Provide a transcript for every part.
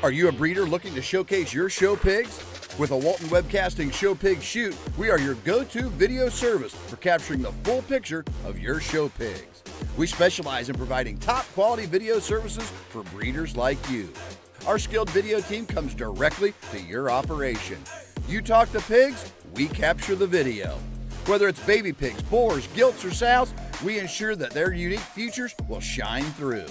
Are you a breeder looking to showcase your show pigs? With a Walton Webcasting Show Pig Shoot, we are your go-to video service for capturing the full picture of your show pigs. We specialize in providing top quality video services for breeders like you. Our skilled video team comes directly to your operation. You talk to pigs, we capture the video. Whether it's baby pigs, boars, gilts, or sows, we ensure that their unique features will shine through.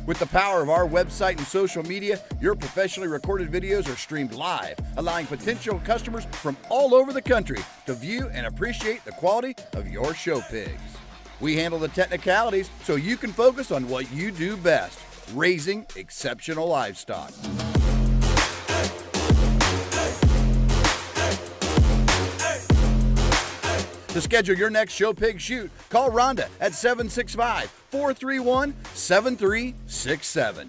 With the power of our website and social media, your professionally recorded videos are streamed live, allowing potential customers from all over the country to view and appreciate the quality of your show pigs. We handle the technicalities so you can focus on what you do best, raising exceptional livestock. To schedule your next show pig shoot, call Rhonda at 765-431-7367.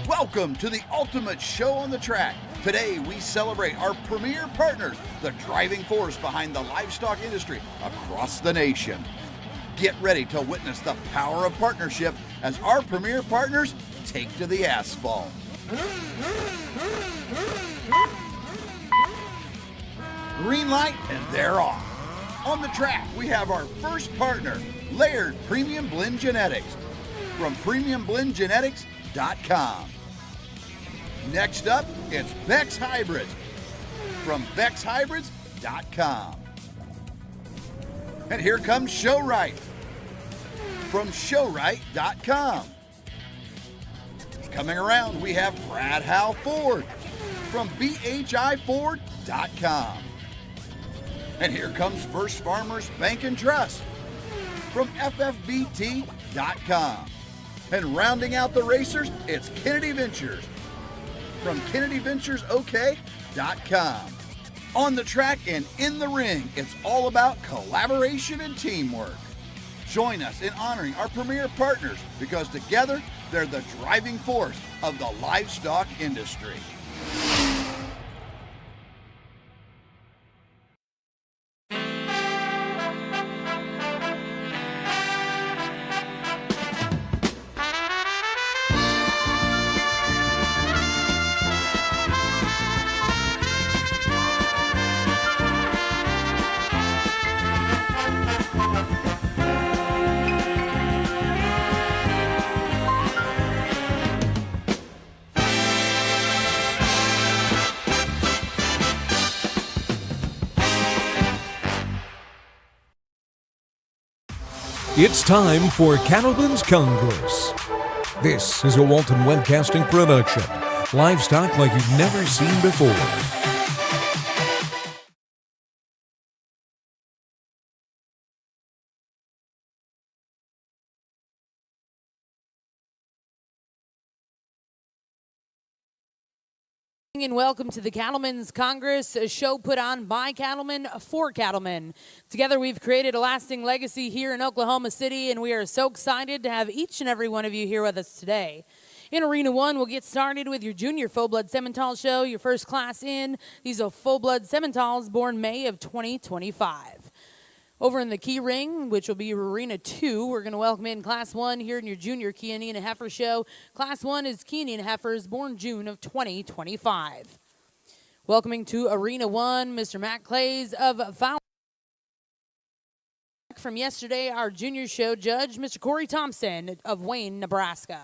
Welcome to the ultimate show on the track. Today we celebrate our premier partners, the driving force behind the livestock industry across the nation. Get ready to witness the power of partnership as our premier partners take to the asphalt. Green light and they're off. On the track we have our first partner, Laird Premium Blend Genetics from premiumblendgenetics.com. Next up, it's Beck's Hybrids from beckshybrids.com. And here comes Showright from showright.com. Coming around, we have Brad Howe Ford from bhiford.com. And here comes First Farmers Bank and Trust from ffbt.com. And rounding out the racers, it's Kennedy Ventures from kennedyventuresok.com. On the track and in the ring, it's all about collaboration and teamwork. Join us in honoring our premier partners because together they're the driving force of the livestock industry. It's time for Cattleman's Congress. This is a Walton Webcasting production. Livestock like you've never seen before. And welcome to the Cattleman's Congress, a show put on by Cattlemen for Cattlemen. Together we've created a lasting legacy here in Oklahoma City, and we are so excited to have each and every one of you here with us today. In Arena 1, we'll get started with your Junior Full-Blood Simmental Show, your first class in. These are full-blood Simmentals born May of 2025. Over in the key ring, which will be Arena 2, we're going to welcome in Class 1 here in your Junior Chianina Heifer Show. Class 1 is Chianina Heifers, born June of 2025. Welcoming to Arena 1, Mr. Matt Clays of Fowler from yesterday, our junior show judge, Mr. Corey Thompson of Wayne, Nebraska.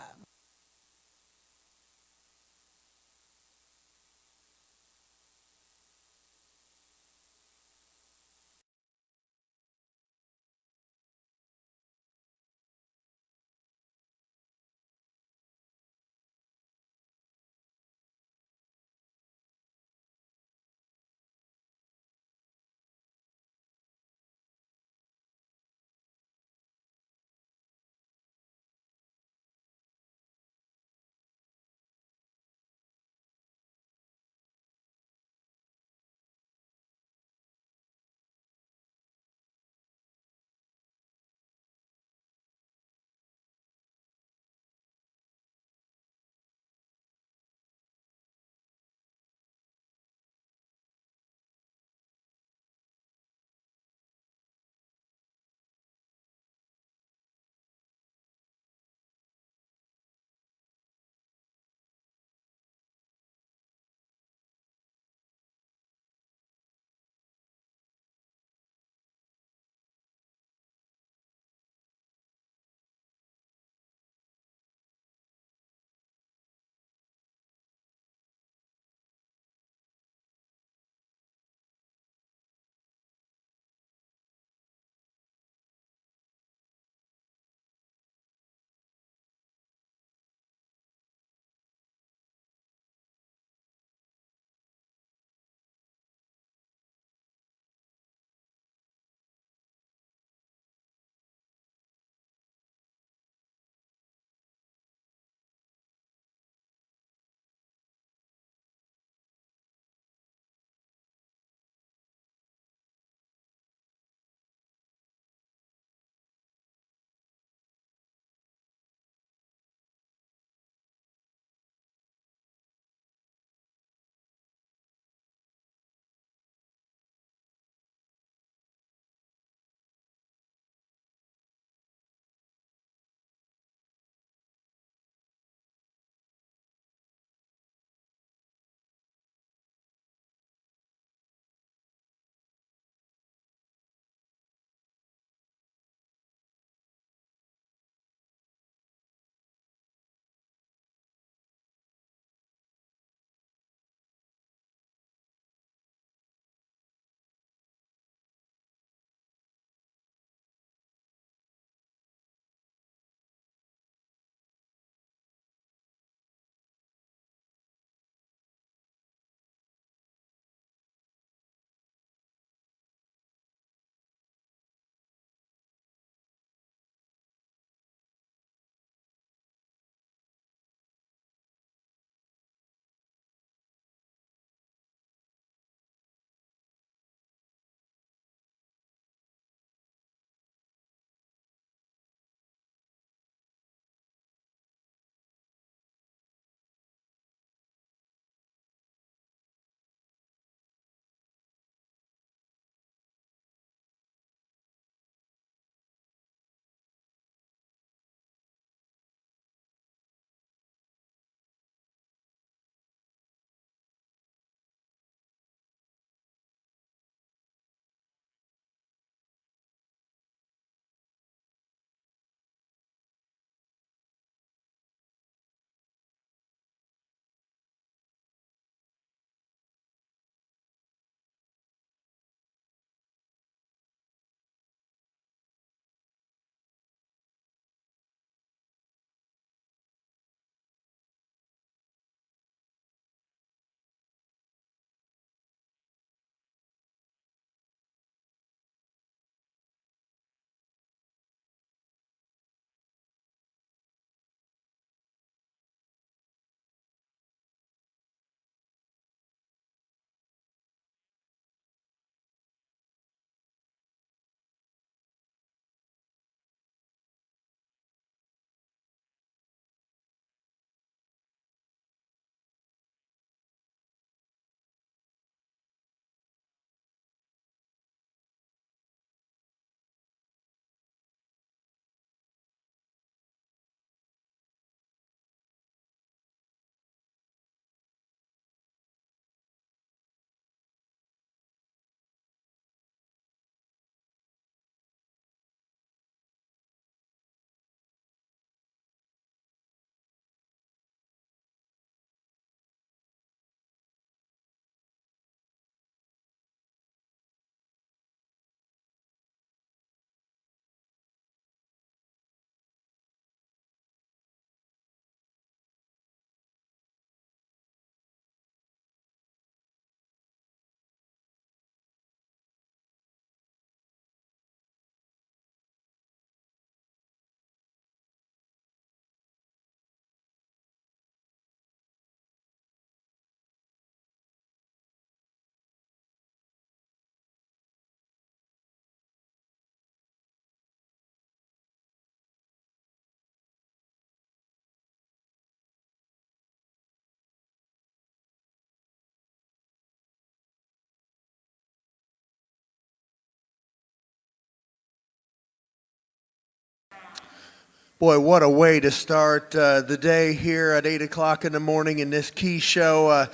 Boy, what a way to start the day here at 8 o'clock in the morning in this key show.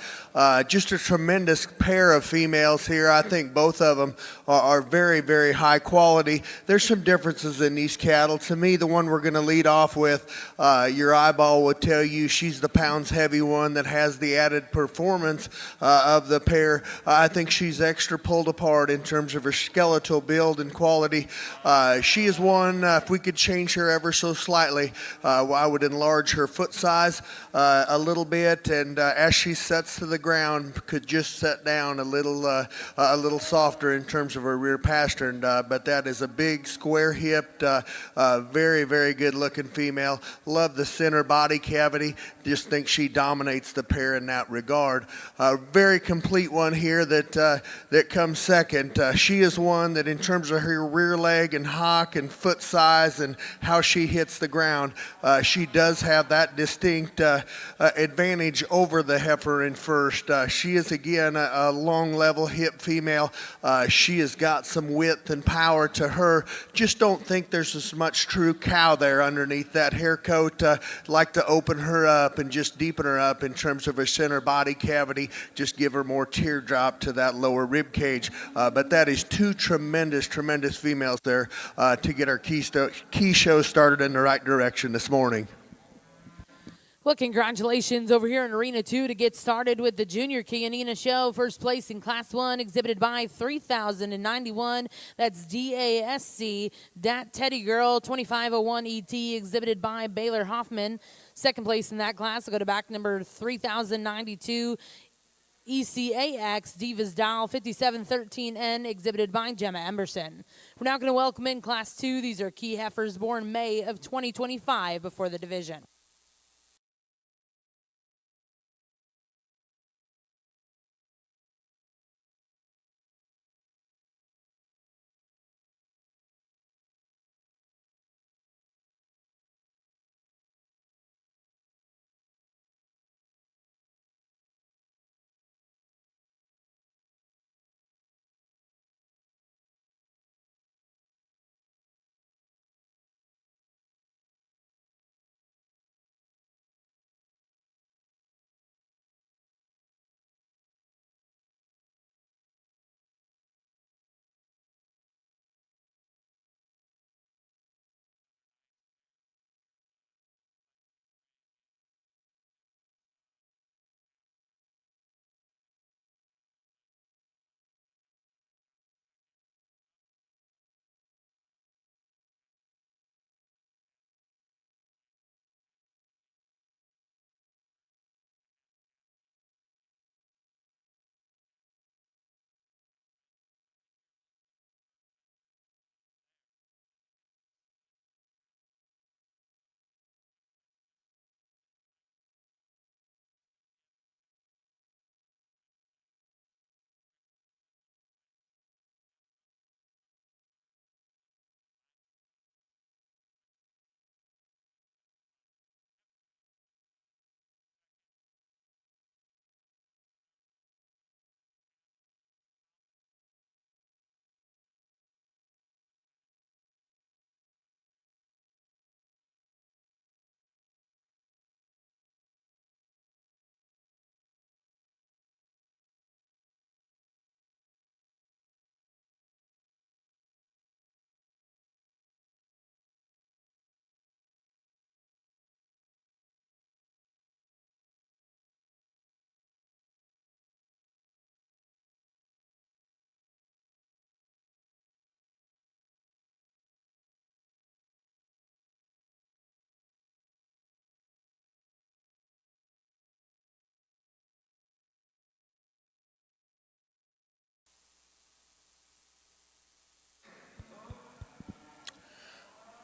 Just a tremendous pair of females here. I think both of them are very, very high quality. There's some differences in these cattle. To me, the one we're going to lead off with, your eyeball would tell you she's the pounds heavy one that has the added performance of the pair. I think she's extra pulled apart in terms of her skeletal build and quality. She is one, if we could change her ever so slightly, I would enlarge her foot size a little bit, and as she sets to the ground, could just set down a little softer in terms of her rear pastern. But that is a big, square-hipped, very, very good-looking female. Love the center body cavity. Just think she dominates the pair in that regard. Very complete one here that comes second. She is one that, in terms of her rear leg and hock and foot size and how she hits the ground, she does have that distinct advantage over the heifer in first. She is, again, a long, level hip female. She has got some width and power to her. Just don't think there's as much true cow there underneath that hair coat. Like to open her up and just deepen her up in terms of her center body cavity. Just give her more teardrop to that lower rib cage. But that is two tremendous females there to get our key show started in the right direction this morning. Well, congratulations over here in Arena 2 to get started with the Junior Chianina Show. First place in Class 1, exhibited by 3091. That's DASC. Dat Teddy Girl, 2501 ET, exhibited by Baylor Hoffman. Second place in that class will go to back number 3092. ECAX Divas Doll 5713N, exhibited by Gemma Emerson. We're now going to welcome in Class 2. These are key heifers born May of 2025 before the division.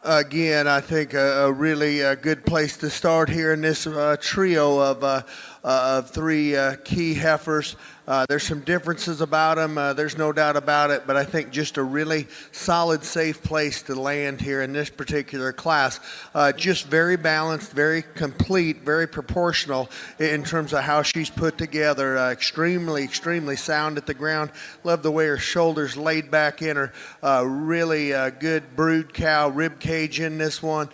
Again, I think a really good place to start here in this trio of three key heifers. There's some differences about them, there's no doubt about it, but I think just a really solid, safe place to land here in this particular class. Just very balanced, very complete, very proportional in terms of how she's put together. Extremely sound at the ground. Love the way her shoulders laid back in her. Really good brood cow rib cage in this one.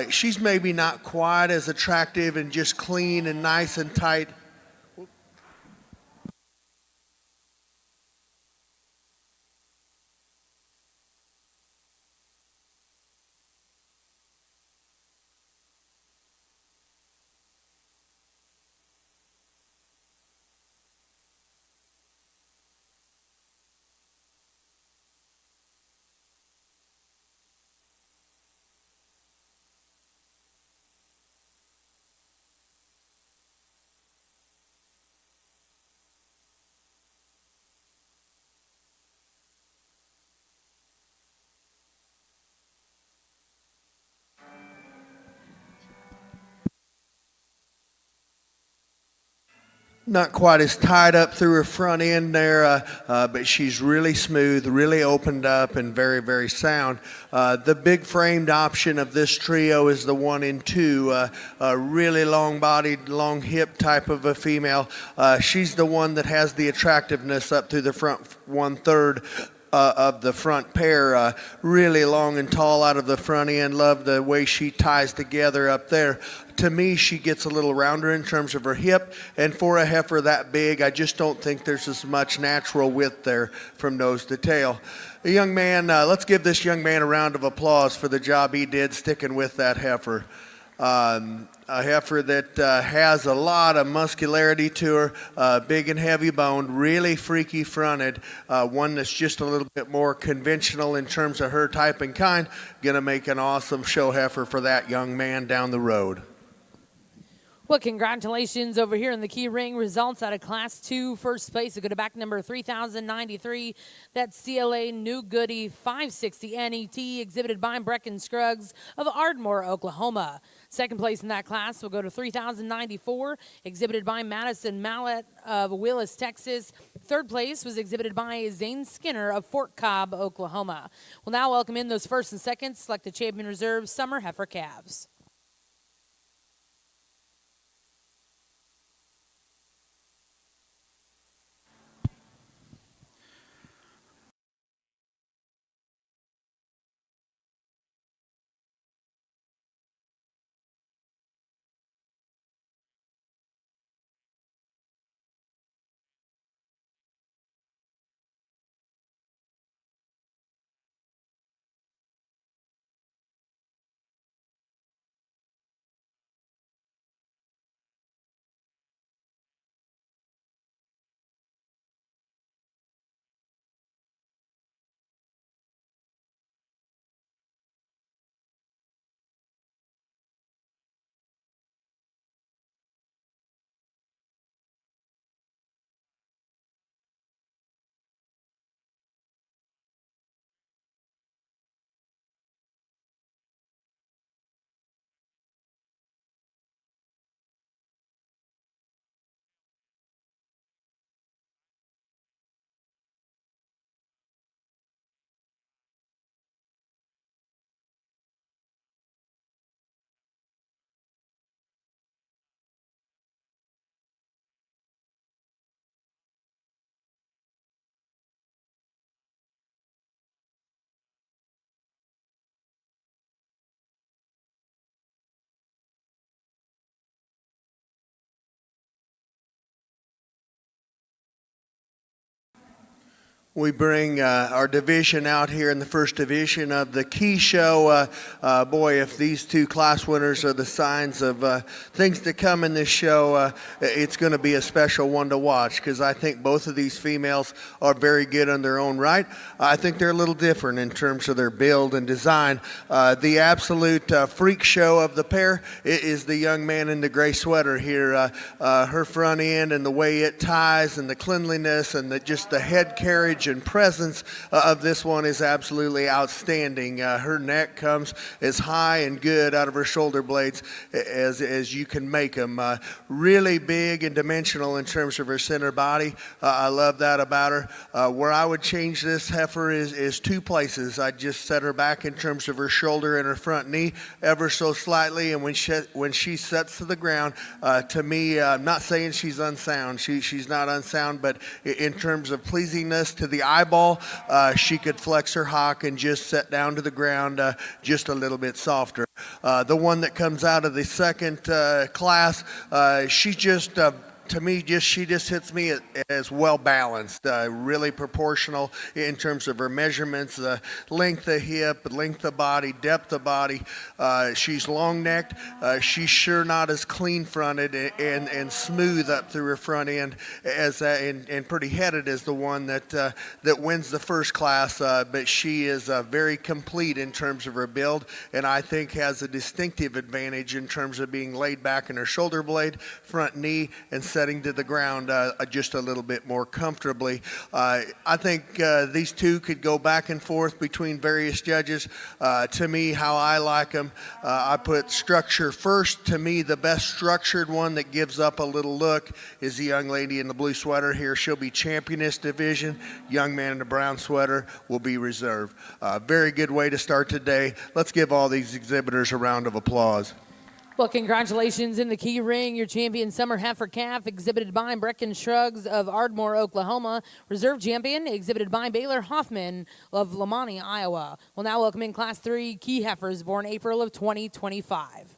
She's maybe not quite as attractive and just clean and nice and tight. Not quite as tied up through her front end there, but she's really smooth, really opened up, and very sound. The big framed option of this trio is the 1 and 2, a really long-bodied, long-hip type of a female. She's the one that has the attractiveness up through the front 1/3 of the front pair, really long and tall out of the front end. Love the way she ties together up there. To me, she gets a little rounder in terms of her hip, and for a heifer that big, I just don't think there's as much natural width there from nose to tail. A young man, let's give this young man a round of applause for the job he did sticking with that heifer. A heifer that has a lot of muscularity to her, big and heavy boned, really freaky fronted, one that's just a little bit more conventional in terms of her type and kind. Gonna make an awesome show heifer for that young man down the road. Well, congratulations over here in the key ring results out of Class 2 first place. A go to back number 3093. That's CLA New Goody 560 NET, exhibited by Brecken Scruggs of Ardmore, Oklahoma. Second place in that class will go to 3094, exhibited by Madison Mallet of Willis, Texas. Third place was exhibited by Zane Skinner of Fort Cobb, Oklahoma. We'll now welcome in those first and seconds, select the Champion Reserve Summer Heifer Calves. We bring our division out here in the first division of the Key Show. Boy, if these two class winners are the signs of things to come in this show, it's going to be a special one to watch, because I think both of these females are very good in their own right. I think they're a little different in terms of their build and design. The absolute freak show of the pair is the young man in the gray sweater here. Her front end and the way it ties and the cleanliness and just the head carriage coverage and presence of this one is absolutely outstanding. Her neck comes as high and good out of her shoulder blades as you can make them. Really big and dimensional in terms of her center body. I love that about her. Where I would change this heifer is two places. I'd just set her back in terms of her shoulder and her front knee ever so slightly, and when she sets to the ground, to me, I'm not saying she's unsound. She's not unsound, but in terms of pleasingness to the eyeball, she could flex her hock and just set down to the ground just a little bit softer. The one that comes out of the second class, she just to me, she just hits me as well balanced, really proportional in terms of her measurements, length of hip, length of body, depth of body. She's long necked. She's sure not as clean fronted and smooth up through her front end as and pretty headed as the one that wins the first class. But she is very complete in terms of her build, and I think has a distinctive advantage in terms of being laid back in her shoulder blade, front knee, and setting to the ground just a little bit more comfortably. I think these two could go back and forth between various judges. To me, how I like them, I put structure first. To me, the best structured one that gives up a little look is the young lady in the blue sweater here. She'll be championess division. Young man in the brown sweater will be reserve. Very good way to start today. Let's give all these exhibitors a round of applause. Well, congratulations in the key ring. Your champion summer heifer calf exhibited by Brecken Shrugs of Ardmore, Oklahoma. Reserve champion exhibited by Baylor Hoffman of Lamani, Iowa. We'll now welcome in Class 3 key heifers born April of 2025.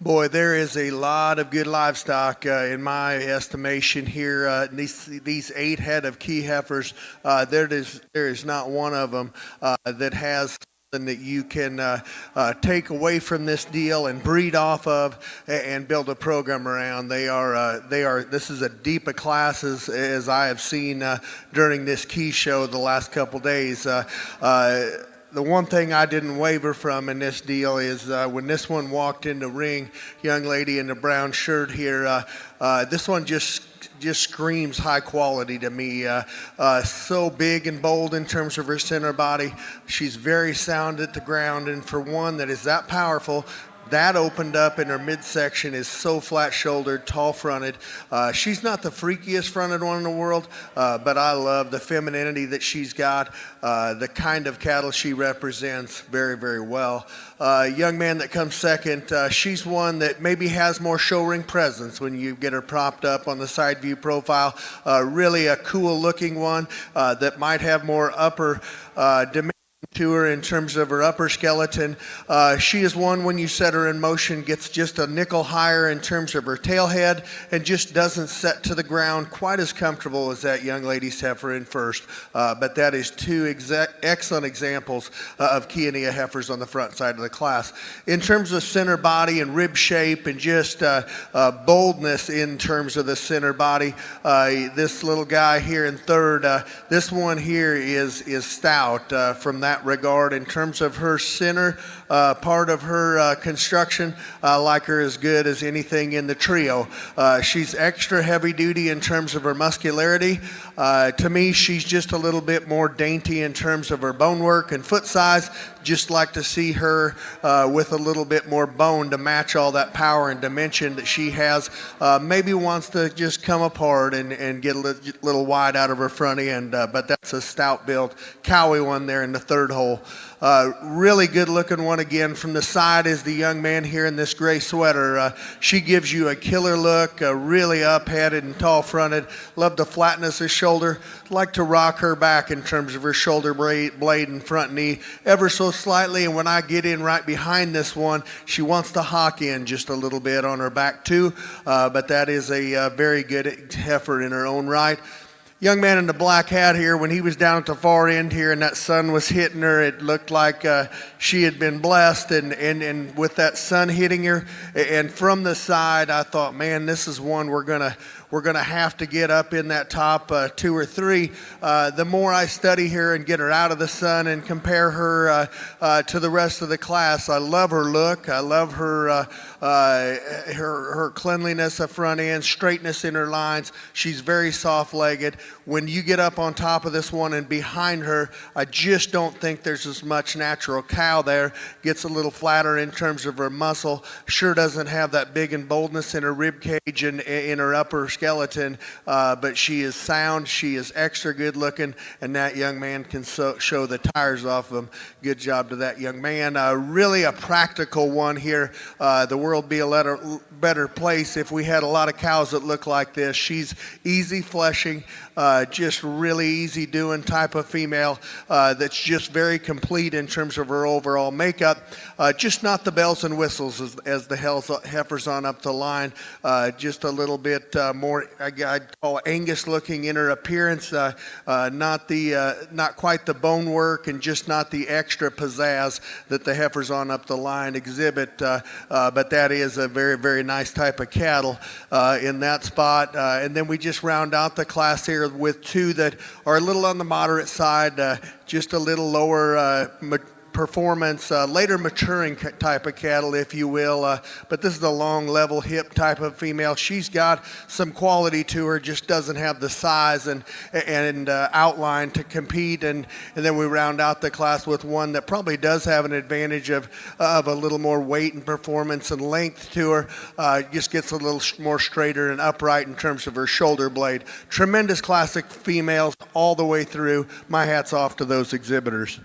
Boy, there is a lot of good livestock in my estimation here. These 8 head of key heifers, there is not one of them that has something that you can take away from this deal and breed off of and build a program around. This is a deep of classes as I have seen during this key show the last couple days. The one thing I didn't waver from in this deal is when this one walked in the ring, young lady in the brown shirt here, this one just screams high quality to me. So big and bold in terms of her center body. She's very sound at the ground, and for one that is that powerful, that opened up in her midsection, is so flat-shouldered, tall-fronted. She's not the freakiest fronted one in the world, but I love the femininity that she's got, the kind of cattle she represents very, very well. Young man that comes second, she's one that maybe has more show ring presence when you get her propped up on the side view profile. Really a cool-looking one that might have more upper dimension to her in terms of her upper skeleton. She is one, when you set her in motion, gets just a nickel higher in terms of her tail head and just doesn't set to the ground quite as comfortable as that young lady's heifer in first. But that is two excellent examples of Chianina heifers on the front side of the class. In terms of center body and rib shape and just boldness in terms of the center body, this little guy here in third, this one here is stout from that regard. In terms of her center part of her construction, I like her as good as anything in the trio. She's extra heavy duty in terms of her muscularity. To me, she's just a little bit more dainty in terms of her bone work and foot size. Just like to see her with a little bit more bone to match all that power and dimension that she has. Maybe wants to just come apart and get a little wide out of her front end, but that's a stout build. Cowie one there in the third hole. Really good looking one again from the side is the young man here in this gray sweater. She gives you a killer look, really up-headed and tall-fronted. Love the flatness of shoulder. Like to rock her back in terms of her shoulder blade and front knee ever so slightly, and when I get in right behind this one, she wants to hawk in just a little bit on her back too, but that is a very good heifer in her own right. Young man in the black hat here, when he was down at the far end here and that sun was hitting her, it looked like she had been blessed, and with that sun hitting her, and from the side, I thought, man, this is one we're gonna have to get up in that top 2 or 3. The more I study her and get her out of the sun and compare her to the rest of the class, I love her look. I love her her cleanliness of front end, straightness in her lines. She's very soft-legged. When you get up on top of this one and behind her, I just don't think there's as much natural cow there. Gets a little flatter in terms of her muscle. Sure doesn't have that big and boldness in her rib cage and in her upper skeleton, but she is sound, she is extra good looking, and that young man can show the tires off of him. Good job to that young man. Really a practical one here. The world would be a better place if we had a lot of cows that look like this. She's easy fleshing, just really easy doing type of female that's just very complete in terms of her overall makeup. Just not the bells and whistles as the heifers on up the line. Just a little bit more, I'd call Angus looking in her appearance. Not quite the bone work and just not the extra pizzazz that the heifers on up the line exhibit. But that is a very, very nice type of cattle in that spot. And then we just round out the class here with 2 that are a little on the moderate side, just a little lower performance, later maturing type of cattle, if you will, but this is a long level hip type of female. She's got some quality to her, just doesn't have the size and outline to compete, and then we round out the class with one that probably does have an advantage of a little more weight and performance and length to her. Just gets a little more straighter and upright in terms of her shoulder blade. Tremendous classic females all the way through. My hat's off to those exhibitors.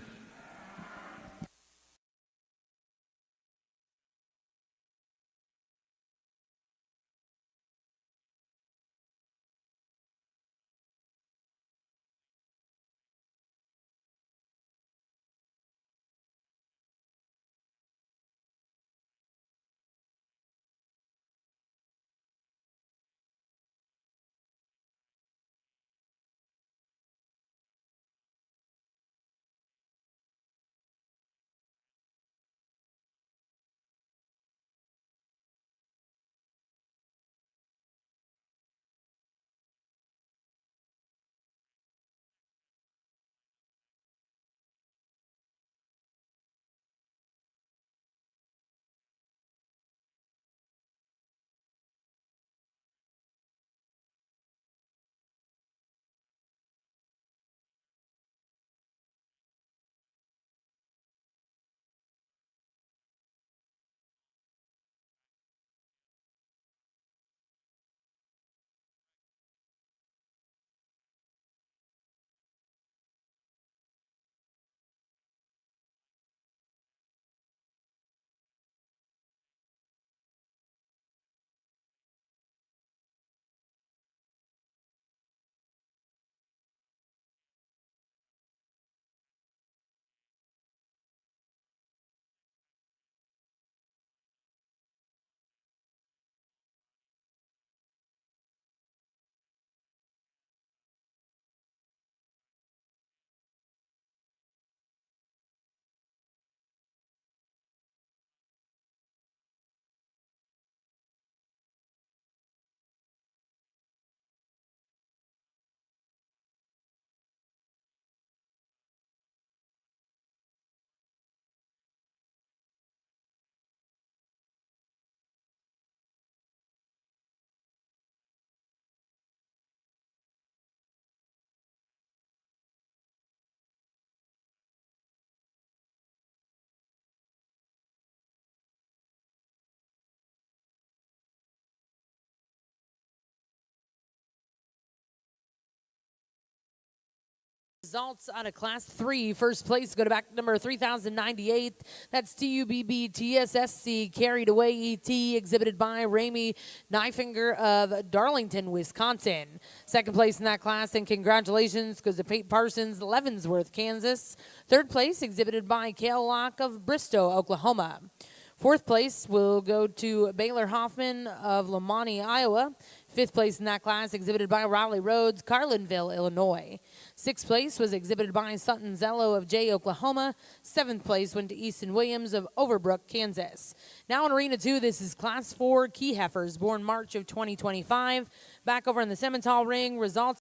results out of Class 3. First place go to back number 3098. That's TUBB TSSC Carried Away ET, exhibited by Ramey Knifinger of Darlington, Wisconsin. Second place in that class, and congratulations goes to Pate Parsons, Leavenworth, Kansas. Third place exhibited by Kale Locke of Bristow, Oklahoma. Fourth place will go to Baylor Hoffman of Lamani, Iowa. Fifth place in that class exhibited by Raleigh Rhodes, Carlinville, Illinois. Sixth place was exhibited by Sutton Zello of Jay, Oklahoma. Seventh place went to Easton Williams of Overbrook, Kansas. Now in Arena 2, this is Class 4 Key Heifers, born March of 2025. Back over in the Simmental ring, results.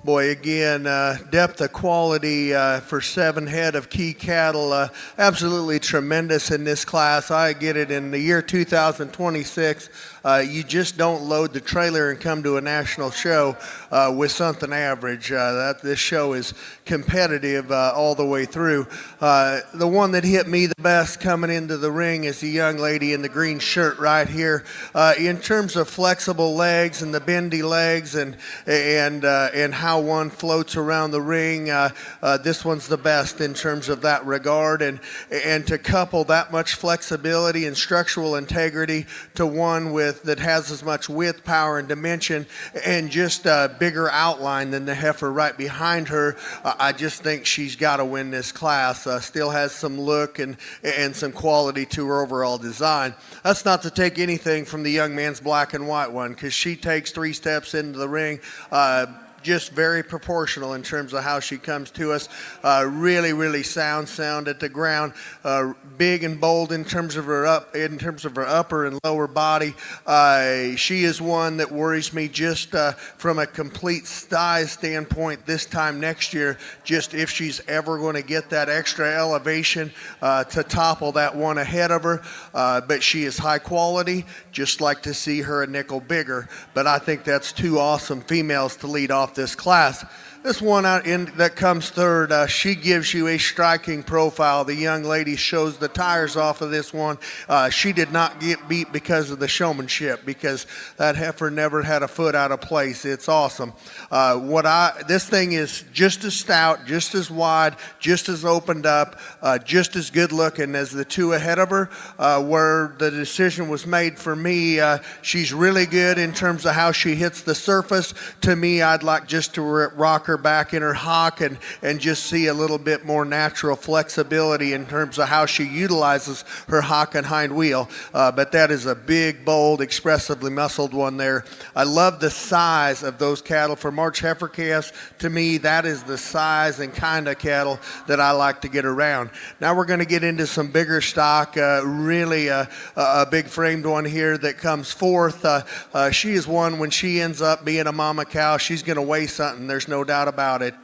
Boy, again, depth of quality for 7 head of key cattle, absolutely tremendous in this class. I get it in the year 2026. You just don't load the trailer and come to a national show with something average. This show is competitive all the way through. The one that hit me the best coming into the ring is the young lady in the green shirt right here. In terms of flexible legs and the bendy legs and how one floats around the ring, this one's the best in terms of that regard. And to couple that much flexibility and structural integrity to one that has as much width, power, and dimension, and just a bigger outline than the heifer right behind her, I just think she's got to win this class. Still has some look and some quality to her overall design. That's not to take anything from the young man's black and white one, because she takes 3 steps into the ring. Just very proportional in terms of how she comes to us. Really sound at the ground. Big and bold in terms of her upper and lower body. She is one that worries me just from a complete size standpoint this time next year, just if she's ever going to get that extra elevation to topple that one ahead of her. But she is high quality. Just like to see her a nickel bigger. But I think that's 2 awesome females to lead off this class. This one that comes third, she gives you a striking profile. The young lady shows the tires off of this one. She did not get beat because of the showmanship, because that heifer never had a foot out of place. It's awesome. This thing is just as stout, just as wide, just as opened up, just as good looking as the 2 ahead of her. Where the decision was made for me, she's really good in terms of how she hits the surface. To me, I'd like just to rock her back in her hock and just see a little bit more natural flexibility in terms of how she utilizes her hock and hind wheel. But that is a big, bold, expressively muscled one there. I love the size of those cattle. For March heifer calves, to me, that is the size and kind of cattle that I like to get around. Now we're going to get into some bigger stock, really a big framed one here that comes fourth. She is one, when she ends up being a mama cow, she's going to weigh something. There's no doubt doubt about it.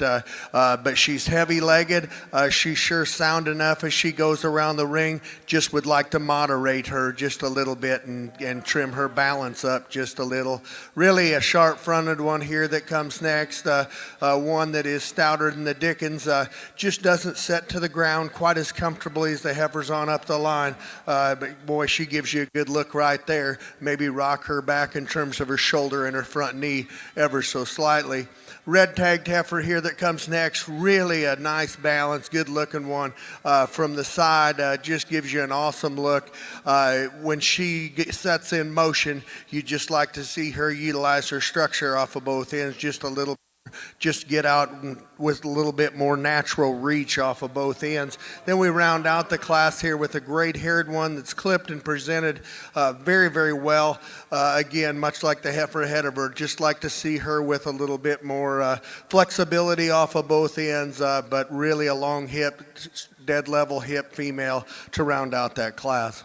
But she's heavy-legged. She's sure sound enough as she goes around the ring. Just would like to moderate her just a little bit and trim her balance up just a little. Really a sharp-fronted one here that comes next. One that is stouter than the Dickens. Just doesn't set to the ground quite as comfortably as the heifers on up the line. But boy, she gives you a good look right there. Maybe rock her back in terms of her shoulder and her front knee ever so slightly. Red tagged heifer here that comes next, really a nice balance, good looking one from the side, just gives you an awesome look. When she sets in motion, you just like to see her utilize her structure off of both ends just a little. Just get out with a little bit more natural reach off of both ends. Then we round out the class here with a great haired one that's clipped and presented very, very well. Again, much like the heifer ahead of her, just like to see her with a little bit more flexibility off of both ends, but really a long hip, dead level hip female to round out that class.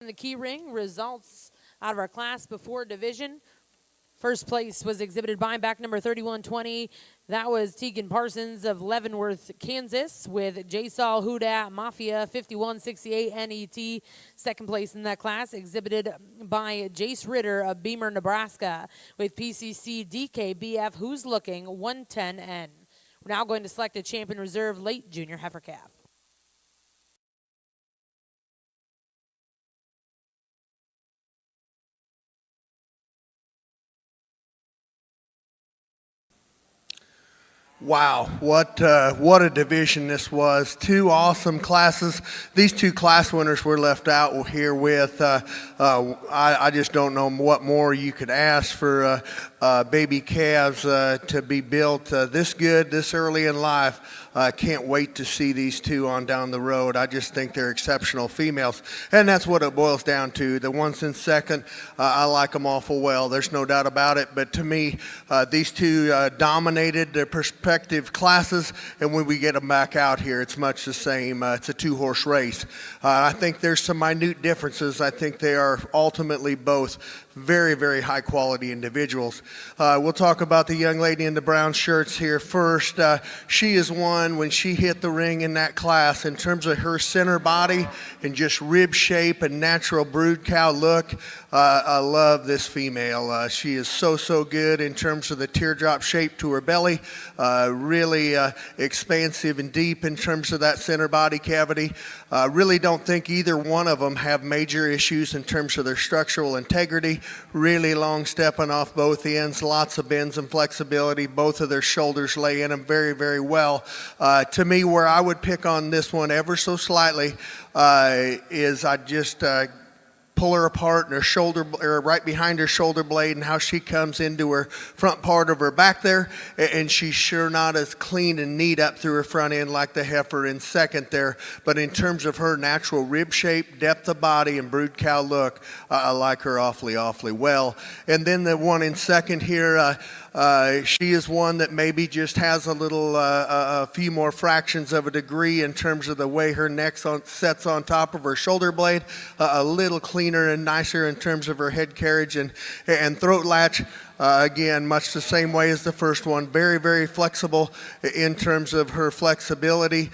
In the key ring, results out of our class before division. First place was exhibited by back number 3120. That was Tegan Parsons of Leavenworth, Kansas, with J-Saul Huda Mafia 5168 NET. Second place in that class exhibited by Jace Ritter of Beamer, Nebraska, with PCC DKBF Who's Looking 110N. We're now going to select a champion reserve late junior heifer calf. Wow, what a division this was. Two awesome classes. These two class winners were left out here with. I just don't know what more you could ask for baby calves to be built this good, this early in life. Can't wait to see these two on down the road. I just think they're exceptional females, and that's what it boils down to. The ones in second, I like them awful well. There's no doubt about it. But to me, these two dominated their respective classes, and when we get them back out here, it's much the same. It's a two-horse race. I think there's some minute differences. I think they are ultimately both very, very high-quality individuals. We'll talk about the young lady in the brown shirts here first. She is one, when she hit the ring in that class, in terms of her center body and just rib shape and natural brood cow look, I love this female. She is so good in terms of the teardrop shape to her belly, really expansive and deep in terms of that center body cavity. Really don't think either one of them have major issues in terms of their structural integrity. Really long stepping off both ends, lots of bends and flexibility. Both of their shoulders lay in them very, very well. To me, where I would pick on this one ever so slightly is I just pull her apart and her shoulder, or right behind her shoulder blade, and how she comes into her front part of her back there, and she's sure not as clean and neat up through her front end like the heifer in second there. But in terms of her natural rib shape, depth of body, and brood cow look, I like her awfully well. And then the one in second here, she is one that maybe just has a little, a few more fractions of a degree in terms of the way her neck sets on top of her shoulder blade, a little cleaner and nicer in terms of her head carriage and throat latch. Again, much the same way as the first one. Very, very flexible in terms of her flexibility.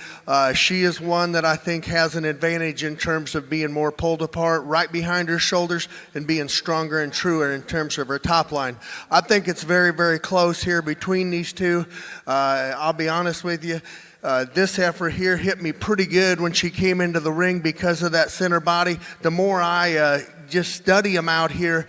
She is one that I think has an advantage in terms of being more pulled apart right behind her shoulders and being stronger and truer in terms of her top line. I think it's very, very close here between these two. I'll be honest with you. This heifer here hit me pretty good when she came into the ring because of that center body. The more I just study them out here,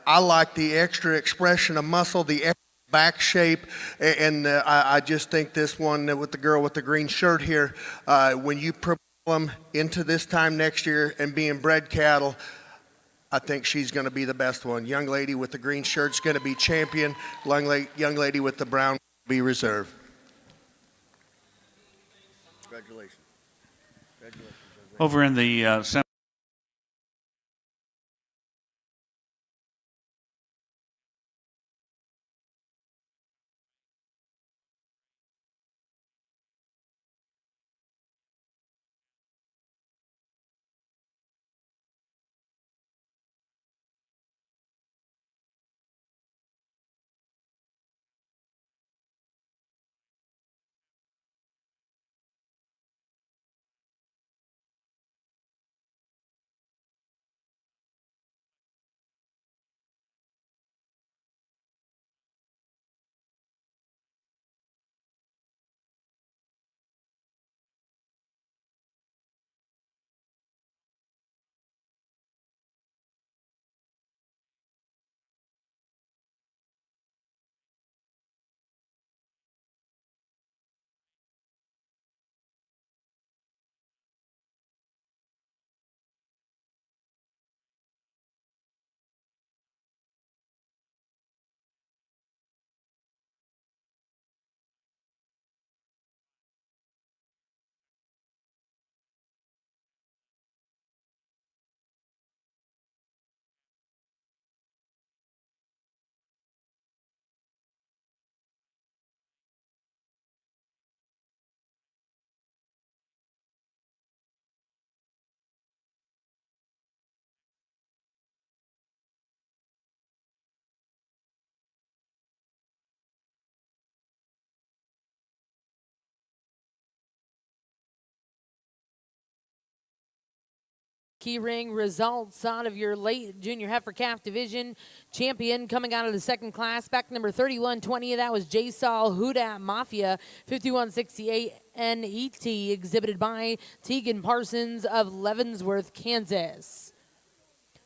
I like the extra expression of muscle, the extra back shape, and I just think this one with the girl with the green shirt here, when you propel them into this time next year and being bred cattle, I think she's going to be the best one. Young lady with the green shirt's going to be champion. Young lady with the brown will be reserve. Congratulations. Over in the center. Key ring results out of your late junior heifer calf division. Champion coming out of the second class, back number 3120. That was J Saul Huda Mafia, 5168 NET, exhibited by Tegan Parsons of Leavenworth, Kansas.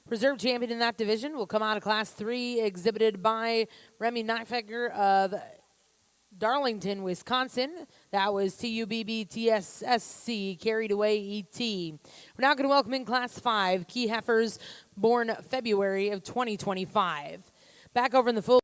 Reserve champion in that division will come out of class 3, exhibited by Remy Knifecker of Darlington, Wisconsin. That was TUBBTSSC, Carried Away ET. We're now going to welcome in Class 5, Key Heifers, born February of 2025. Back over in the full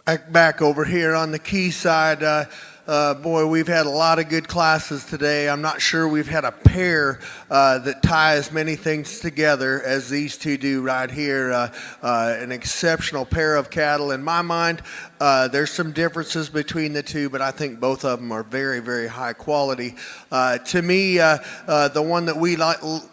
Back over here on the key side, boy, we've had a lot of good classes today. I'm not sure we've had a pair that tie as many things together as these two do right here. An exceptional pair of cattle. In my mind, there's some differences between the two, but I think both of them are very, very high quality. To me, the one that we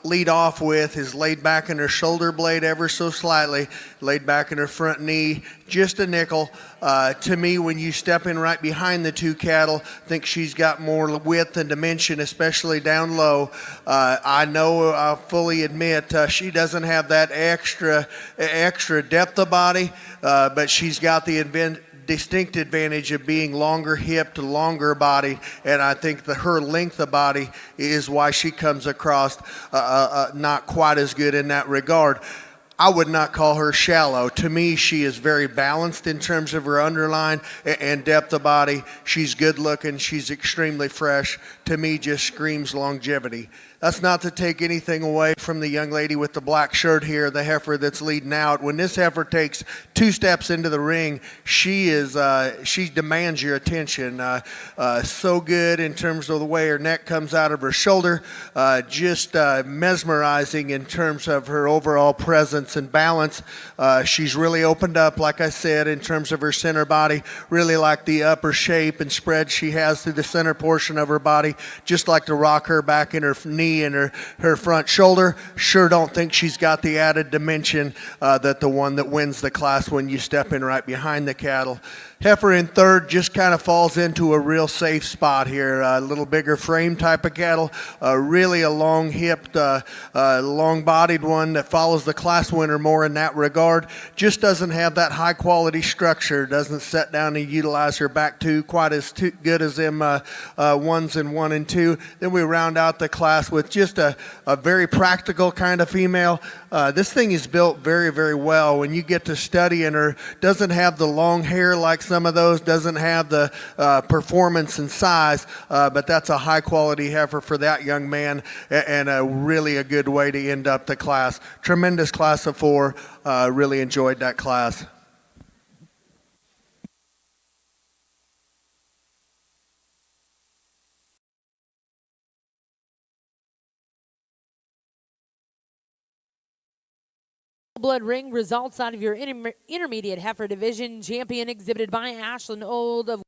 lead off with is laid back in her shoulder blade ever so slightly, laid back in her front knee, just a nickel. To me, when you step in right behind the two cattle, I think she's got more width and dimension, especially down low. I know, I'll fully admit, she doesn't have that extra depth of body, but she's got the distinct advantage of being longer hipped, longer body, and I think that her length of body is why she comes across not quite as good in that regard. I would not call her shallow. To me, she is very balanced in terms of her underline and depth of body. She's good looking. She's extremely fresh. To me, just screams longevity. That's not to take anything away from the young lady with the black shirt here, the heifer that's leading out. When this heifer takes 2 steps into the ring, she demands your attention. So good in terms of the way her neck comes out of her shoulder, just mesmerizing in terms of her overall presence and balance. She's really opened up, like I said, in terms of her center body. Really like the upper shape and spread she has through the center portion of her body. Just like to rock her back in her knee and her front shoulder. Sure don't think she's got the added dimension that the one that wins the class when you step in right behind the cattle. Heifer in third just kind of falls into a real safe spot here. A little bigger frame type of cattle, really a long-hipped, long-bodied one that follows the class winner more in that regard. Just doesn't have that high-quality structure, doesn't set down and utilize her back two quite as good as them ones in 1 and 2. Then we round out the class with just a very practical kind of female. This thing is built very, very well. When you get to studying her, doesn't have the long hair like some of those, doesn't have the performance and size, but that's a high quality heifer for that young man and really a good way to end up the class. Tremendous class of 4. Really enjoyed that class. Blood ring results out of your intermediate heifer division champion exhibited by Ashlyn Old of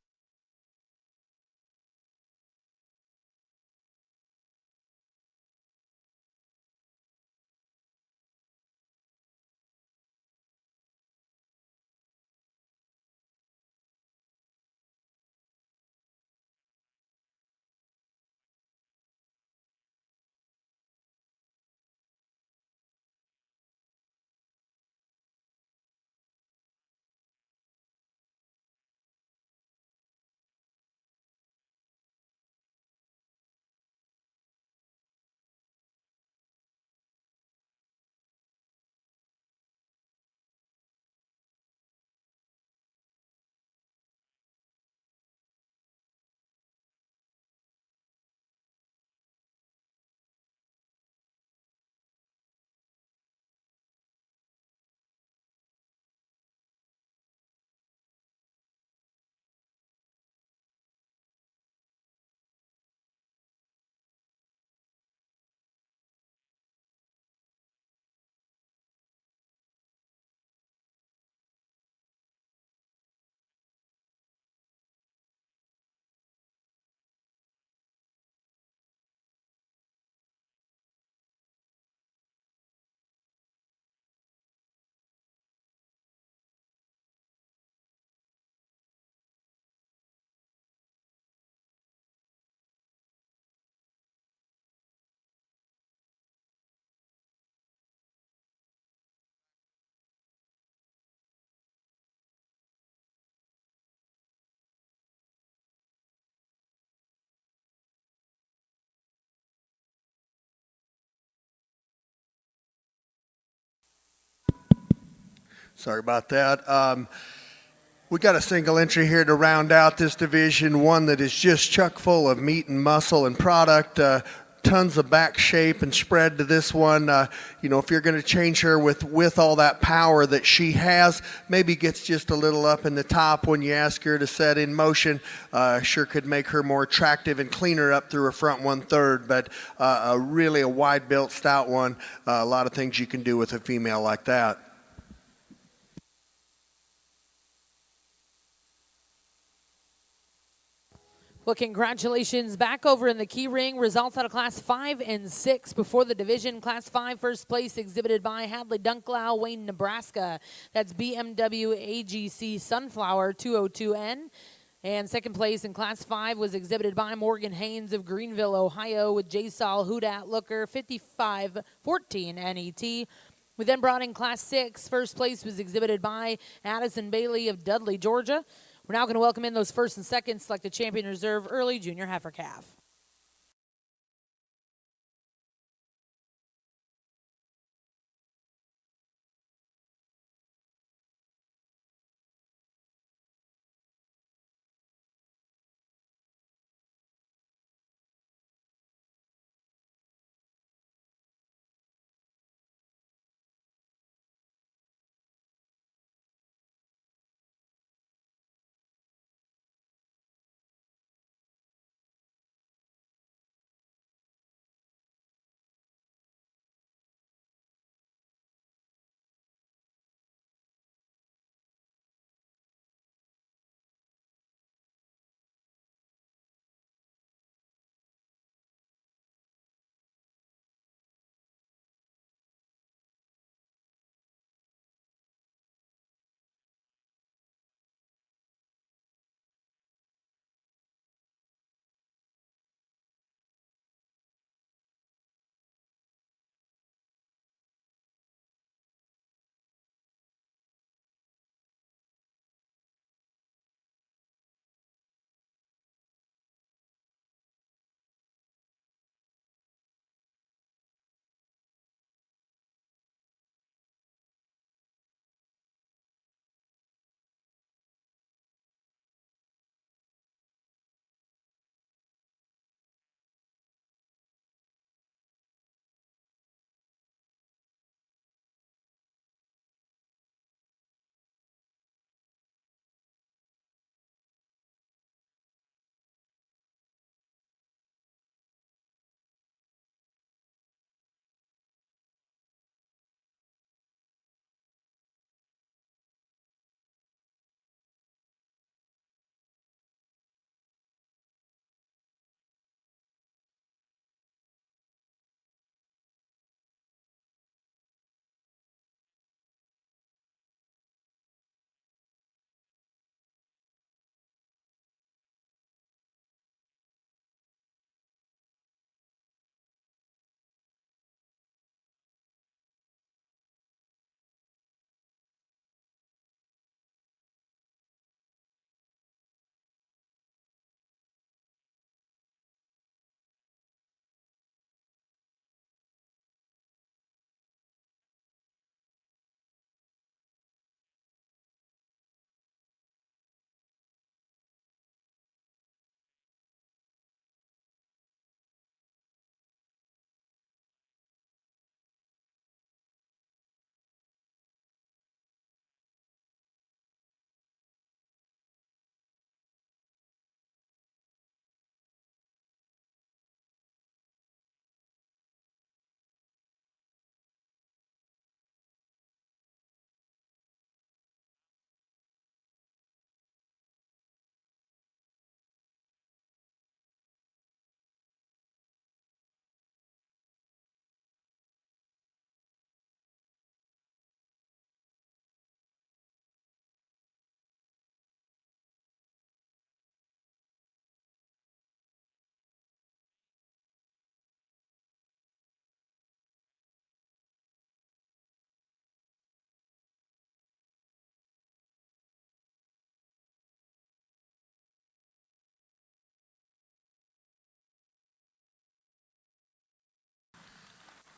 Sorry about that. We got a single entry here to round out this division, one that is just chock full of meat and muscle and product. tons of back shape and spread to this one. You know, if you're going to change her with all that power that she has, maybe gets just a little up in the top when you ask her to set in motion. Sure could make her more attractive and clean her up through her front 1/3, but really a wide-built, stout one. A lot of things you can do with a female like that. Well, congratulations back over in the key ring. Results out of Class 5 and 6 before the division. Class 5 first place exhibited by Hadley Dunklau, Wayne, Nebraska. That's BMW AGC Sunflower 202N. And second place in Class 5 was exhibited by Morgan Haynes of Greenville, Ohio, with J-Sol Houdat Looker 5514 NET. We then brought in Class 6. First place was exhibited by Addison Bailey of Dudley, Georgia. We're now going to welcome in those first and second selected champion reserve early junior heifer calf.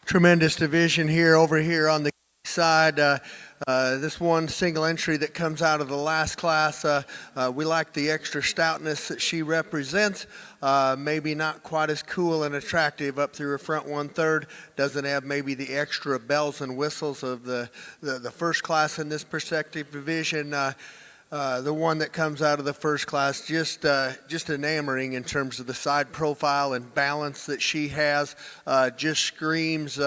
Tremendous division here over here on the side. This one single entry that comes out of the last class, we like the extra stoutness that she represents. Maybe not quite as cool and attractive up through her front 1/3. Doesn't have maybe the extra bells and whistles of the first class in this perspective division. The one that comes out of the first class, just enamoring in terms of the side profile and balance that she has. Just screams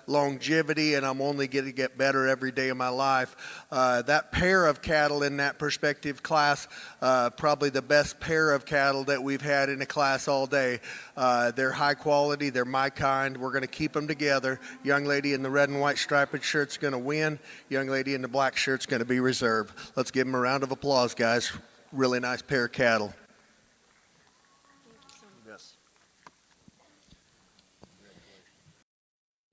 longevity, and I'm only going to get better every day of my life. That pair of cattle in that perspective class, probably the best pair of cattle that we've had in a class all day. They're high quality. They're my kind. We're going to keep them together. Young lady in the red and white striped shirt's going to win. Young lady in the black shirt's going to be reserved. Let's give them a round of applause, guys. Really nice pair of cattle. Yes.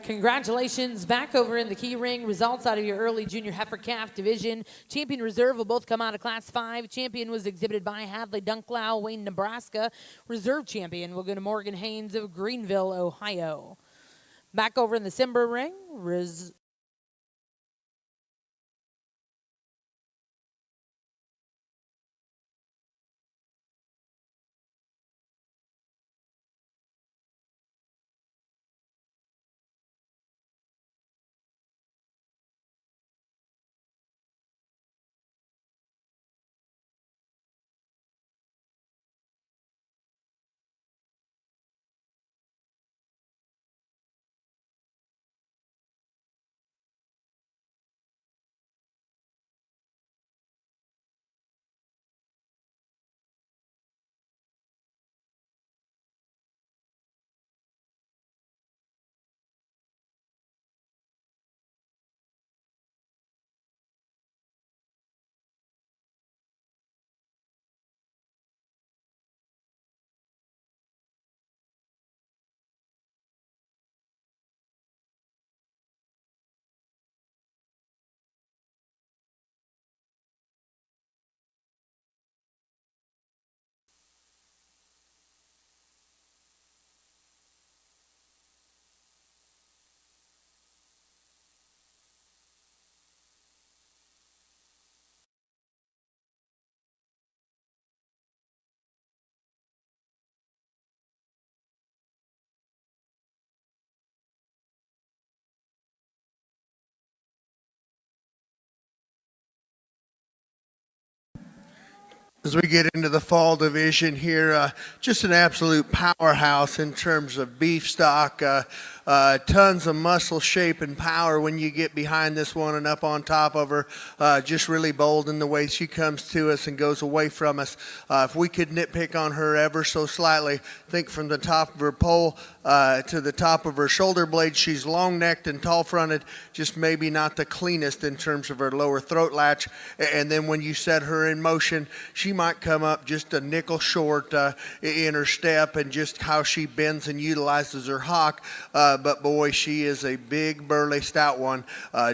Congratulations. Back over in the key ring. Results out of your early junior heifer calf division. Champion reserve will both come out of class 5. Champion was exhibited by Hadley Dunklow, Wayne, Nebraska. Reserve champion will go to Morgan Haynes of Greenville, Ohio. Back over in the Simber ring. As we get into the fall division here, just an absolute powerhouse in terms of beef stock. Tons of muscle, shape, and power when you get behind this one and up on top of her. Just really bold in the way she comes to us and goes away from us. If we could nitpick on her ever so slightly, think from the top of her pole to the top of her shoulder blade, she's long-necked and tall-fronted, just maybe not the cleanest in terms of her lower throat latch. And then when you set her in motion, she might come up just a nickel short in her step and just how she bends and utilizes her hock. But boy, she is a big, burly, stout one.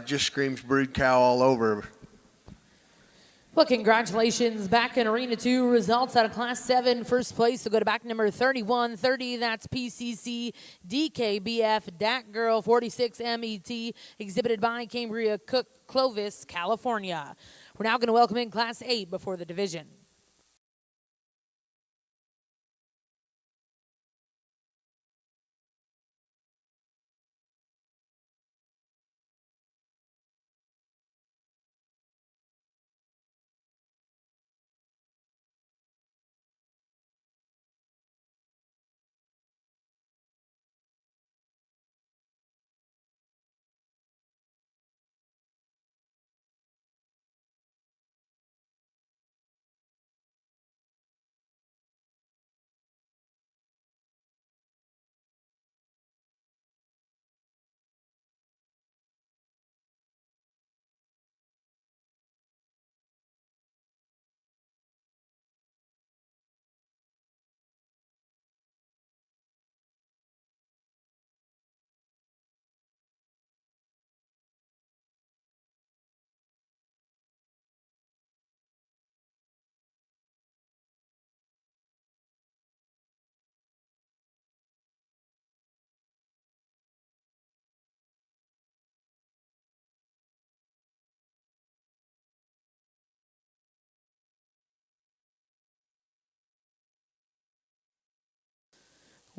Just screams brood cow all over her. Well, congratulations. Back in Arena 2, results out of Class 7. First place will go to back number 3130. That's PCC DKBF Dat Girl 46 MET, exhibited by Cambria Cook, Clovis, California. We're now going to welcome in Class 8 before the division.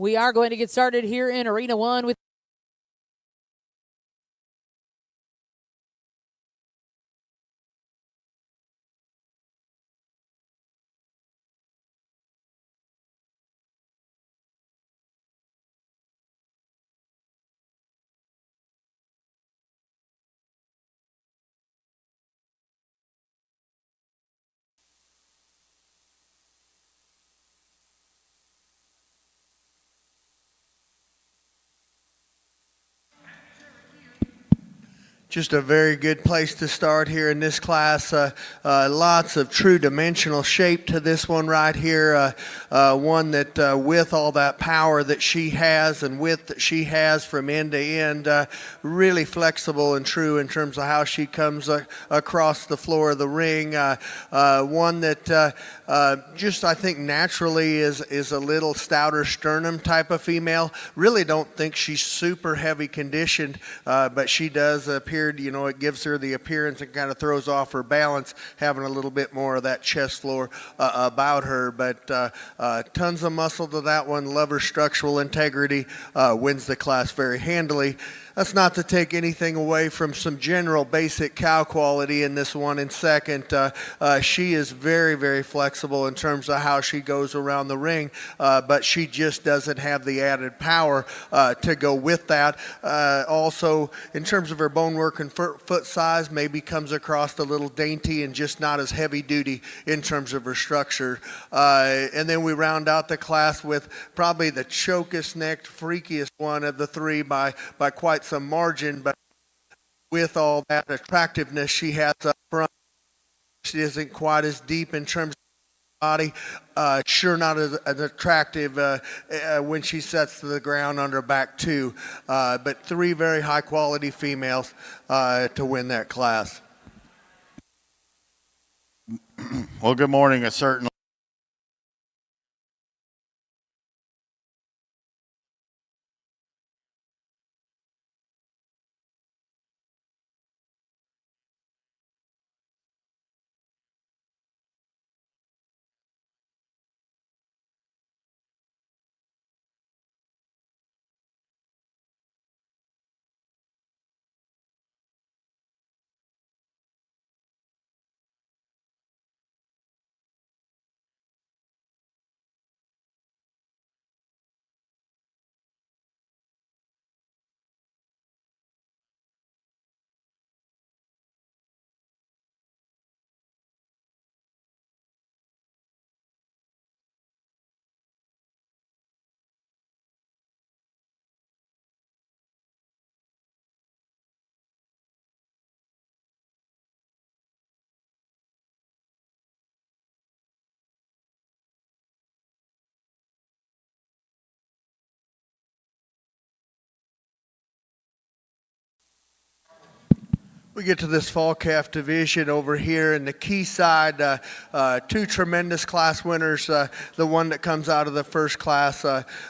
We are going to get started here in Arena 1 with Just a very good place to start here in this class. Lots of true dimensional shape to this one right here. One that with all that power that she has and width that she has from end to end, really flexible and true in terms of how she comes across the floor of the ring. One that just I think naturally is a little stouter sternum type of female. Really don't think she's super heavy conditioned, but she does appear, you know, it gives her the appearance and kind of throws off her balance, having a little bit more of that chest floor about her. But tons of muscle to that one. Love her structural integrity. Wins the class very handily. That's not to take anything away from some general basic cow quality in this one in second. She is very, very flexible in terms of how she goes around the ring, but she just doesn't have the added power to go with that. Also, in terms of her bone work and foot size, maybe comes across a little dainty and just not as heavy duty in terms of her structure. And then we round out the class with probably the chokest necked, freakiest one of the three by quite some margin, but with all that attractiveness she has up front, she isn't quite as deep in terms of body. Sure not as attractive when she sets to the ground on her back too. But three very high quality females to win that class. Well, good morning. It's certainly We get to this fall calf division over here in the key side. Two tremendous class winners. The one that comes out of the first class,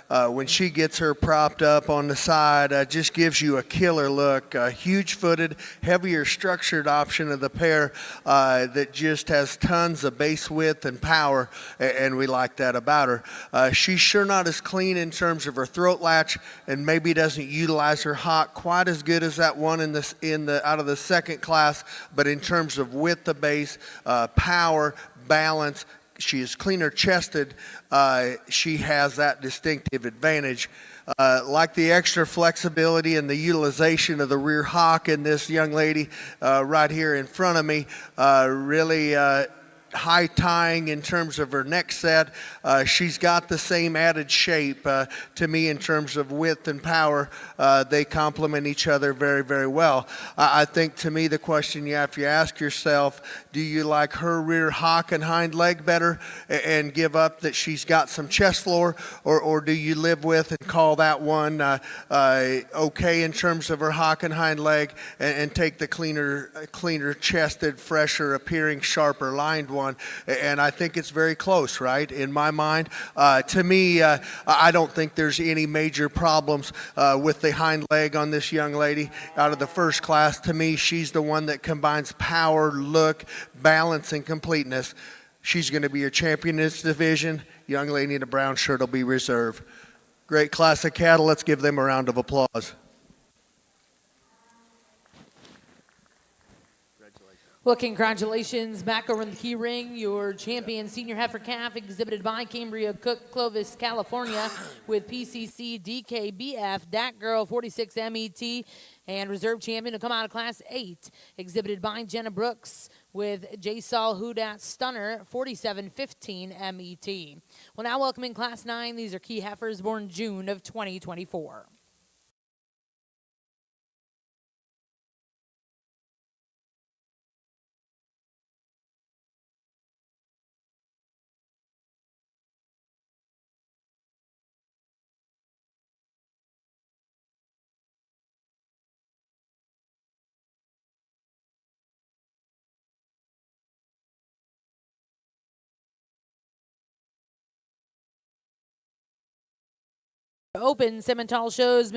when she gets her propped up on the side, just gives you a killer look. Huge-footed, heavier structured option of the pair that just has tons of base width and power, and we like that about her. She's sure not as clean in terms of her throat latch, and maybe doesn't utilize her hock quite as good as that one out of the second class, but in terms of width of base, power, balance, she is cleaner chested. She has that distinctive advantage. Like the extra flexibility and the utilization of the rear hock in this young lady right here in front of me, really high tying in terms of her neck set. She's got the same added shape to me in terms of width and power. They complement each other very, very well. I think to me the question you have to ask yourself, do you like her rear hock and hind leg better and give up that she's got some chest floor, or do you live with and call that one okay in terms of her hock and hind leg and take the cleaner chested, fresher appearing, sharper lined one? And I think it's very close, right? In my mind, to me, I don't think there's any major problems with the hind leg on this young lady out of the first class. To me, she's the one that combines power, look, balance, and completeness. She's going to be your champion in this division. Young lady in a brown shirt will be reserved. Great class of cattle. Let's give them a round of applause. Well, congratulations back over in the key ring. Your champion senior heifer calf exhibited by Cambria Cook, Clovis, California with PCC DKBF, Dat Girl 46 MET, and reserve champion to come out of class 8 exhibited by Jenna Brooks with J. Saul Hudat Stunner 4715 MET. Well, now welcoming class 9. These are key heifers born June of 2024. Open Simmental shows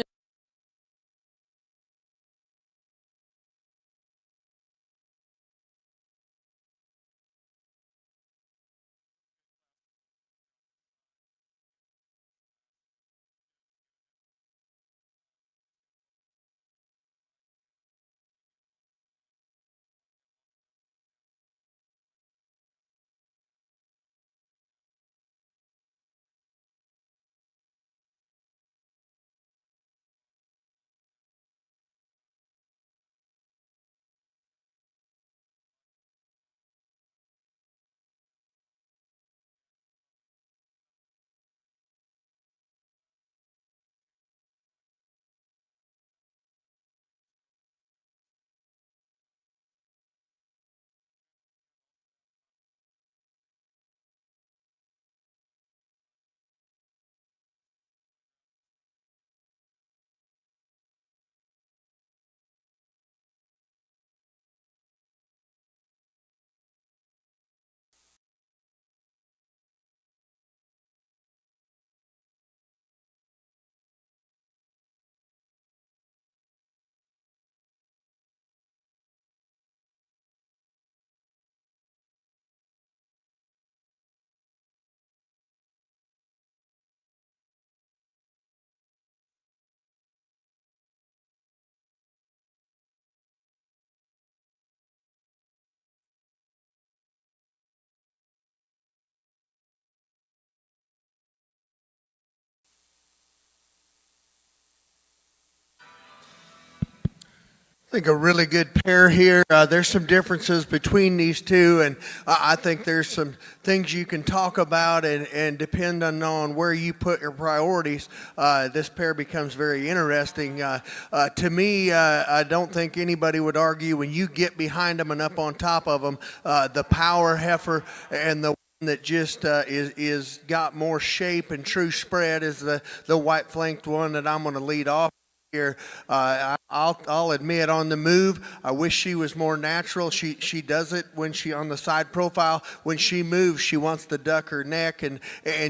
I think a really good pair here. There's some differences between these two, and I think there's some things you can talk about, and depending on where you put your priorities, this pair becomes very interesting. To me, I don't think anybody would argue when you get behind them and up on top of them, the power heifer and the that just is got more shape and true spread is the white flanked one that I'm going to lead off here. I'll admit on the move, I wish she was more natural. She does it when she on the side profile. When she moves, she wants to duck her neck and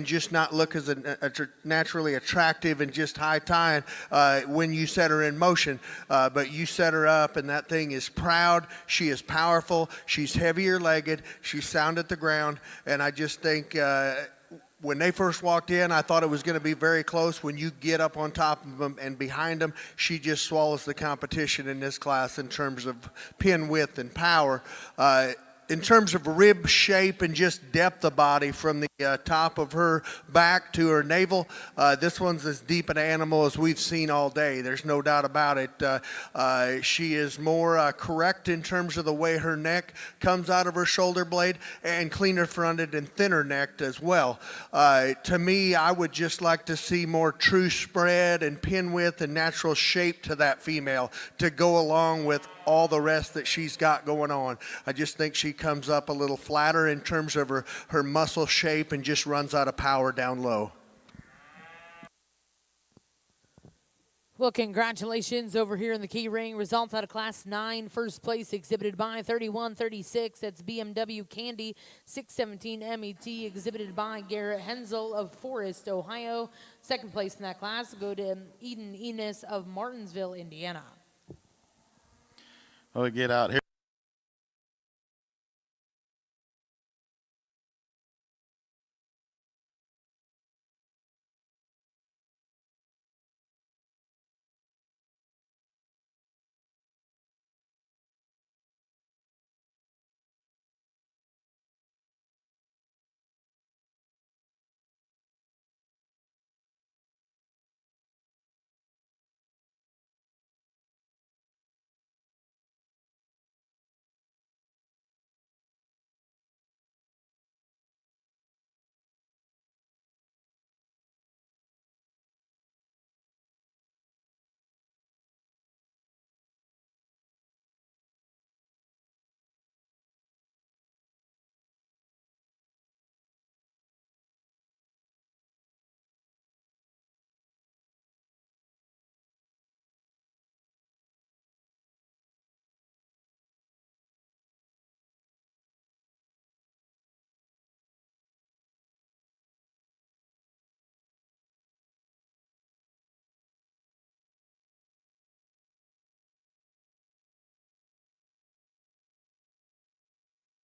just not look as naturally attractive and just high tying when you set her in motion. But you set her up, and that thing is proud. She is powerful. She's heavier legged. She's sound at the ground, and I just think. When they first walked in, I thought it was going to be very close. When you get up on top of them and behind them, she just swallows the competition in this class in terms of pin width and power. In terms of rib shape and just depth of body from the top of her back to her navel, this one's as deep an animal as we've seen all day. There's no doubt about it. She is more correct in terms of the way her neck comes out of her shoulder blade, and cleaner fronted and thinner necked as well. To me, I would just like to see more true spread and pin width and natural shape to that female to go along with all the rest that she's got going on. I just think she comes up a little flatter in terms of her muscle shape and just runs out of power down low. Well, congratulations over here in the key ring. Results out of Class 9. First place exhibited by 3136. That's BMW Candy 617 MET, exhibited by Garrett Hensel of Forest, Ohio. Second place in that class go to Eden Enos of Martinsville, Indiana. Well, we get out here.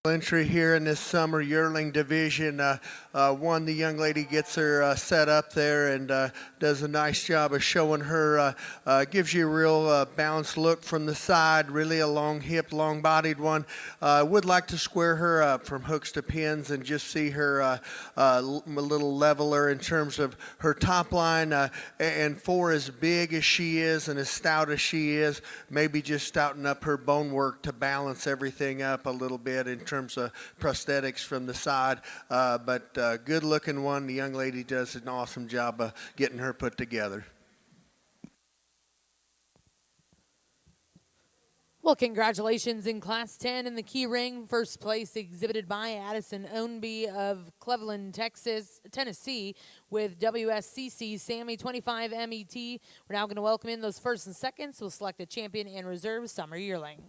Entry here in this summer yearling division. One, the young lady gets her set up there and does a nice job of showing her, gives you a real balanced look from the side, really a long hip, long bodied one. Would like to square her up from hooks to pins and just see her a little leveler in terms of her top line. And for as big as she is and as stout as she is, maybe just stouting up her bone work to balance everything up a little bit in terms of prosthetics from the side, but good looking one. The young lady does an awesome job of getting her put together. Well, congratulations in Class 10 in the key ring. First place exhibited by Addison Ownby of Cleveland, Tennessee, with WSCC Sammy 25 MET. We're now going to welcome in those first and seconds. We'll select a champion and reserve summer yearling.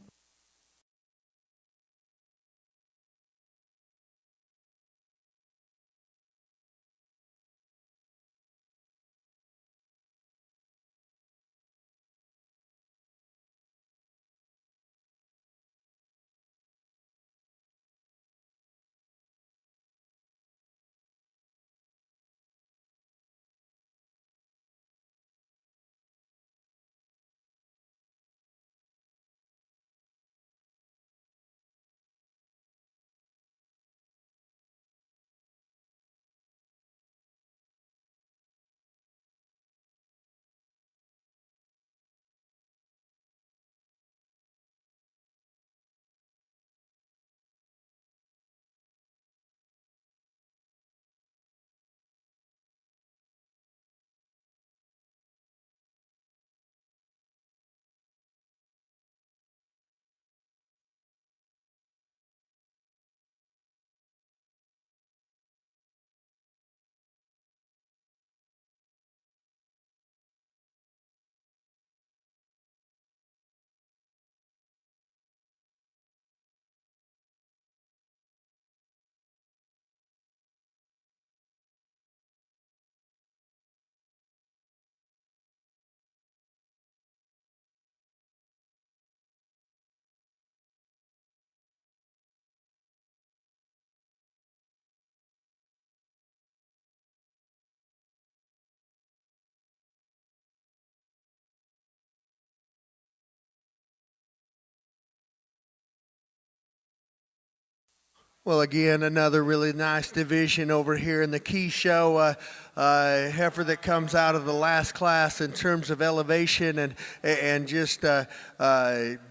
Well, again, another really nice division over here in the Key Show. Heifer that comes out of the last class in terms of elevation and just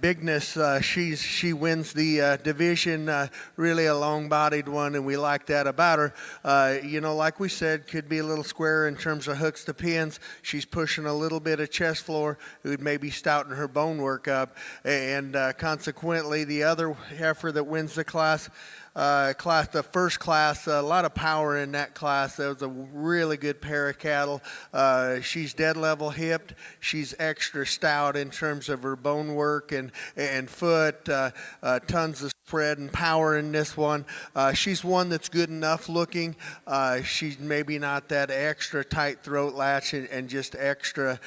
bigness. She wins the division. Really a long-bodied one, and we like that about her. Like we said, could be a little square in terms of hooks to pins. She's pushing a little bit of chest floor, who'd maybe stouting her bone work up, and consequently, the other heifer that wins the class, the first class, a lot of power in that class. That was a really good pair of cattle. She's dead level hipped. She's extra stout in terms of her bone work and foot. Tons of spread and power in this one. She's one that's good enough looking. She's maybe not that extra tight throat latch and just extra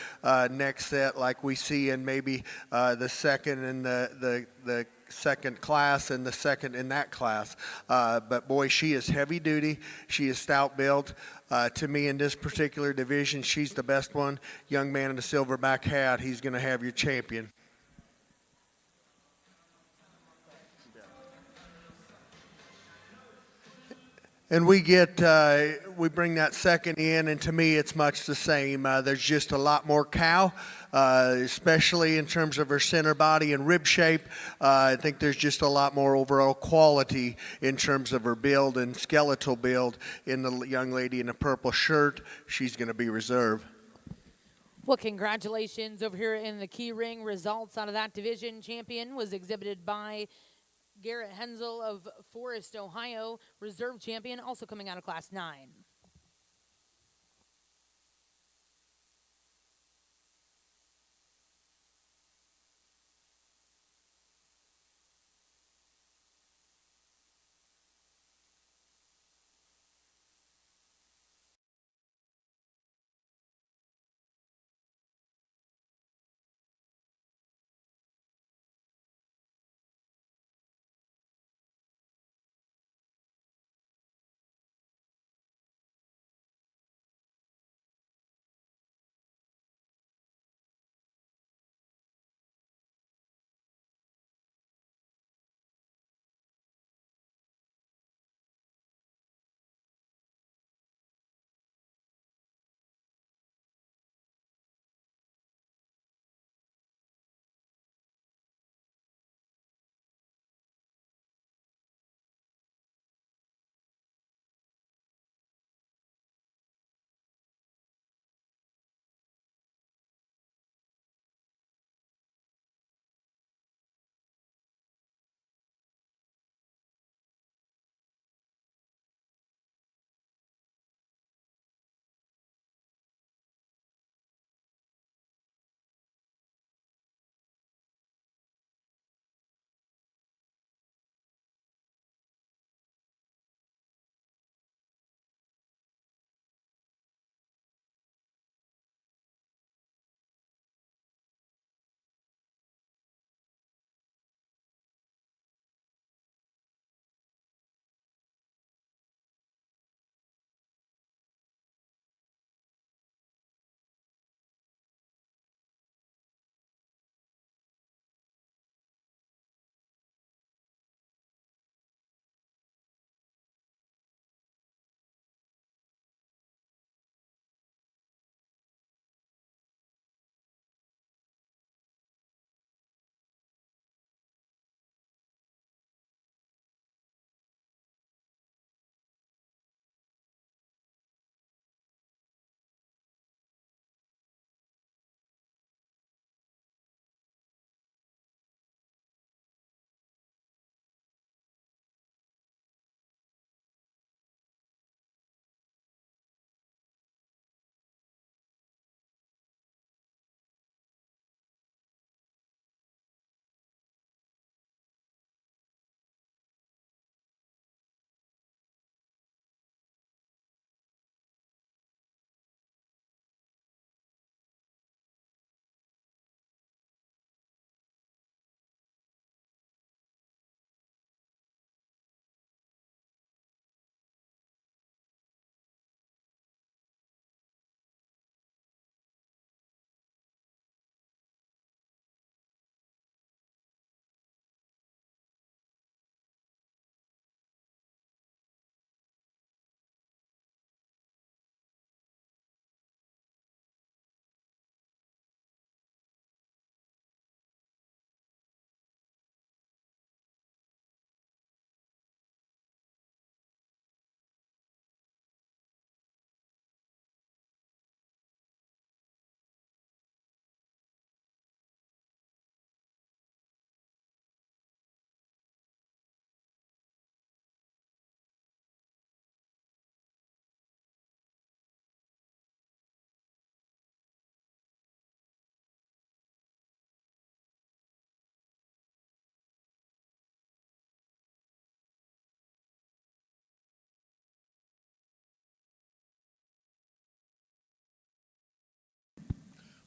neck set like we see in maybe the second and the second class and the second in that class. But boy, she is heavy duty. She is stout built. To me, in this particular division, she's the best one. Young man in the silverback hat, he's going to have your champion. And we bring that second in, and to me, it's much the same. There's just a lot more cow, especially in terms of her center body and rib shape. I think there's just a lot more overall quality in terms of her build and skeletal build in the young lady in the purple shirt. She's going to be reserve. Well, congratulations over here in the key ring. Results out of that division. Champion was exhibited by Garrett Hensel of Forest, Ohio. Reserve champion, also coming out of Class 9.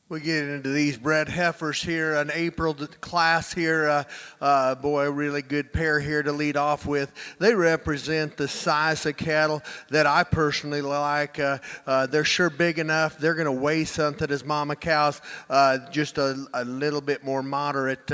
We get into these bred heifers here, an April class here. Boy, a really good pair here to lead off with. They represent the size of cattle that I personally like. They're sure big enough. They're going to weigh something as mama cows, just a little bit more moderate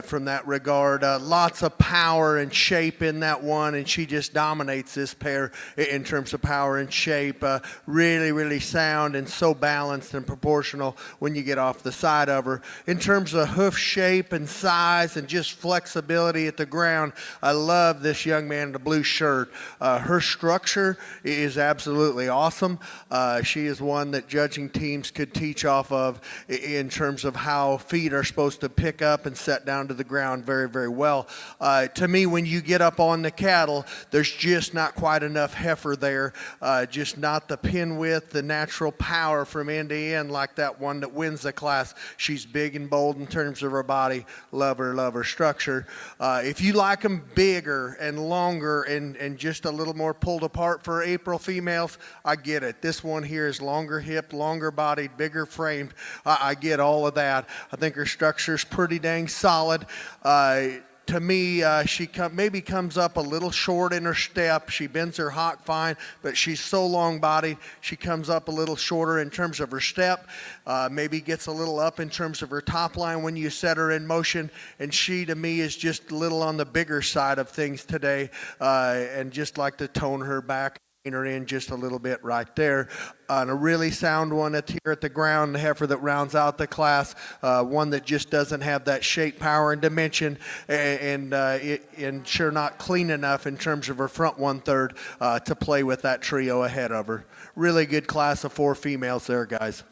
from that regard. Lots of power and shape in that one, and she just dominates this pair in terms of power and shape. Really, really sound and so balanced and proportional when you get off the side of her. In terms of hoof shape and size and just flexibility at the ground, I love this young man in the blue shirt. Her structure is absolutely awesome. She is one that judging teams could teach off of in terms of how feet are supposed to pick up and set down to the ground very, very well. To me, when you get up on the cattle, there's just not quite enough heifer there, just not the pin width, the natural power from end to end like that one that wins the class. She's big and bold in terms of her body. Love her structure. If you like them bigger and longer and just a little more pulled apart for April females, I get it. This one here is longer hipped, longer bodied, bigger framed. I get all of that. I think her structure's pretty dang solid. To me, she maybe comes up a little short in her step. She bends her hock fine, but she's so long-bodied, she comes up a little shorter in terms of her step. Maybe gets a little up in terms of her top line when you set her in motion. And she, to me, is just a little on the bigger side of things today, and just like to tone her back. Her in just a little bit right there. And a really sound one here at the ground, the heifer that rounds out the class, one that just doesn't have that shape, power, and dimension, and sure not clean enough in terms of her front 1/3 to play with that trio ahead of her. Really good class of 4 females there, guys.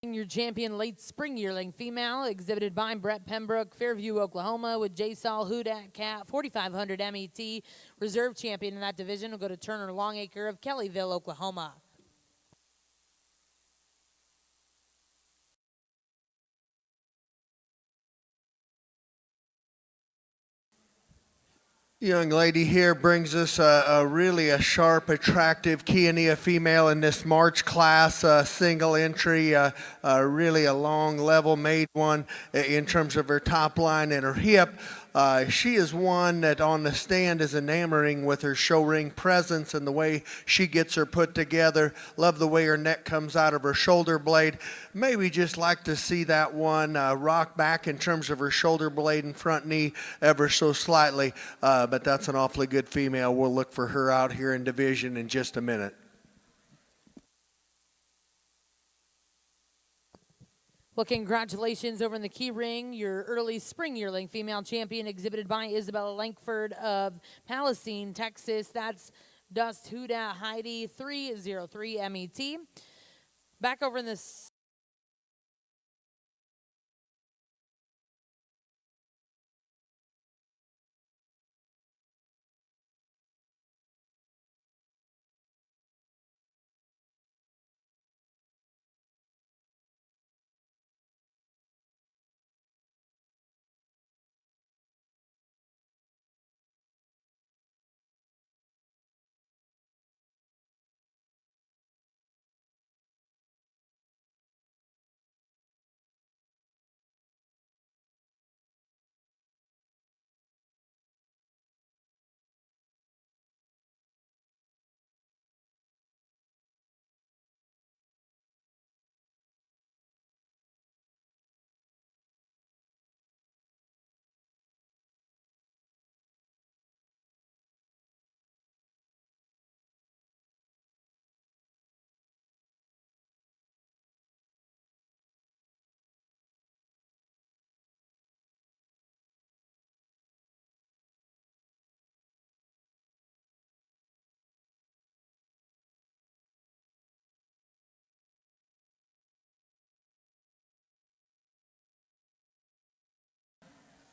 Your champion late spring yearling female, exhibited by Brett Pembroke, Fairview, Oklahoma, with J. Saul Hudak Cat, 4,500 MET. Reserve champion in that division will go to Turner Longacre of Kellyville, Oklahoma. Young lady here brings us a sharp, attractive Chianina female in this March class, single entry, really a long, level made one in terms of her top line and her hip. She is one that on the stand is enamoring with her show ring presence and the way she gets her put together. Love the way her neck comes out of her shoulder blade. Maybe just like to see that one rock back in terms of her shoulder blade and front knee ever so slightly. But that's an awfully good female. We'll look for her out here in division in just a minute. Well, congratulations over in the key ring, your early spring yearling female champion, exhibited by Isabella Lankford of Palestine, Texas. That's Dust Huda Heidi, 303 MET. Back over in the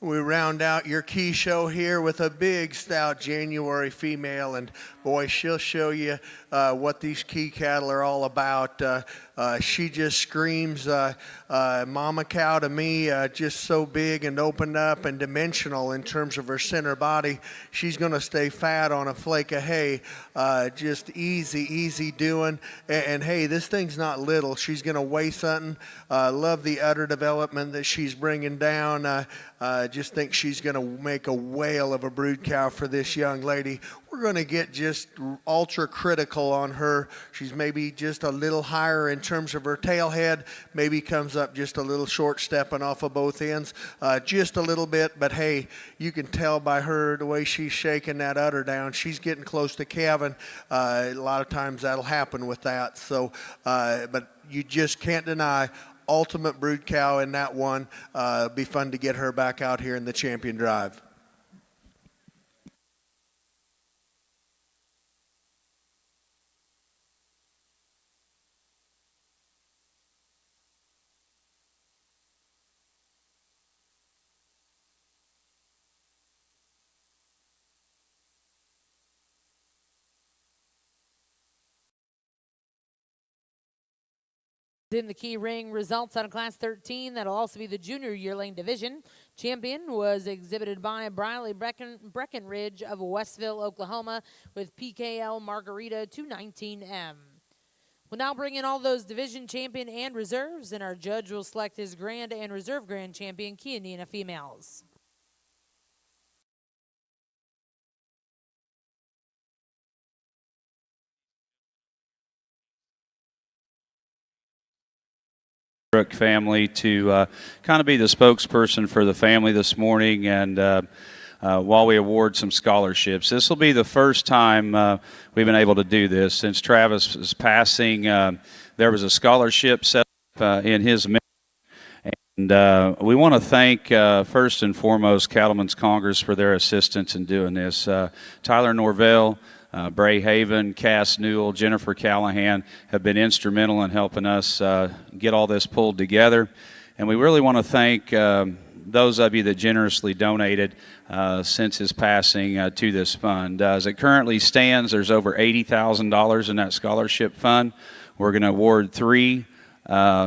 We round out your key show here with a big stout January female, and boy, she'll show you what these key cattle are all about. She just screams mama cow to me, just so big and opened up and dimensional in terms of her center body. She's going to stay fat on a flake of hay, just easy doing. And hey, this thing's not little. She's going to weigh something. Love the udder development that she's bringing down. Just think she's going to make a whale of a brood cow for this young lady. We're going to get just ultra critical on her. She's maybe just a little higher in terms of her tail head, maybe comes up just a little short stepping off of both ends, just a little bit. But hey, you can tell by her the way she's shaking that udder down. She's getting close to calving. A lot of times that'll happen with that. So, but you just can't deny ultimate brood cow in that one. Be fun to get her back out here in the champion drive. In the key ring results out of Class 13, that'll also be the junior yearling division. Champion was exhibited by Briley Breckenridge of Westville, Oklahoma, with PKL Margarita 219M. We'll now bring in all those division champion and reserves, and our judge will select his grand and reserve grand champion, Chianina females. Family to kind of be the spokesperson for the family this morning, and while we award some scholarships. This will be the first time we've been able to do this since Travis's passing. There was a scholarship set up in his memory, and we want to thank first and foremost Cattleman's Congress for their assistance in doing this. Tyler Norvell, Bray Haven, Cass Newell, Jennifer Callahan have been instrumental in helping us get all this pulled together. And we really want to thank those of you that generously donated since his passing to this fund. As it currently stands, there's over $80,000 in that scholarship fund. We're going to award 3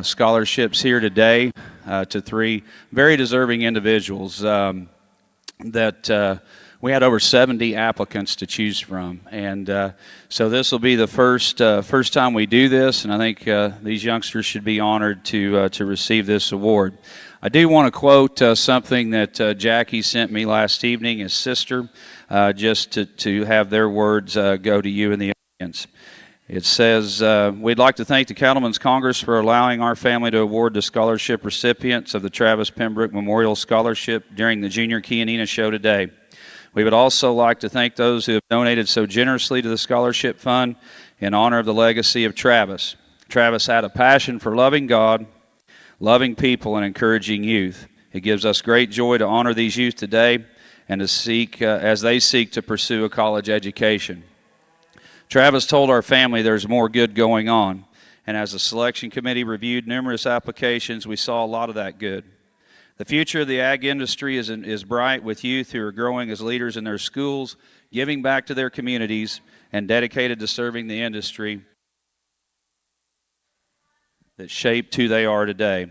scholarships here today to 3 very deserving individuals that we had over 70 applicants to choose from, and so this will be the first time we do this, and I think these youngsters should be honored to receive this award. I do want to quote something that Jackie sent me last evening, his sister, just to have their words go to you in the audience. It says, we'd like to thank the Cattleman's Congress for allowing our family to award the scholarship recipients of the Travis Pembroke Memorial Scholarship during the Junior Chianina Show today. We would also like to thank those who have donated so generously to the scholarship fund in honor of the legacy of Travis. Travis had a passion for loving God, loving people, and encouraging youth. It gives us great joy to honor these youth today and to seek, as they seek to pursue a college education. Travis told our family there's more good going on, and as the selection committee reviewed numerous applications, we saw a lot of that good. The future of the ag industry is bright, with youth who are growing as leaders in their schools, giving back to their communities, and dedicated to serving the industry that shaped who they are today.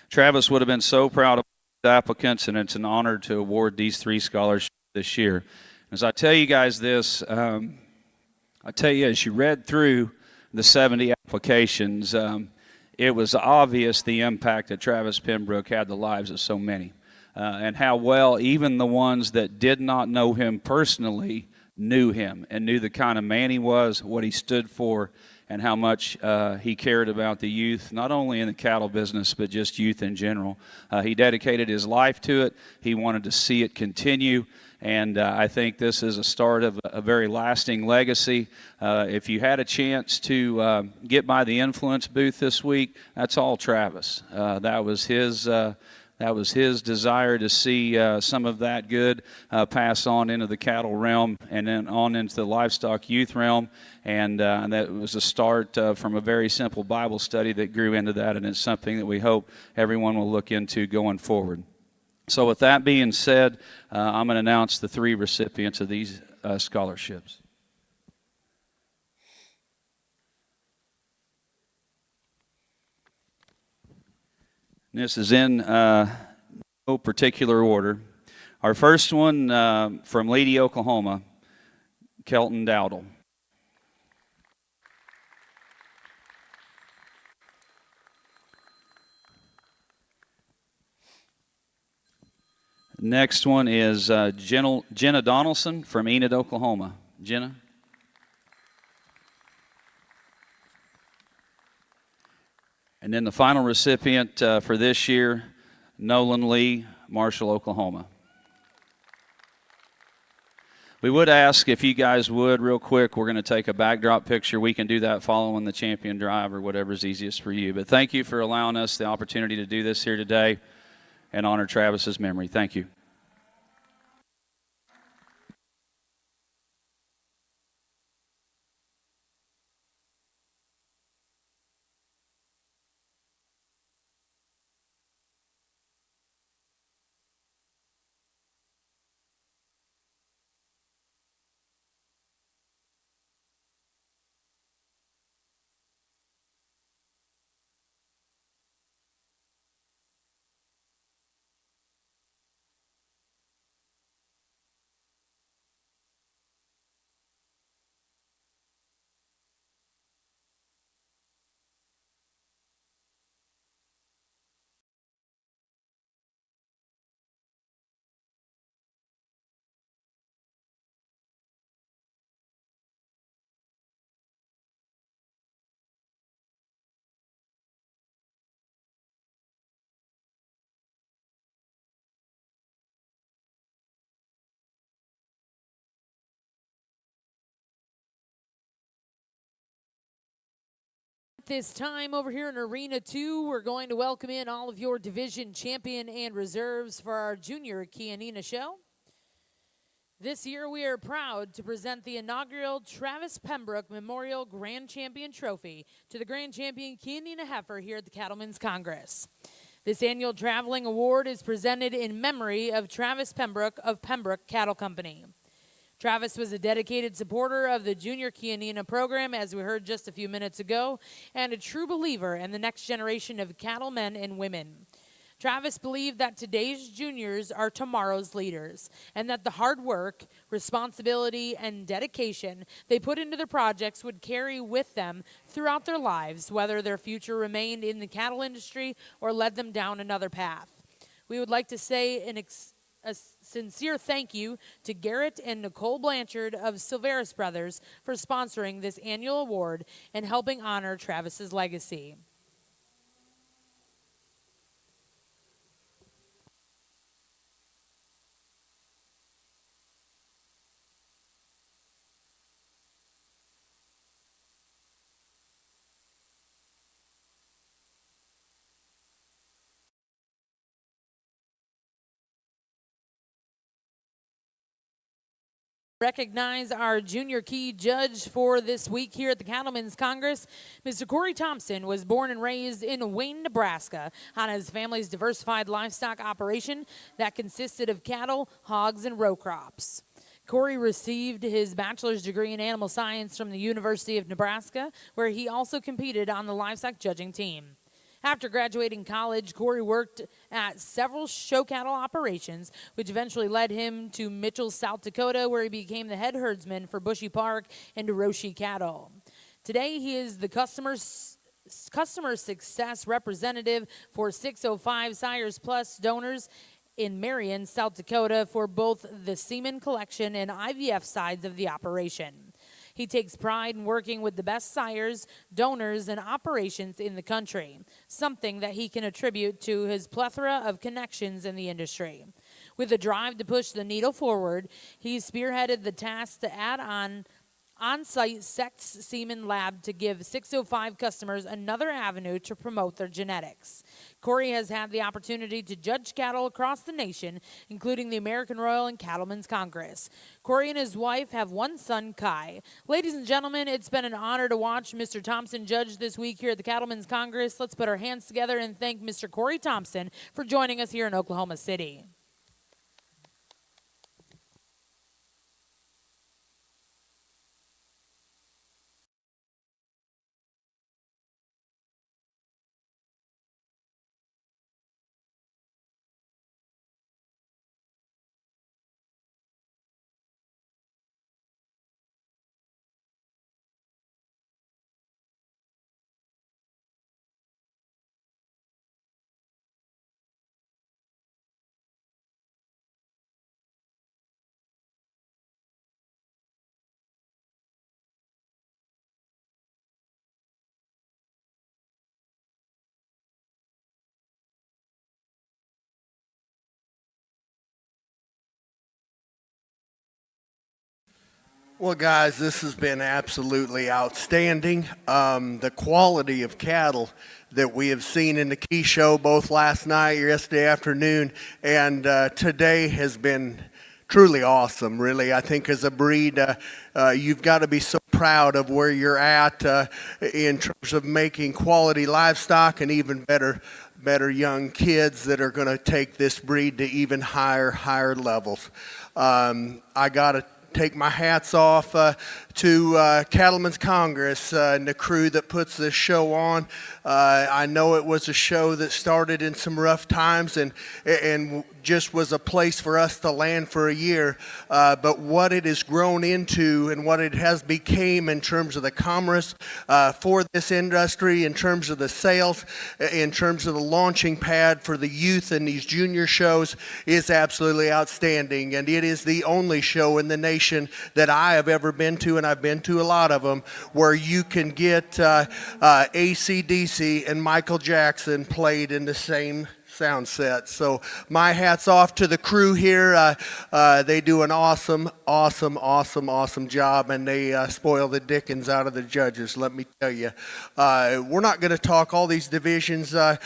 Travis would have been so proud of the applicants, and it's an honor to award these 3 scholarships this year. As I tell you guys this, I tell you, as you read through the 70 applications, it was obvious the impact that Travis Pembroke had the lives of so many, and how well even the ones that did not know him personally knew him and knew the kind of man he was, what he stood for, and how much he cared about the youth, not only in the cattle business, but just youth in general. He dedicated his life to it. He wanted to see it continue. And I think this is a start of a very lasting legacy. If you had a chance to get by the influence booth this week, that's all Travis. That was his desire to see some of that good pass on into the cattle realm and then on into the livestock youth realm. And that was a start from a very simple Bible study that grew into that, and it's something that we hope everyone will look into going forward. So with that being said, I'm going to announce the 3 recipients of these scholarships. And this is in no particular order. Our first one from Lady, Oklahoma, Kelton Dowdle. Next one is Jenna Donaldson from Enid, Oklahoma. Jenna. And then the final recipient for this year, Nolan Lee, Marshall, Oklahoma. We would ask if you guys would, real quick, we're going to take a backdrop picture. We can do that following the champion drive or whatever's easiest for you. But thank you for allowing us the opportunity to do this here today and honor Travis's memory. Thank you. This time over here in Arena 2, we're going to welcome in all of your division champion and reserves for our junior Chianina show. This year we are proud to present the inaugural Travis Pembroke Memorial Grand Champion Trophy to the Grand Champion Chianina Heifer here at the Cattleman's Congress. This annual traveling award is presented in memory of Travis Pembroke of Pembroke Cattle Company. Travis was a dedicated supporter of the Junior Chianina program, as we heard just a few minutes ago, and a true believer in the next generation of cattlemen and women. Travis believed that today's juniors are tomorrow's leaders, and that the hard work, responsibility, and dedication they put into their projects would carry with them throughout their lives, whether their future remained in the cattle industry or led them down another path. We would like to say a sincere thank you to Garrett and Nicole Blanchard of Silveris Brothers for sponsoring this annual award and helping honor Travis's legacy. Recognize our junior key judge for this week here at the Cattlemen's Congress. Mr. Corey Thompson was born and raised in Wayne, Nebraska, on his family's diversified livestock operation that consisted of cattle, hogs, and row crops. Corey received his bachelor's degree in animal science from the University of Nebraska, where he also competed on the livestock judging team. After graduating college, Corey worked at several show cattle operations, which eventually led him to Mitchell, South Dakota, where he became the head herdsman for Bushy Park and Hiroshi cattle. Today, he is the customer success representative for 605 Sires Plus donors in Marion, South Dakota, for both the semen collection and IVF sides of the operation. He takes pride in working with the best sires, donors, and operations in the country, something that he can attribute to his plethora of connections in the industry. With a drive to push the needle forward, he spearheaded the task to add on-site sex semen lab to give 605 customers another avenue to promote their genetics. Corey has had the opportunity to judge cattle across the nation, including the American Royal and Cattlemen's Congress. Corey and his wife have one son, Kai. Ladies and gentlemen, it's been an honor to watch Mr. Thompson judge this week here at the Cattlemen's Congress. Let's put our hands together and thank Mr. Corey Thompson for joining us here in Oklahoma City. Well, guys, this has been absolutely outstanding. The quality of cattle that we have seen in the Key Show both last night, yesterday afternoon, and today has been truly awesome, really. I think as a breed, you've got to be so proud of where you're at in terms of making quality livestock and even better young kids that are going to take this breed to even higher levels. I got to take my hats off to Cattleman's Congress and the crew that puts this show on. I know it was a show that started in some rough times and just was a place for us to land for a year. But what it has grown into and what it has became in terms of the commerce for this industry, in terms of the sales, in terms of the launching pad for the youth and these junior shows is absolutely outstanding. And it is the only show in the nation that I have ever been to, and I've been to a lot of them, where you can get AC/DC and Michael Jackson played in the same sound set. So my hat's off to the crew here. They do an awesome job, and they spoil the dickens out of the judges, let me tell you. We're not going to talk all these divisions. I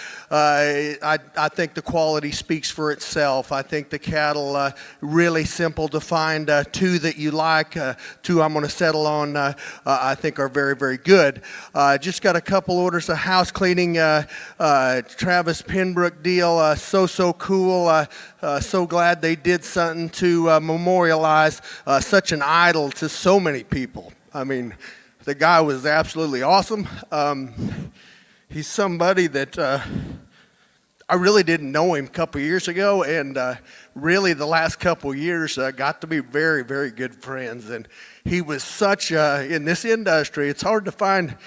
think the quality speaks for itself. I think the cattle, really simple to find. Two that you like, two I'm going to settle on, I think are very good. Just got a couple orders of house cleaning. Travis Penbrook deal. So cool. So glad they did something to memorialize such an idol to so many people. I mean, the guy was absolutely awesome. He's somebody that I really didn't know him a couple years ago, and really the last couple years got to be very good friends. And he was such in this industry, it's hard to find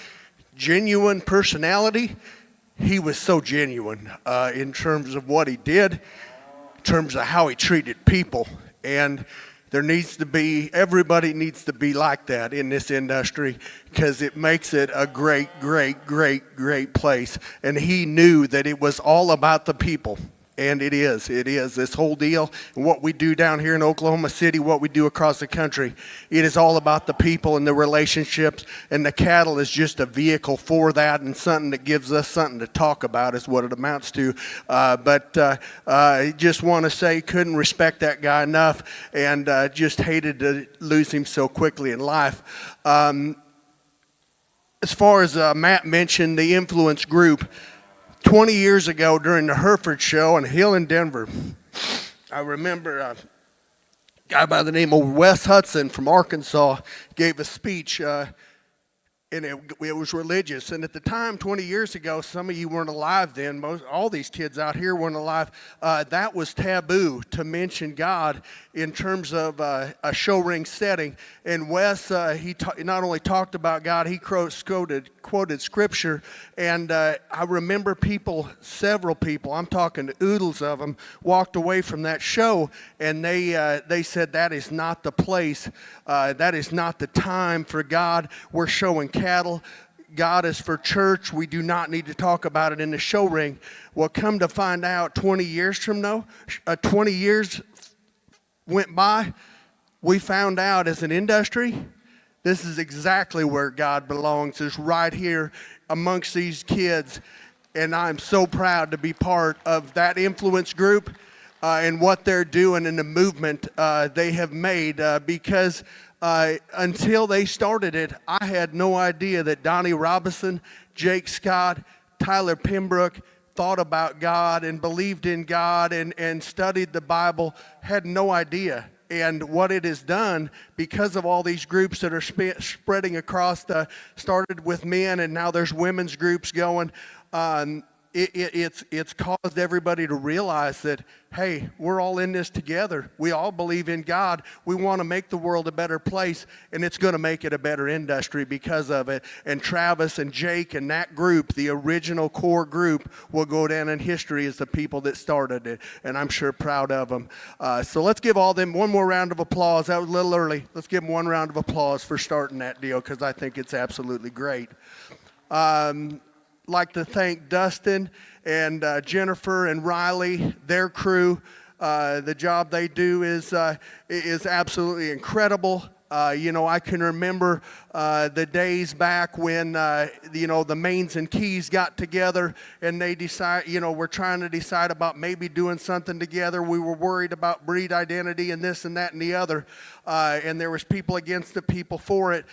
genuine personality. He was so genuine in terms of what he did, in terms of how he treated people. And everybody needs to be like that in this industry, because it makes it a great place. And he knew that it was all about the people. And it is this whole deal, and what we do down here in Oklahoma City, what we do across the country, it is all about the people and the relationships, and the cattle is just a vehicle for that, and something that gives us something to talk about is what it amounts to. But I just want to say, couldn't respect that guy enough, and just hated to lose him so quickly in life. As far as Matt mentioned, the influence group, 20 years ago during the Hereford show in Hill in Denver, I remember a guy by the name of Wes Hudson from Arkansas gave a speech, and it was religious. And at the time, 20 years ago, some of you weren't alive then. All these kids out here weren't alive. That was taboo to mention God in terms of a show ring setting. And Wes, he not only talked about God, he quoted scripture. And I remember several people, I'm talking oodles of them, walked away from that show, and they said that is not the place. That is not the time for God. We're showing cattle. God is for church. We do not need to talk about it in the show ring. Well, come to find out, 20 years went by, we found out as an industry, this is exactly where God belongs, is right here amongst these kids. And I'm so proud to be part of that influence group and what they're doing in the movement they have made, because until they started it, I had no idea that Donnie Robinson, Jake Scott, Tyler Pembroke thought about God and believed in God and studied the Bible. Had no idea. And what it has done, because of all these groups that are spreading across, started with men, and now there's women's groups going, it's caused everybody to realize that, hey, we're all in this together. We all believe in God. We want to make the world a better place, and it's going to make it a better industry because of it. And Travis and Jake and that group, the original core group, will go down in history as the people that started it, and I'm sure proud of them. So let's give all them one more round of applause. That was a little early. Let's give them one round of applause for starting that deal, because I think it's absolutely great. Like to thank Dustin and Jennifer and Riley, their crew. The job they do is absolutely incredible. I can remember the days back when, the Mains and Keys got together and they we're trying to decide about maybe doing something together. We were worried about breed identity and this and that and the other. And there was people against it, people for it.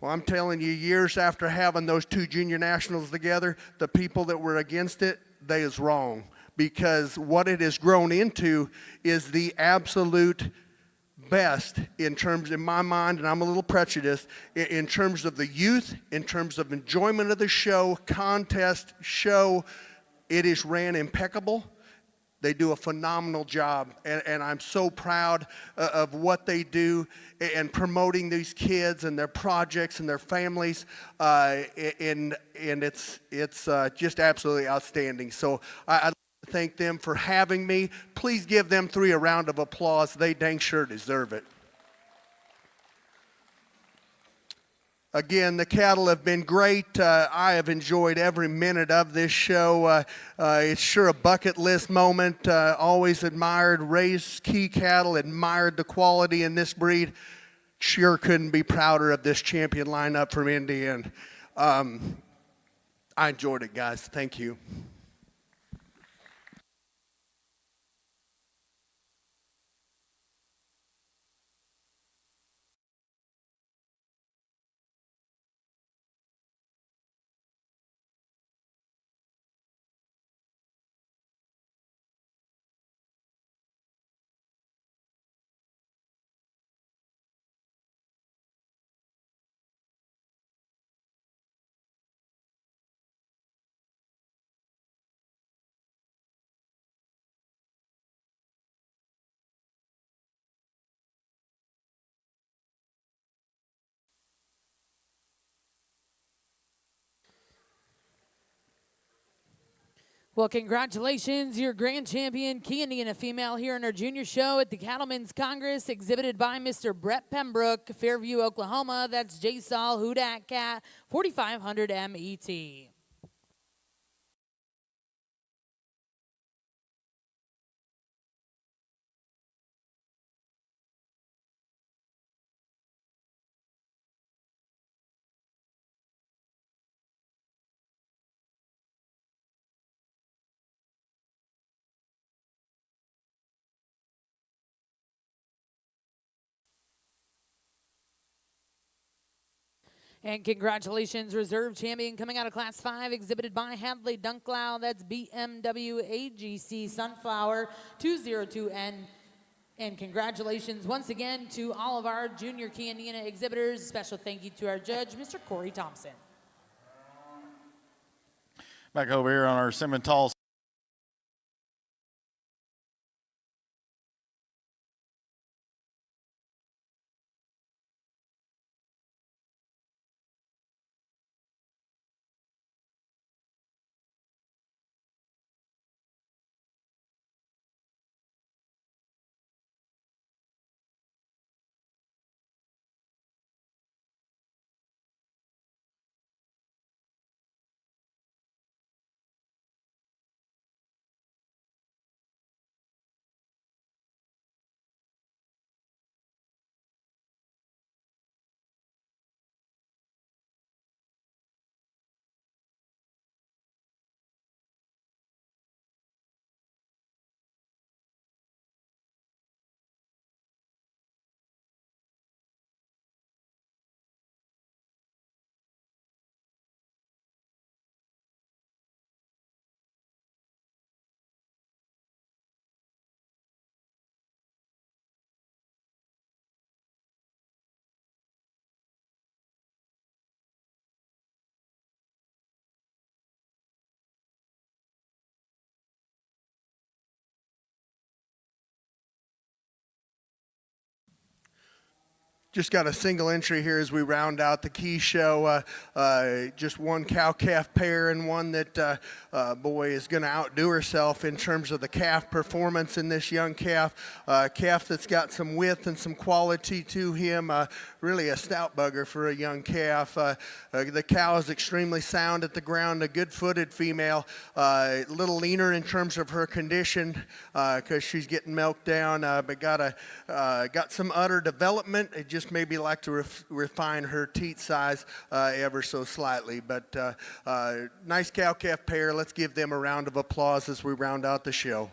Well, I'm telling you, years after having those two junior nationals together, the people that were against it, they is wrong. Because what it has grown into is the absolute best in terms, in my mind, and I'm a little prejudiced, in terms of the youth, in terms of enjoyment of the show, contest, show. It is ran impeccable. They do a phenomenal job, and I'm so proud of what they do and promoting these kids and their projects and their families, and it's just absolutely outstanding. So I'd like to thank them for having me. Please give them a round of applause. They dang sure deserve it. Again, the cattle have been great. I have enjoyed every minute of this show. It's sure a bucket list moment. Always admired raised key cattle, admired the quality in this breed. Sure couldn't be prouder of this champion lineup from Indiana. I enjoyed it, guys. Thank you. Well, congratulations, your grand champion, Chianina female, here in our junior show at the Cattleman's Congress, exhibited by Mr. Brett Pembroke, Fairview, Oklahoma. That's JSOL Hudak Cat, 4500 MET. And congratulations, reserve champion coming out of Class 5, exhibited by Hadley Dunklow. That's BMW AGC Sunflower 202N. And congratulations once again to all of our junior Chianina exhibitors. Special thank you to our judge, Mr. Corey Thompson. Back over here on our Simmental. Just got a single entry here as we round out the key show. Just one cow-calf pair and one that, boy, is going to outdo herself in terms of the calf performance in this young calf. Calf that's got some width and some quality to him. Really a stout bugger for a young calf. The cow is extremely sound at the ground, a good-footed female. A little leaner in terms of her condition because she's getting milked down, but got some udder development. It just just maybe like to refine her teat size ever so slightly. But nice cow-calf pair. Let's give them a round of applause as we round out the show.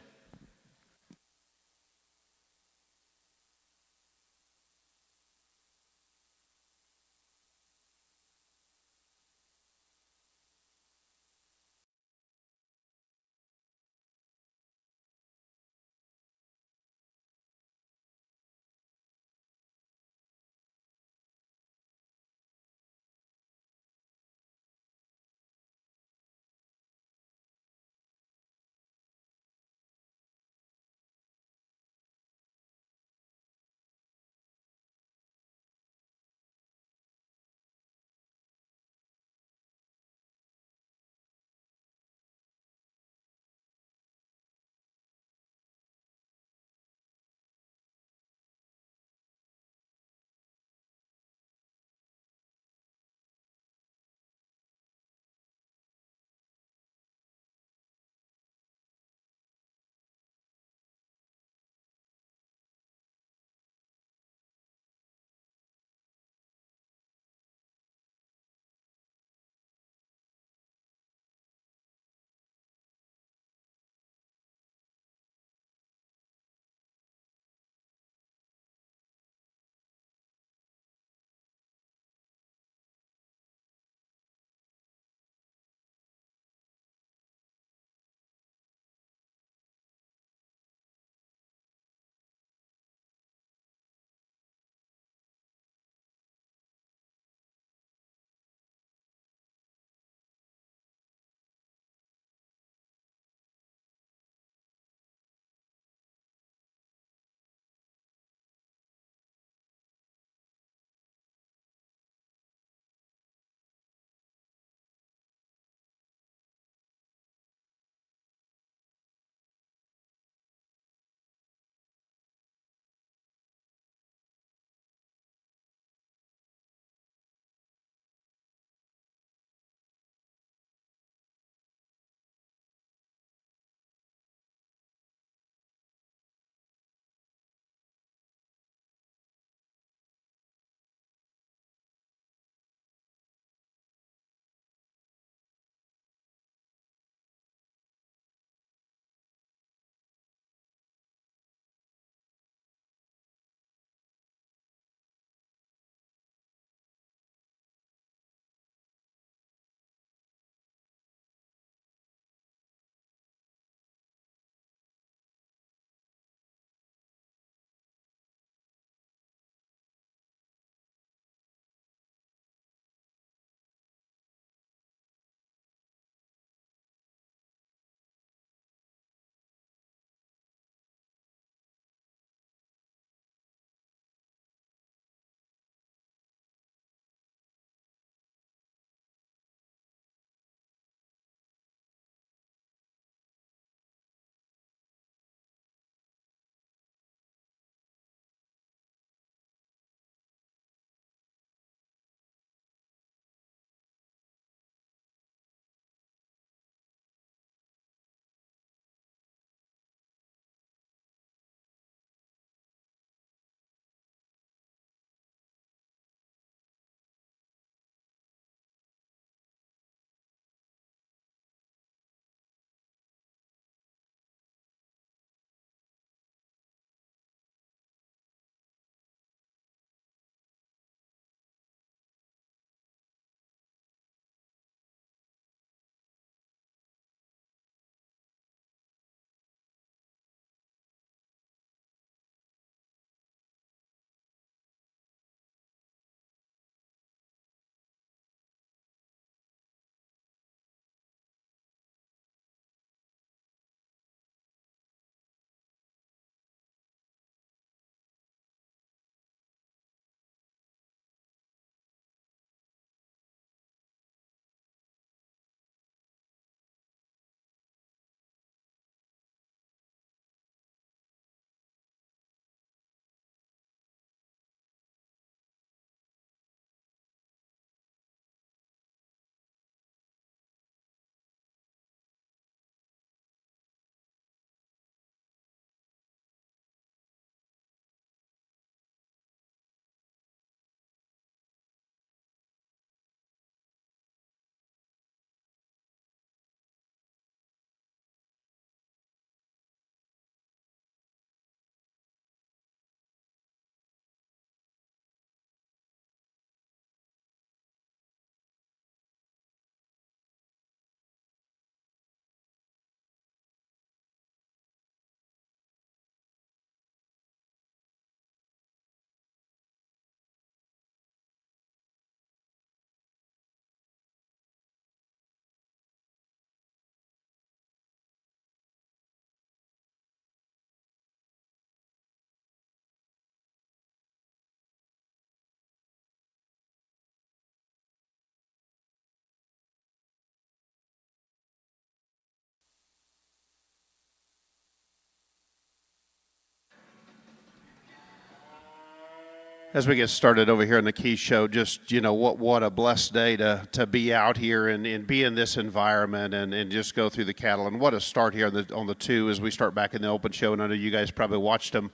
As we get started over here on the Key Show, just, what a blessed day to be out here and be in this environment and just go through the cattle. And what a start here on the two as we start back in the open show. And I know you guys probably watched them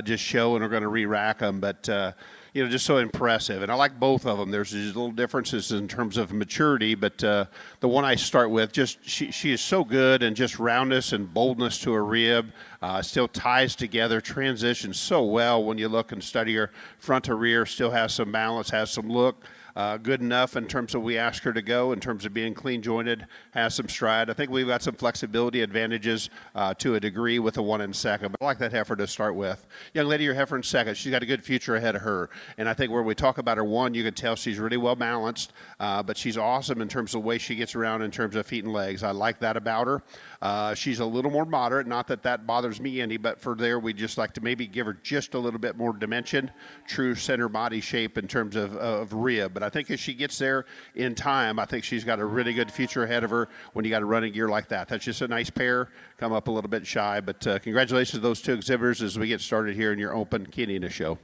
just show and are going to re-rack them. But, just so impressive. And I like both of them. There's these little differences in terms of maturity. But the one I start with, just she is so good, and just roundness and boldness to her rib. Still ties together, transitions so well when you look and study her front to rear. Still has some balance, has some look. Good enough in terms of we ask her to go, in terms of being clean jointed, has some stride. I think we've got some flexibility advantages to a degree with the one in second. But I like that heifer to start with. Young lady, your heifer in second, she's got a good future ahead of her. And I think where we talk about her one, you can tell she's really well balanced, but she's awesome in terms of the way she gets around in terms of feet and legs. I like that about her. She's a little more moderate, not that bothers me any, but for there we just like to maybe give her just a little bit more dimension, true center body shape in terms of rib. But I think as she gets there in time, I think she's got a really good future ahead of her when you got a running gear like that. That's just a nice pair. Come up a little bit shy, but congratulations to those two exhibitors as we get started here in your open Chianina show.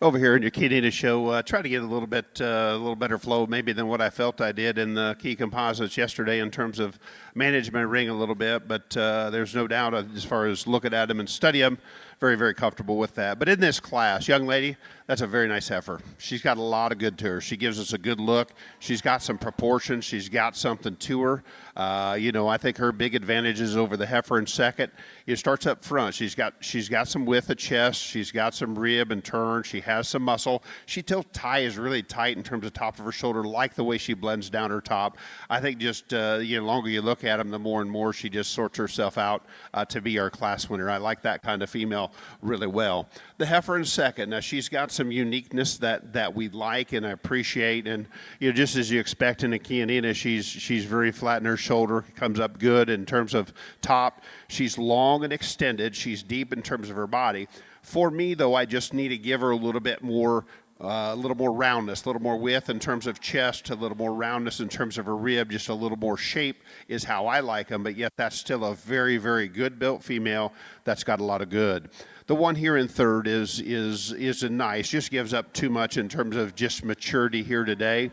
Over here in your Chianina show, try to get a little better flow maybe than what I felt I did in the Key Composites yesterday in terms of management ring a little bit, but there's no doubt as far as looking at them and study them, very, very comfortable with that. But in this class, young lady, that's a very nice heifer. She's got a lot of good to her. She gives us a good look. She's got some proportion. She's got something to her. I think her big advantage is over the heifer in second. It starts up front. She's got some width of chest. She's got some rib and turn. She has some muscle. She still ties really tight in terms of top of her shoulder, like the way she blends down her top. I think just the longer you look at them, the more and more she just sorts herself out to be our class winner. I like that kind of female really well. The heifer in second. Now she's got some uniqueness that we like and I appreciate, and just as you expect in a Chianina, she's very flat in her shoulder, comes up good in terms of top. She's long and extended. She's deep in terms of her body. For me, though, I just need to give her a little bit more a little more roundness, a little more width in terms of chest, a little more roundness in terms of a rib, just a little more shape is how I like them, but yet that's still a very, very good built female that's got a lot of good. The one here in third is a nice, just gives up too much in terms of just maturity here today.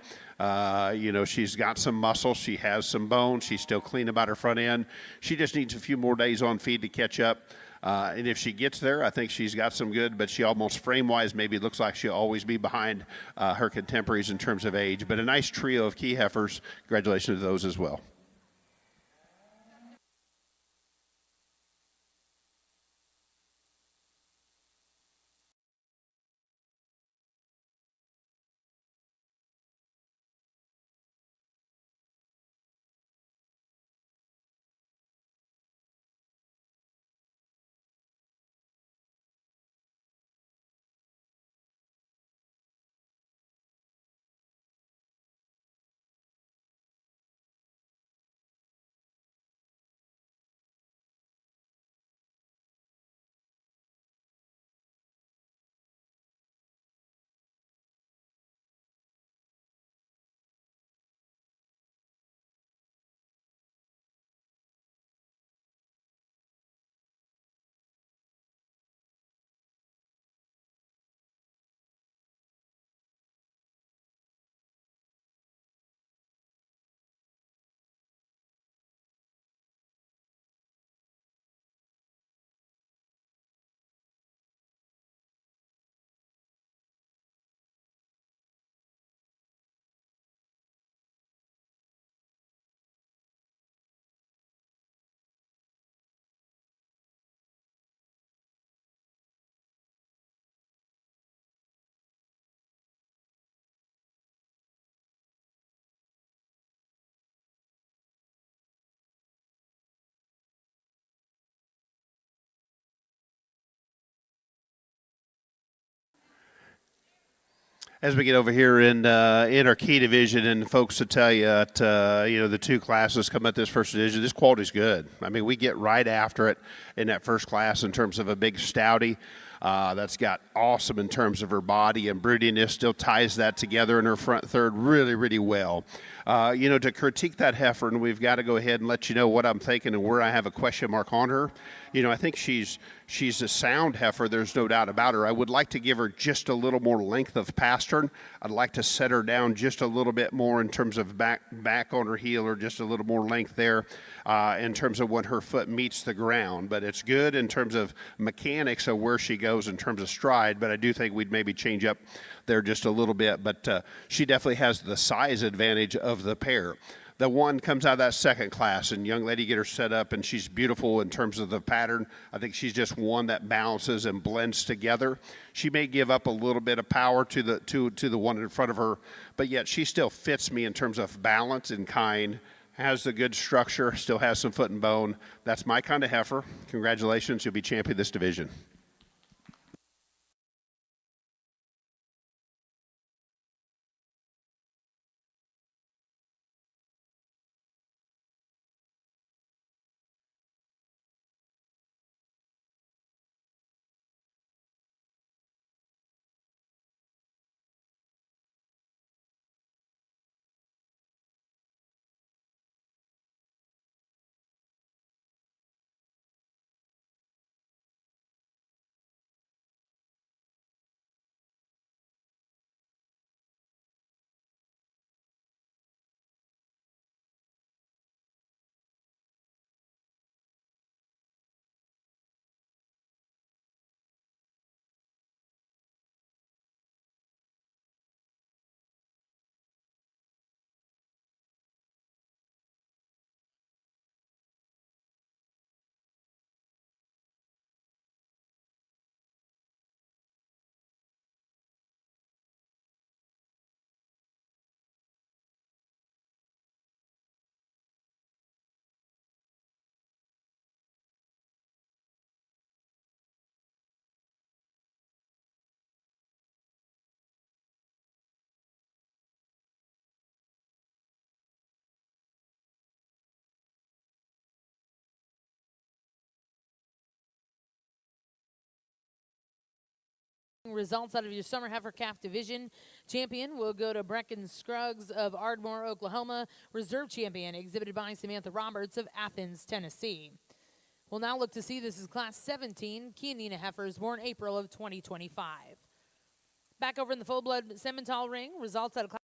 She's got some muscle, she has some bone, she's still clean about her front end. She just needs a few more days on feed to catch up. And if she gets there, I think she's got some good, but she almost frame-wise maybe looks like she'll always be behind her contemporaries in terms of age. But a nice trio of key heifers. Congratulations to those as well. As we get over here in our key division, and folks to tell you, the two classes come at this first division, this quality's good. I mean, we get right after it in that first class in terms of a big stouty that's got awesome in terms of her body and broodiness, still ties that together in her front third really, really well. To critique that heifer, and we've got to go ahead and let you know what I'm thinking and where I have a question mark on her. I think she's a sound heifer. There's no doubt about her. I would like to give her just a little more length of pastern. I'd like to set her down just a little bit more in terms of back on her heel, or just a little more length there in terms of when her foot meets the ground. But it's good in terms of mechanics of where she goes in terms of stride, but I do think we'd maybe change up there just a little bit. But she definitely has the size advantage of the pair. The one comes out of that second class, and young lady, get her set up, and she's beautiful in terms of the pattern. I think she's just one that balances and blends together. She may give up a little bit of power to the one in front of her, but yet she still fits me in terms of balance and kind, has the good structure, still has some foot and bone. That's my kind of heifer. Congratulations, you'll be champion of this division. Results out of your Summer Heifer Calf Division. Champion will go to Brecken Scruggs of Ardmore, Oklahoma. Reserve champion exhibited by Samantha Roberts of Athens, Tennessee. We'll now look to see, this is Class 17, Chianina Heifers, born April of 2025. Back over in the full-blood Simmental ring, results out of Class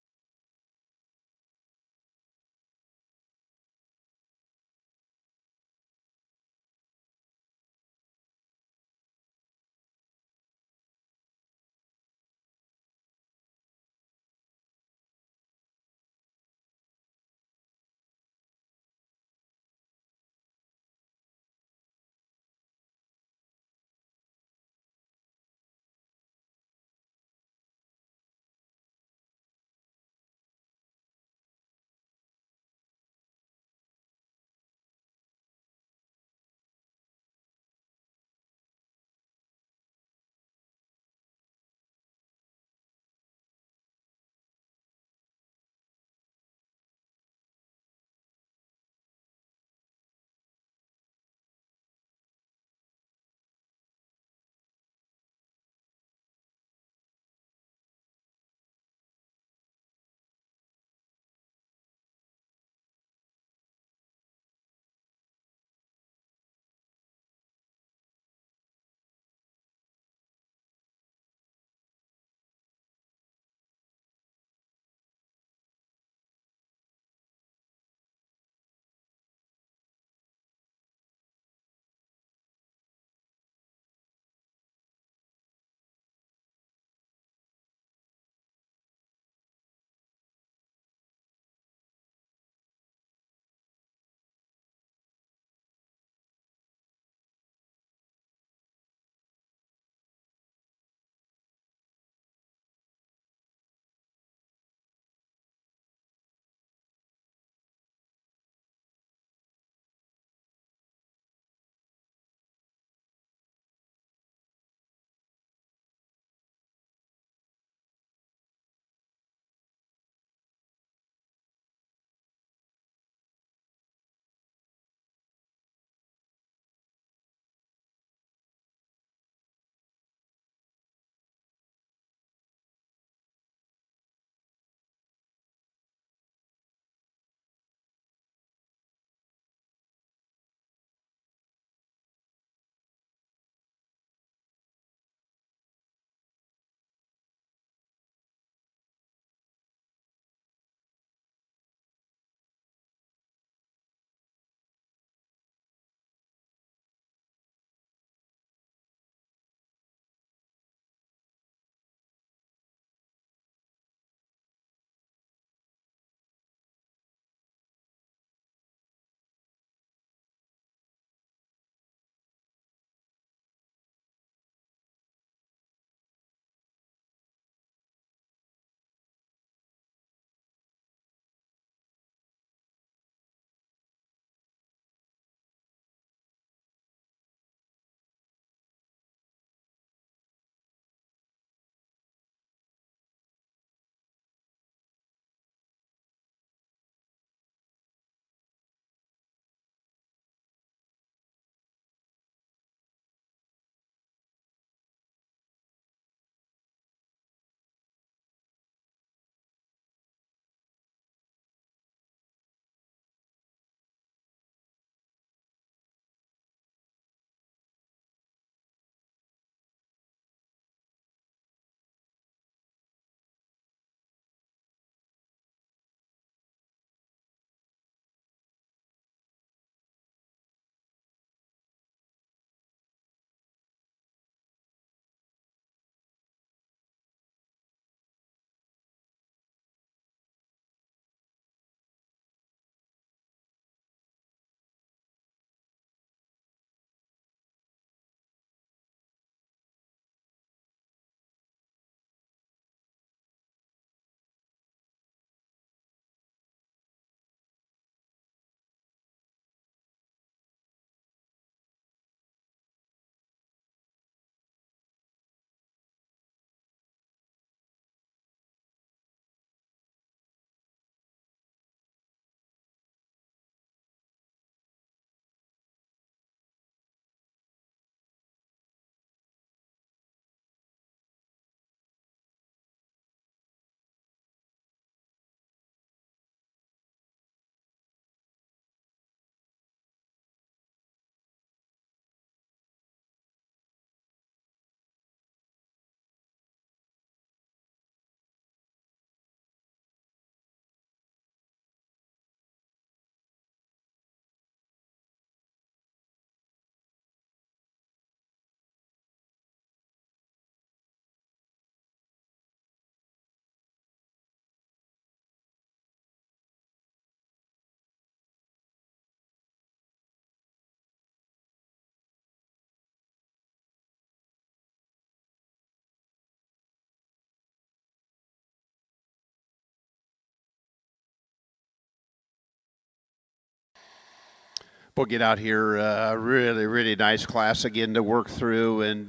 We'll get out here, really, really nice class again to work through and,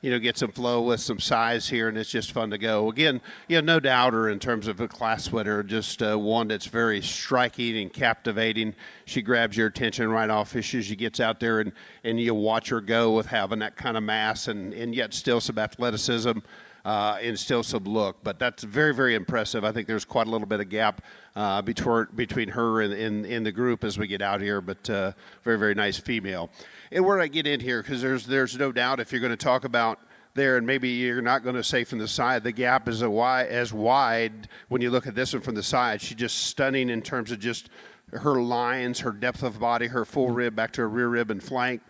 get some flow with some size here, and it's just fun to go. Again, no doubter in terms of a class winner, just one that's very striking and captivating. She grabs your attention right off as she gets out there, and you watch her go with having that kind of mass and yet still some athleticism. And still some look, but that's very, very impressive. I think there's quite a little bit of gap between her and the group as we get out here, but very, very nice female. And where I get in here, because there's no doubt if you're going to talk about there, and maybe you're not going to say from the side, the gap is as wide when you look at this one from the side. She's just stunning in terms of just her lines, her depth of body, her full rib back to her rear rib and flank.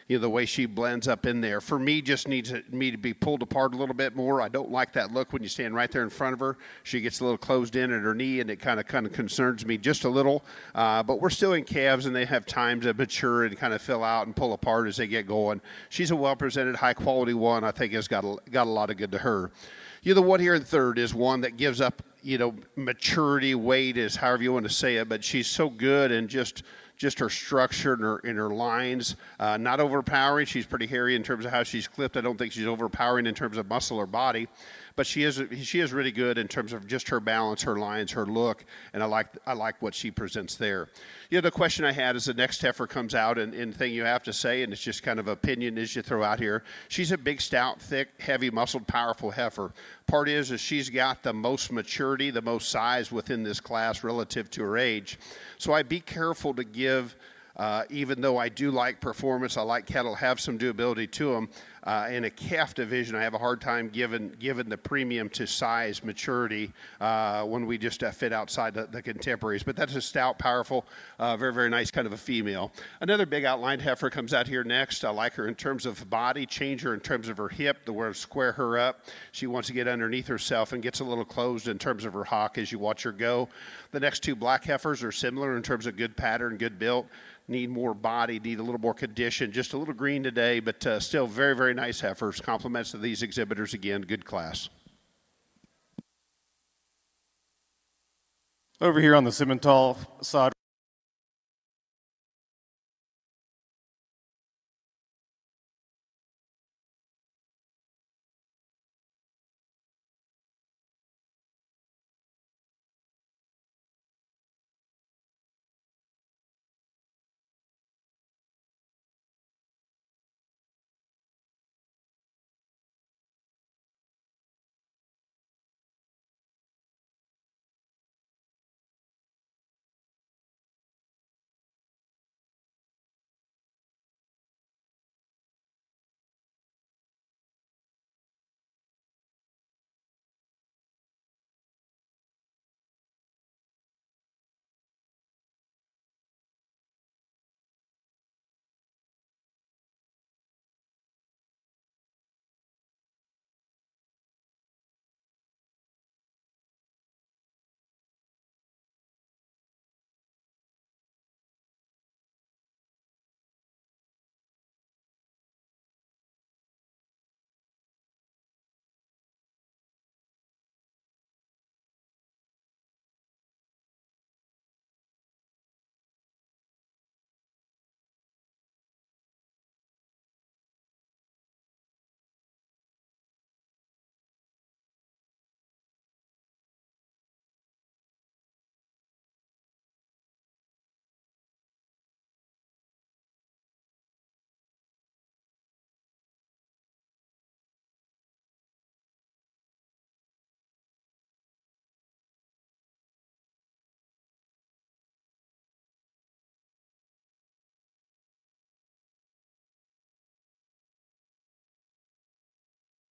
The way she blends up in there. For me, just needs me to be pulled apart a little bit more. I don't like that look when you stand right there in front of her. She gets a little closed in at her knee, and it kind of concerns me just a little. But we're still in calves, and they have time to mature and kind of fill out and pull apart as they get going. She's a well-presented, high-quality one. I think has got a lot of good to her. The one here in third is one that gives up, maturity, weight is however you want to say it, but she's so good and just her structure and her lines, not overpowering. She's pretty hairy in terms of how she's clipped. I don't think she's overpowering in terms of muscle or body, but she is really good in terms of just her balance, her lines, her look, and I like what she presents there. The question I had is the next heifer comes out, and thing you have to say, and it's just kind of opinion as you throw out here. She's a big, stout, thick, heavy, muscled, powerful heifer. Part is she's got the most maturity, the most size within this class relative to her age. So I'd be careful to give, even though I do like performance, I like cattle have some durability to them. In a calf division, I have a hard time giving the premium to size, maturity, when we just fit outside the contemporaries. But that's a stout, powerful, very, very nice kind of a female. Another big outlined heifer comes out here next. I like her in terms of body, change her in terms of her hip, the way to square her up. She wants to get underneath herself and gets a little closed in terms of her hock as you watch her go. The next two black heifers are similar in terms of good pattern, good built. Need more body, need a little more condition, just a little green today, but still very, very nice heifers. Compliments to these exhibitors again, good class. Over here on the Simmental side.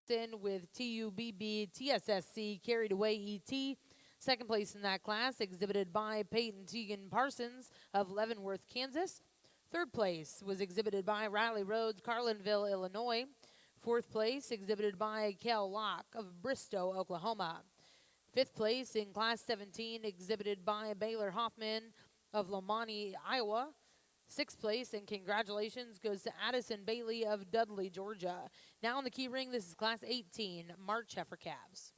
In with TUBB TSSC Carried Away ET. Second place in that class, exhibited by Peyton Teagan Parsons of Leavenworth, Kansas. Third place was exhibited by Riley Rhodes, Carlinville, Illinois. Fourth place, exhibited by Kel Locke of Bristow, Oklahoma. Fifth place in Class 17, exhibited by Baylor Hoffman of Lomani, Iowa. Sixth place, and congratulations goes to Addison Bailey of Dudley, Georgia. Now in the key ring, this is Class 18, March Heifer Calves.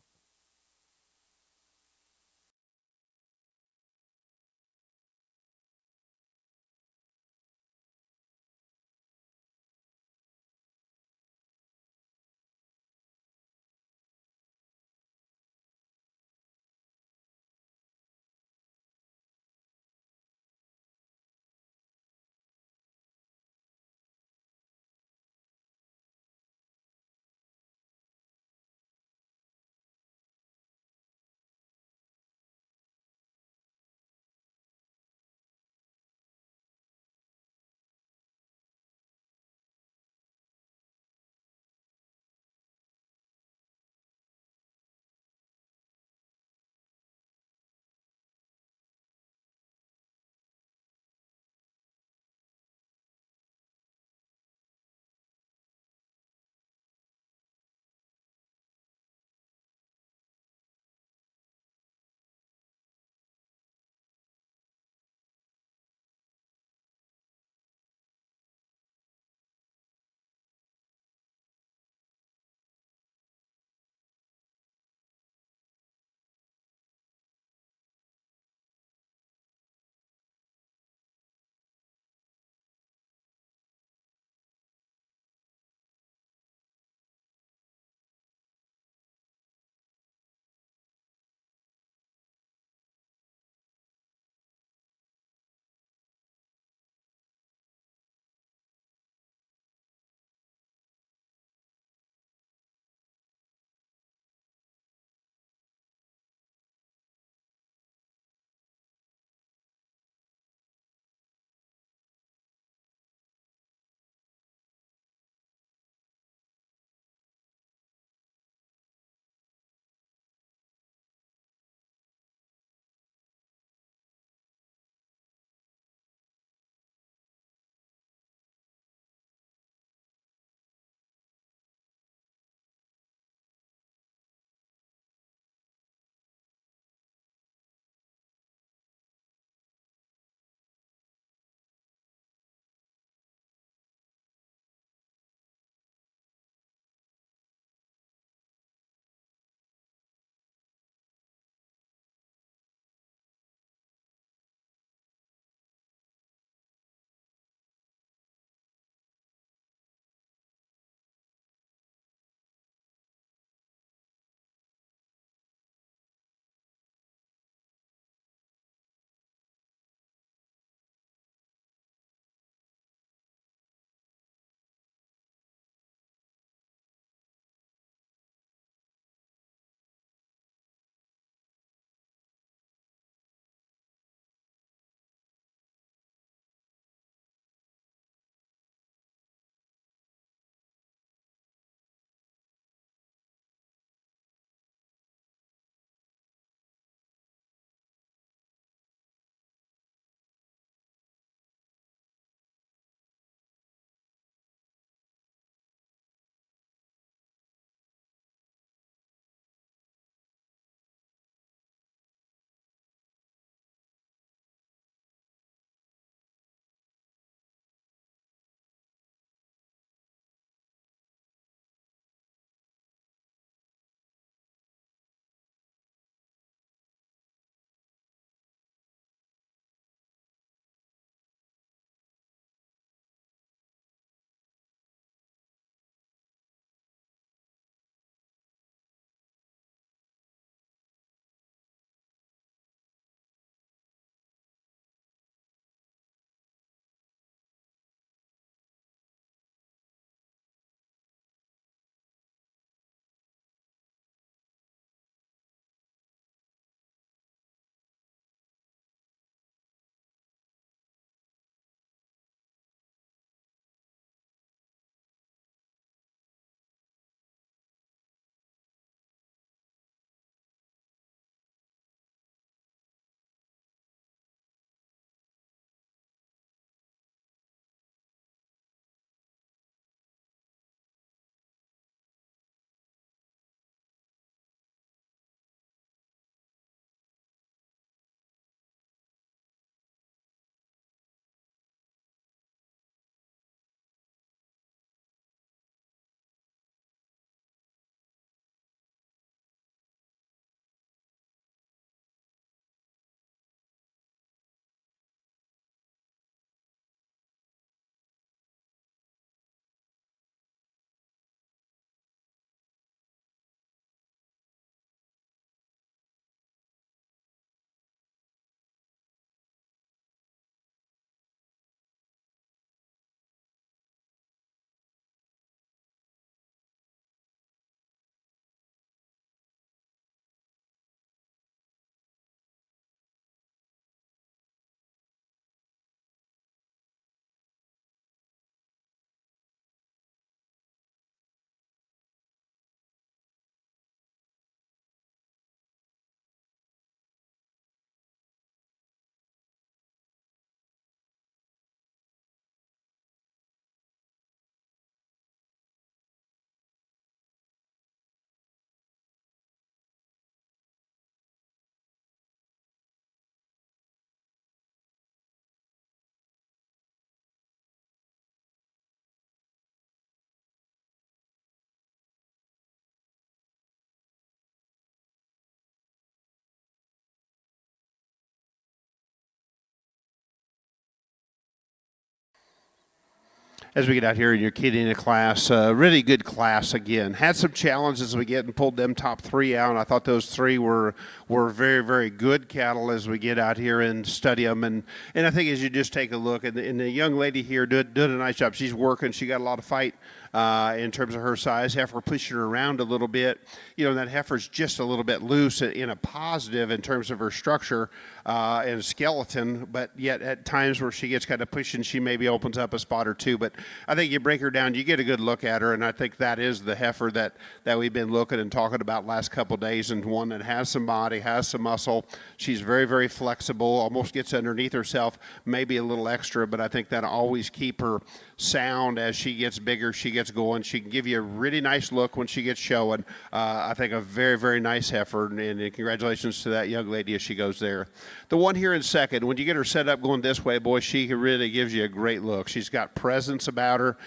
as we get out here in your Chianina class. Really good class again. Had some challenges as we get and pulled them top 3 out. And I thought those 3 were very, very good cattle as we get out here and study them. And I think as you just take a look, and the young lady here did a nice job. She's working. She got a lot of fight in terms of her size. Heifer pushing her around a little bit. You know, that heifer's just a little bit loose in a positive in terms of her structure and skeleton, but yet at times where she gets kind of pushing, she maybe opens up a spot or 2. But I think you break her down, you get a good look at her, and I think that is the heifer that we've been looking and talking about last couple days, and one that has some body, has some muscle. She's very, very flexible, almost gets underneath herself, maybe a little extra, but I think that'll always keep her sound as she gets bigger, she gets going. She can give you a really nice look when she gets showing. I think a very, very nice heifer, and congratulations to that young lady as she goes there. The one here in second, when you get her set up going this way, boy, she really gives you a great look. She's got presence about her.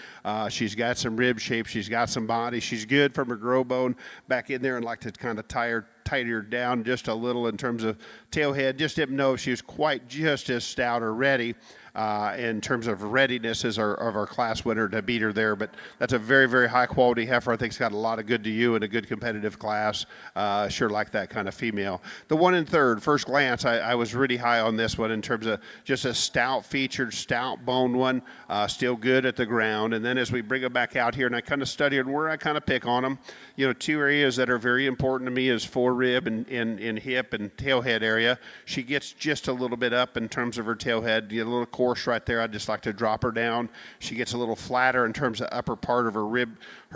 She's got some rib shape. She's got some body. She's good from her grow bone back in there, and like to kind of tighten her down just a little in terms of tailhead. Just didn't know if she was quite just as stout or ready in terms of readiness as our class winner to beat her there. But that's a very, very high quality heifer. I think it's got a lot of good to you and a good competitive class. Sure like that kind of female. The one in third, first glance, I was really high on this one in terms of just a stout featured, stout boned one, still good at the ground. And then as we bring them back out here, and I kind of studied where I kind of pick on them, you know, 2 areas that are very important to me is forerib and hip and tailhead area. She gets just a little bit up in terms of her tailhead, you get a little coarse right there. I'd just like to drop her down. She gets a little flatter in terms of upper part of her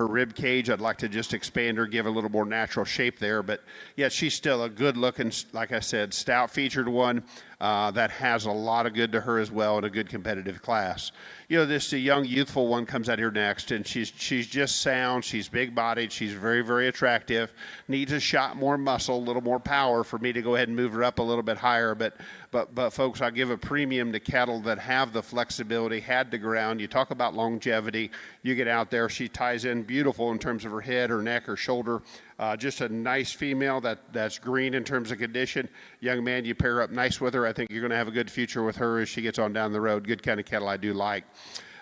rib cage. I'd like to just expand her, give her a little more natural shape there. But yeah, she's still a good looking, like I said, stout featured one that has a lot of good to her as well in a good competitive class. You know, this young youthful one comes out here next, and she's just sound. She's big bodied. She's very, very attractive. Needs a shot more muscle, a little more power for me to go ahead and move her up a little bit higher. But folks, I give a premium to cattle that have the flexibility, had the ground. You talk about longevity. You get out there, she ties in beautiful in terms of her head, her neck, her shoulder. Just a nice female that's green in terms of condition. Young man, you pair up nice with her. I think you're going to have a good future with her as she gets on down the road. Good kind of cattle I do like.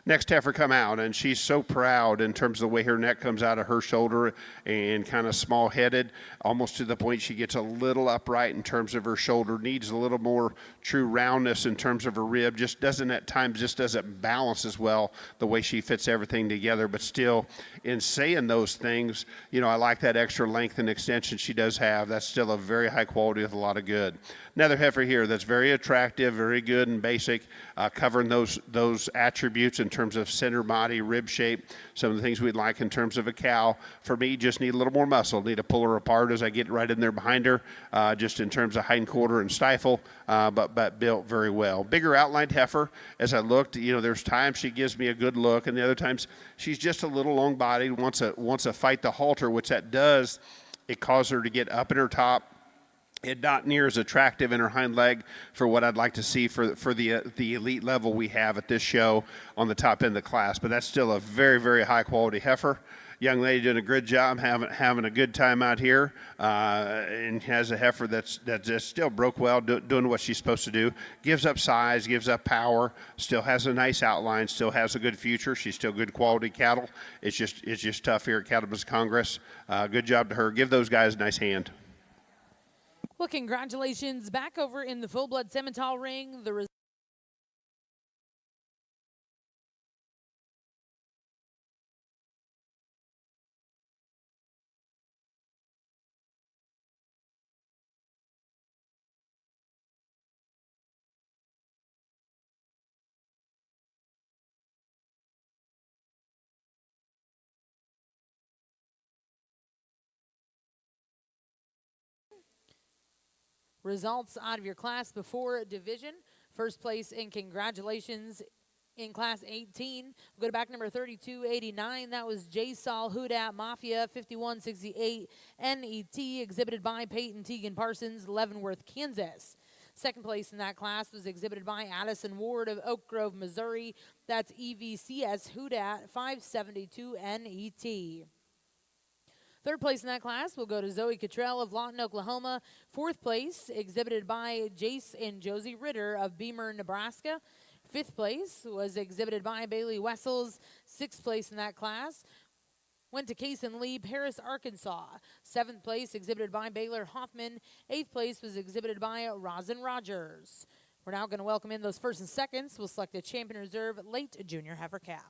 Next heifer come out, and she's so proud in terms of the way her neck comes out of her shoulder and kind of small-headed, almost to the point she gets a little upright in terms of her shoulder, needs a little more true roundness in terms of her rib, just doesn't balance as well the way she fits everything together. But still, in saying those things, you know, I like that extra length and extension she does have. That's still a very high quality with a lot of good. Another heifer here that's very attractive, very good and basic, covering those attributes in terms of center body, rib shape, some of the things we'd like in terms of a cow. For me, just need a little more muscle. Need to pull her apart as I get right in there behind her, just in terms of hindquarter and stifle, but built very well. Bigger outlined heifer. As I looked, you know, there's times she gives me a good look, and the other times she's just a little long-bodied, wants to fight the halter, which that does. It causes her to get up in her top. It's not near as attractive in her hind leg for what I'd like to see for the elite level we have at this show on the top end of the class. But that's still a very, very high quality heifer. Young lady doing a good job, having a good time out here, and has a heifer that's just still broke well, doing what she's supposed to do. Gives up size, gives up power, still has a nice outline, still has a good future. She's still good quality cattle. It's just tough here at Cattleman's Congress. Good job to her. Give those guys a nice hand. Well, congratulations. Back over in the full-blood Simmental ring, the results out of your class before division. First place and congratulations in class 18. We'll go to back number 3289. That was J. Saul Houdat Mafia 5168 NET, exhibited by Peyton Teagan Parsons, Leavenworth, Kansas. Second place in that class was exhibited by Addison Ward of Oak Grove, Missouri. That's EVCS Houdat 572 NET. Third place in that class will go to Zoe Cottrell of Lawton, Oklahoma. Fourth place, exhibited by Jace and Josie Ritter of Beamer, Nebraska. Fifth place was exhibited by Bailey Wessels. Sixth place in that class went to Kason Lee, Paris, Arkansas. Seventh place exhibited by Baylor Hoffman. Eighth place was exhibited by Rosin Rogers. We're now going to welcome in those first and seconds. We'll select a champion reserve late junior heifer calf.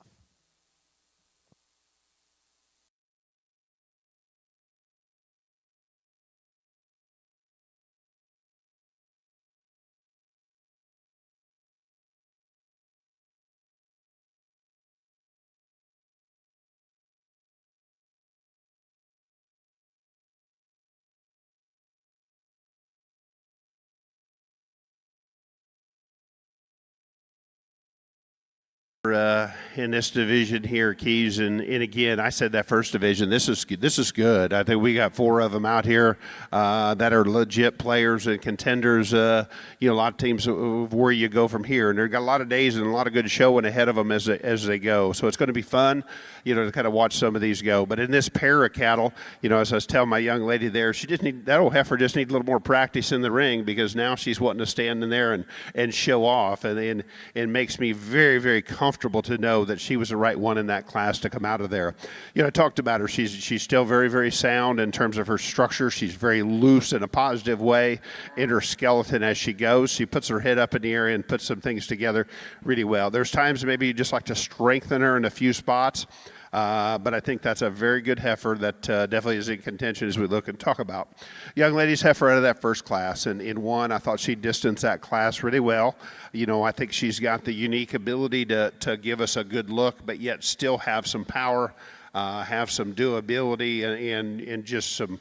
In this division here, Keys, and again, I said that first division. This is good. I think we got 4 of them out here that are legit players and contenders. A lot of teams of where you go from here, and they've got a lot of days and a lot of good showing ahead of them as they go. So it's going to be fun, to kind of watch some of these go. But in this pair of cattle, as I was telling my young lady there, that old heifer just needs a little more practice in the ring, because now she's wanting to stand in there and show off, and it makes me very, very comfortable to know that she was the right one in that class to come out of there. I talked about her. She's still very, very sound in terms of her structure. She's very loose in a positive way in her skeleton as she goes. She puts her head up in the air and puts some things together really well. There's times maybe you just like to strengthen her in a few spots. But I think that's a very good heifer that definitely is in contention as we look and talk about. Young lady's heifer out of that first class, and in one, I thought she distanced that class really well. I think she's got the unique ability to give us a good look, but yet still have some power, have some doability, and just some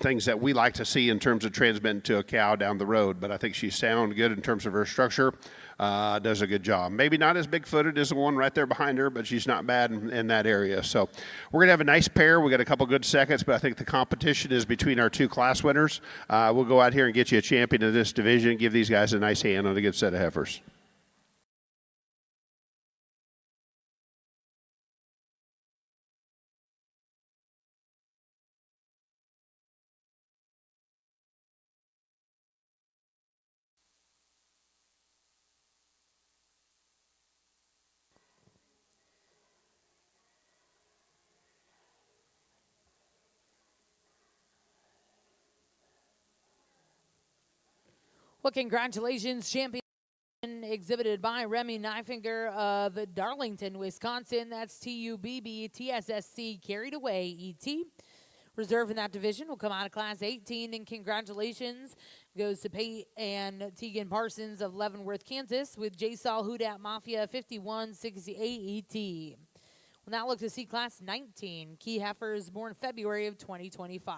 things that we like to see in terms of transmitting to a cow down the road. But I think she's sound good in terms of her structure. Does a good job. Maybe not as big-footed as the one right there behind her, but she's not bad in that area. So we're going to have a nice pair. We got a couple good seconds, but I think the competition is between our 2 class winners. We'll go out here and get you a champion of this division, give these guys a nice hand on a good set of heifers. Well, congratulations, champion exhibited by Remy Neifinger of Darlington, Wisconsin. That's TUBB TSSC carried away ET. Reserve in that division will come out of Class 18, and congratulations goes to Pate and Tegan Parsons of Leavenworth, Kansas, with J-Saw Houdat Mafia 5168 ET. We'll now look to see Class 19, Key Heifers born February of 2025.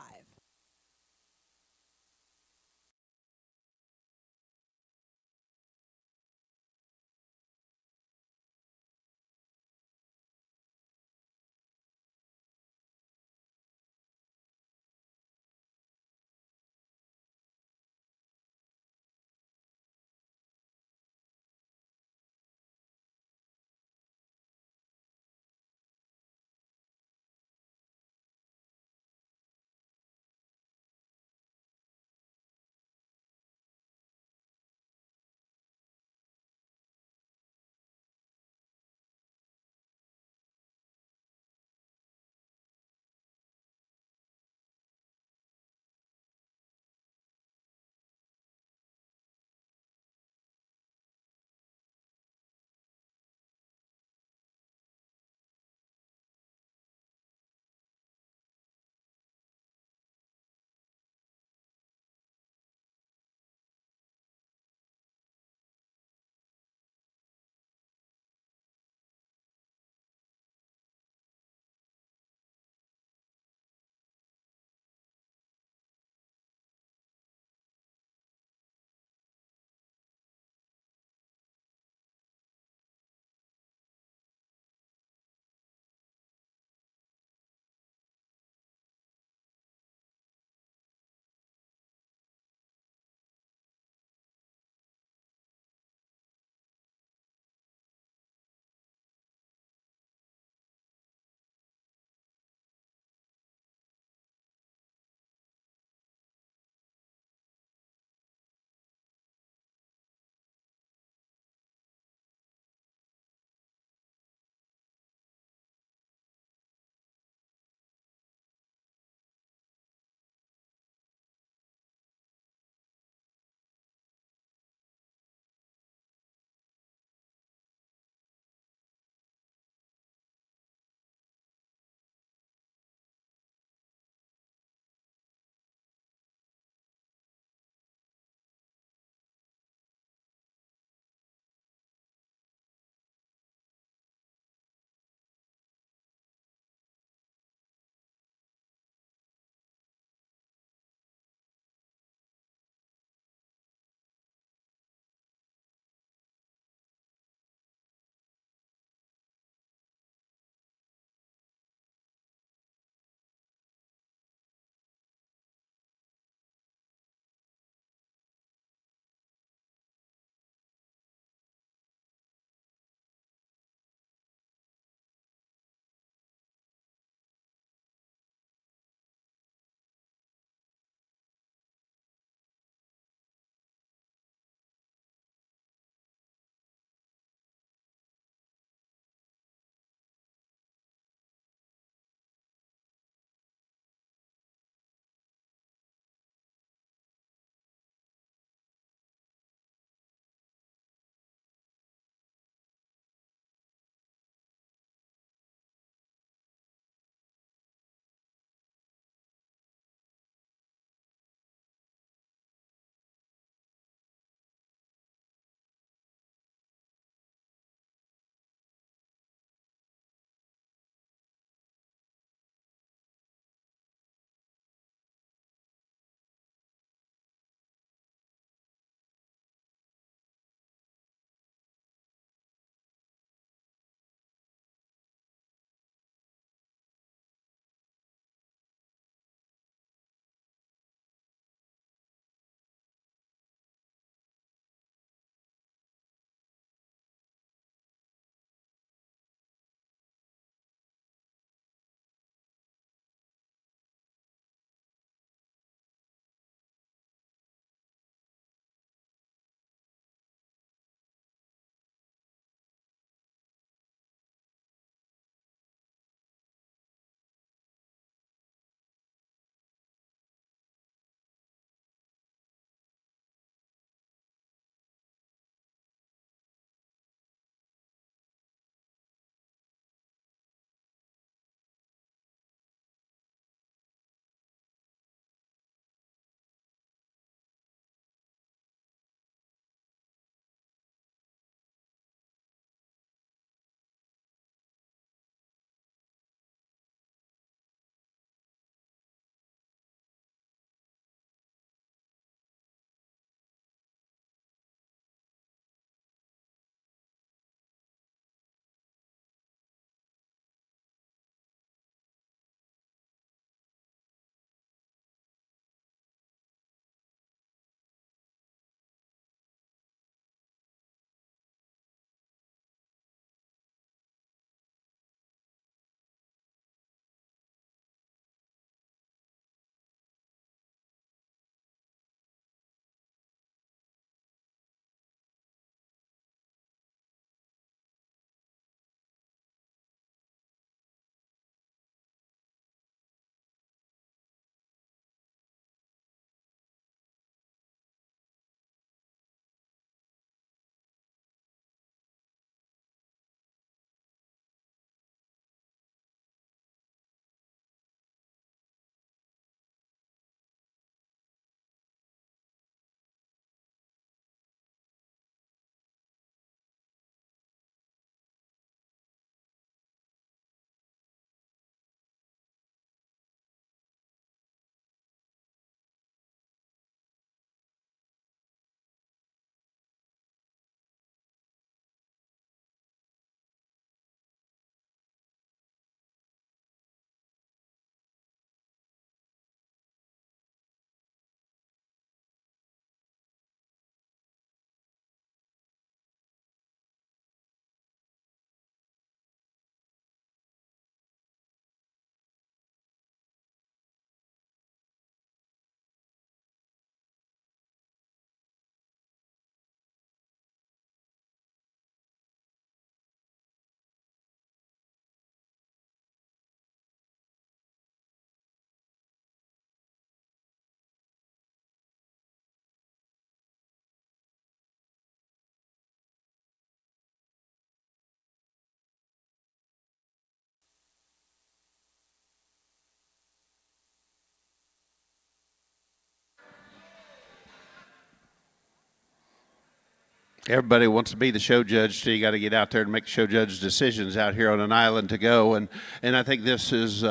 Everybody wants to be the show judge, so you got to get out there and make show judge decisions out here on an island to go. And I think this is,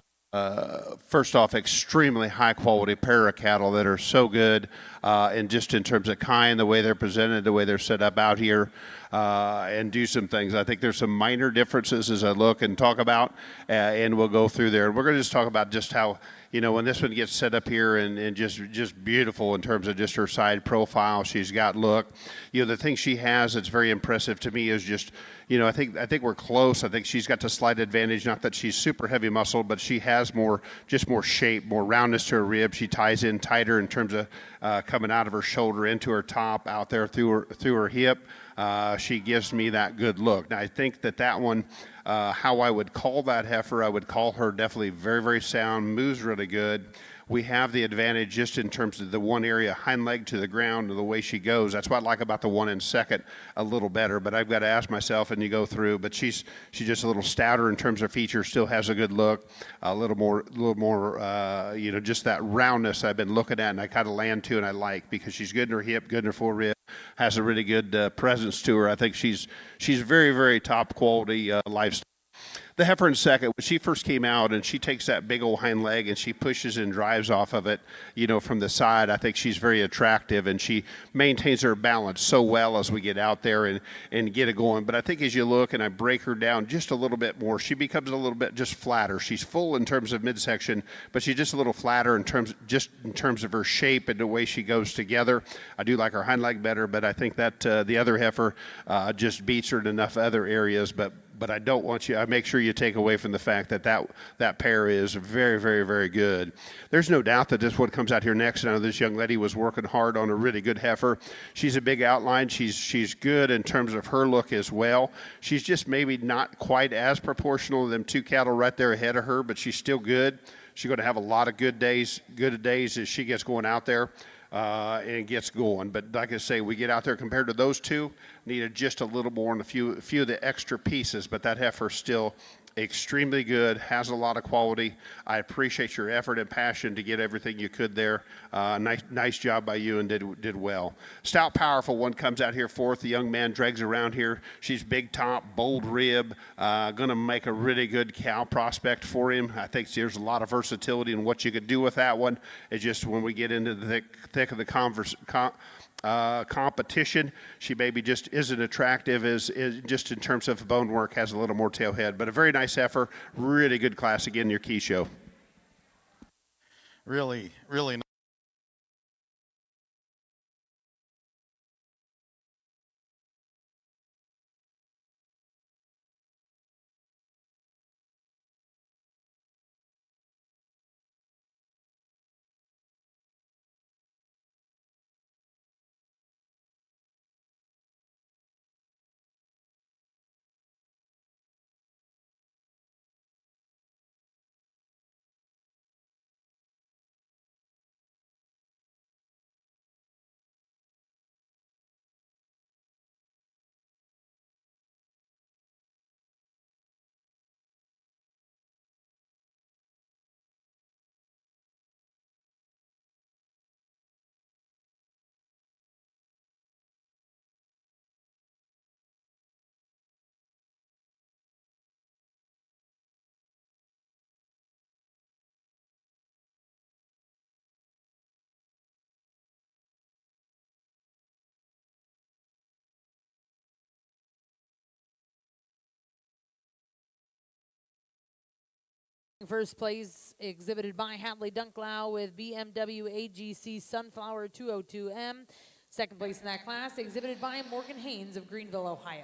first off, extremely high quality pair of cattle that are so good, and just in terms of kind, the way they're presented, the way they're set up out here, and do some things. I think there's some minor differences as I look and talk about, and we'll go through there. And we're going to just talk about just how, you know, when this one gets set up here and just beautiful in terms of just her side profile, she's got look. You know, the thing she has that's very impressive to me is just, you know, I think we're close. I think she's got the slight advantage, not that she's super heavy muscle, but she has more shape, more roundness to her rib. She ties in tighter in terms of coming out of her shoulder into her top, out there through her hip. She gives me that good look. Now, I think that one, how I would call that heifer, I would call her definitely very, very sound, moves really good. We have the advantage just in terms of the one area, hind leg to the ground, and the way she goes. That's what I like about the one in second a little better, but I've got to ask myself, and you go through, but she's just a little stouter in terms of features, still has a good look, a little more, you know, just that roundness I've been looking at, and I kind of land to, and I like, because she's good in her hip, good in her forerib, has a really good presence to her. I think she's very, very top quality livestock. The heifer in second, when she first came out and she takes that big old hind leg and she pushes and drives off of it, you know, from the side, I think she's very attractive, and she maintains her balance so well as we get out there and get it going. But I think as you look and I break her down just a little bit more, she becomes a little bit just flatter. She's full in terms of midsection, but she's just a little flatter in terms of her shape and the way she goes together. I do like her hind leg better, but I think that the other heifer just beats her in enough other areas. But I don't want you, I make sure you take away from the fact that pair is very, very, very good. There's no doubt that this one comes out here next. I know this young lady was working hard on a really good heifer. She's a big outline. She's good in terms of her look as well. She's just maybe not quite as proportional to them two cattle right there ahead of her, but she's still good. She's going to have a lot of good days as she gets going out there. And gets going. But like I say, we get out there compared to those two, needed just a little more and a few of the extra pieces, but that heifer still extremely good, has a lot of quality. I appreciate your effort and passion to get everything you could there. Nice job by you, and did well. Stout, powerful one comes out here fourth. The young man drags around here. She's big top, bold rib, going to make a really good cow prospect for him. I think there's a lot of versatility in what you could do with that one. It's just when we get into the thick of the competition, she maybe just isn't attractive as just in terms of bone work, has a little more tail head, but a very nice heifer, really good class again, your key show. Really nice. First place exhibited by Hadley Dunklau with BMW AGC Sunflower 202M. Second place in that class exhibited by Morgan Haynes of Greenville, Ohio.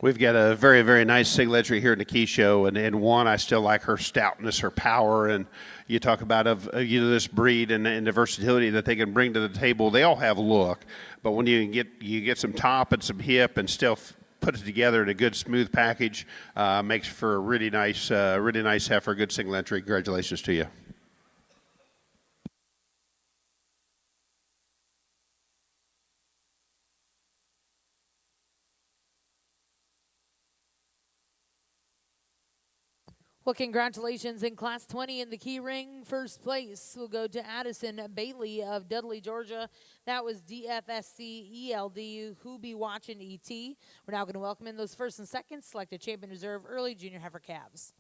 We've got a very, very nice single entry here in the Key Show, and one, I still like her stoutness, her power, and you talk about this breed and the versatility that they can bring to the table. They all have look, but when you get some top and some hip and still put it together in a good smooth package, makes for a really nice heifer, good single entry. Congratulations to you. Well, congratulations in Class 20 in the key ring. First place will go to Addison Bailey of Dudley, Georgia. That was DFSC ELD, who be watching ET. We're now going to welcome in those first and seconds, selected champion reserve early junior heifer calves.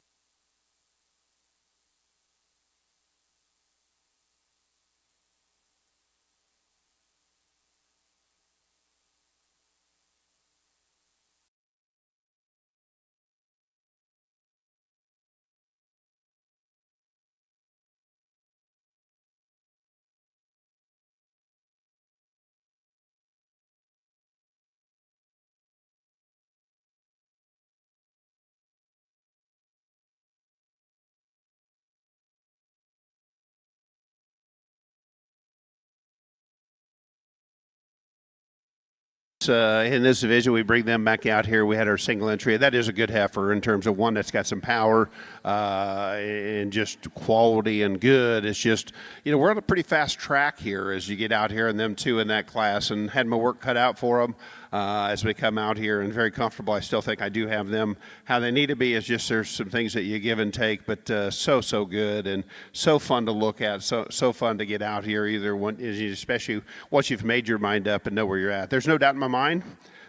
In this division, we bring them back out here. We had our single entry. That is a good heifer in terms of one that's got some power and just quality and good. It's just, we're on a pretty fast track here as you get out here, and them two in that class, and had my work cut out for them as we come out here, and very comfortable. I still think I do have them how they need to be. It's just there's some things that you give and take, but so good and so fun to look at, so fun to get out here. Either one, especially once you've made your mind up and know where you're at. There's no doubt in my mind.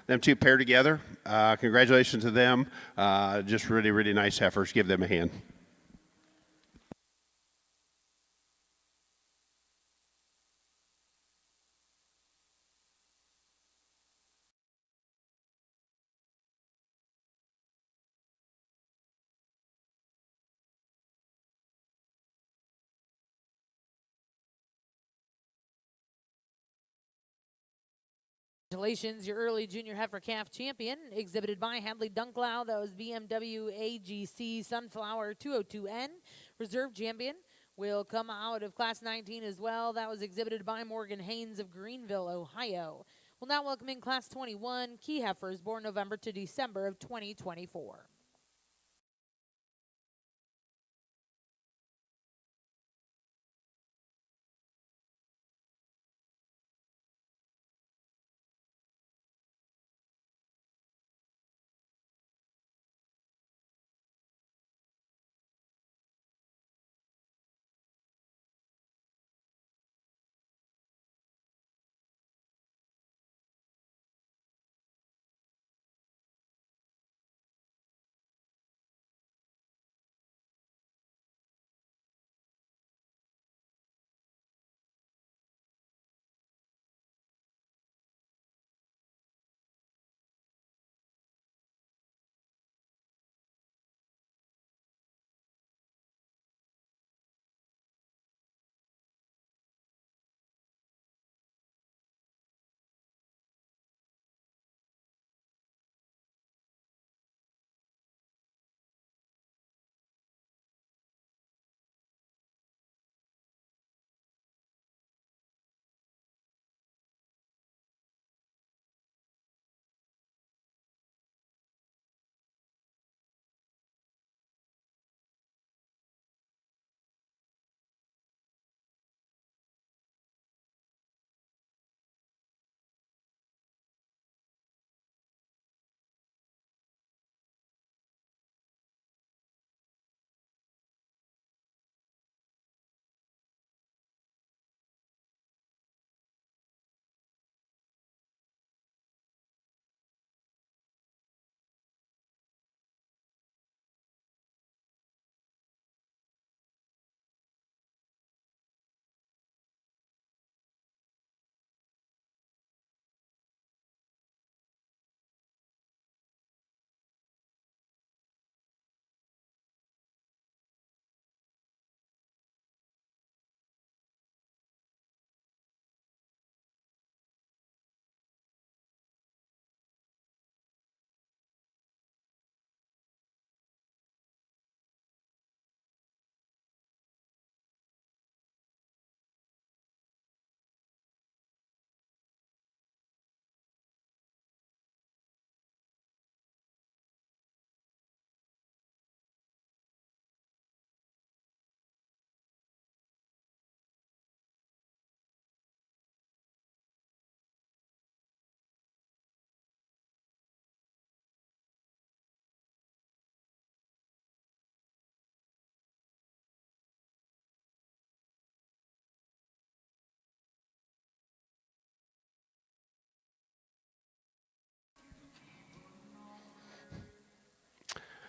Them two paired together. Congratulations to them. Just really nice heifers. Give them a hand. Congratulations, your early junior heifer calf champion, exhibited by Hadley Dunklow. That was BMW AGC Sunflower 202N. Reserve champion will come out of Class 19 as well. That was exhibited by Morgan Haynes of Greenville, Ohio. We'll now welcome in Class 21 key heifers born November to December of 2024.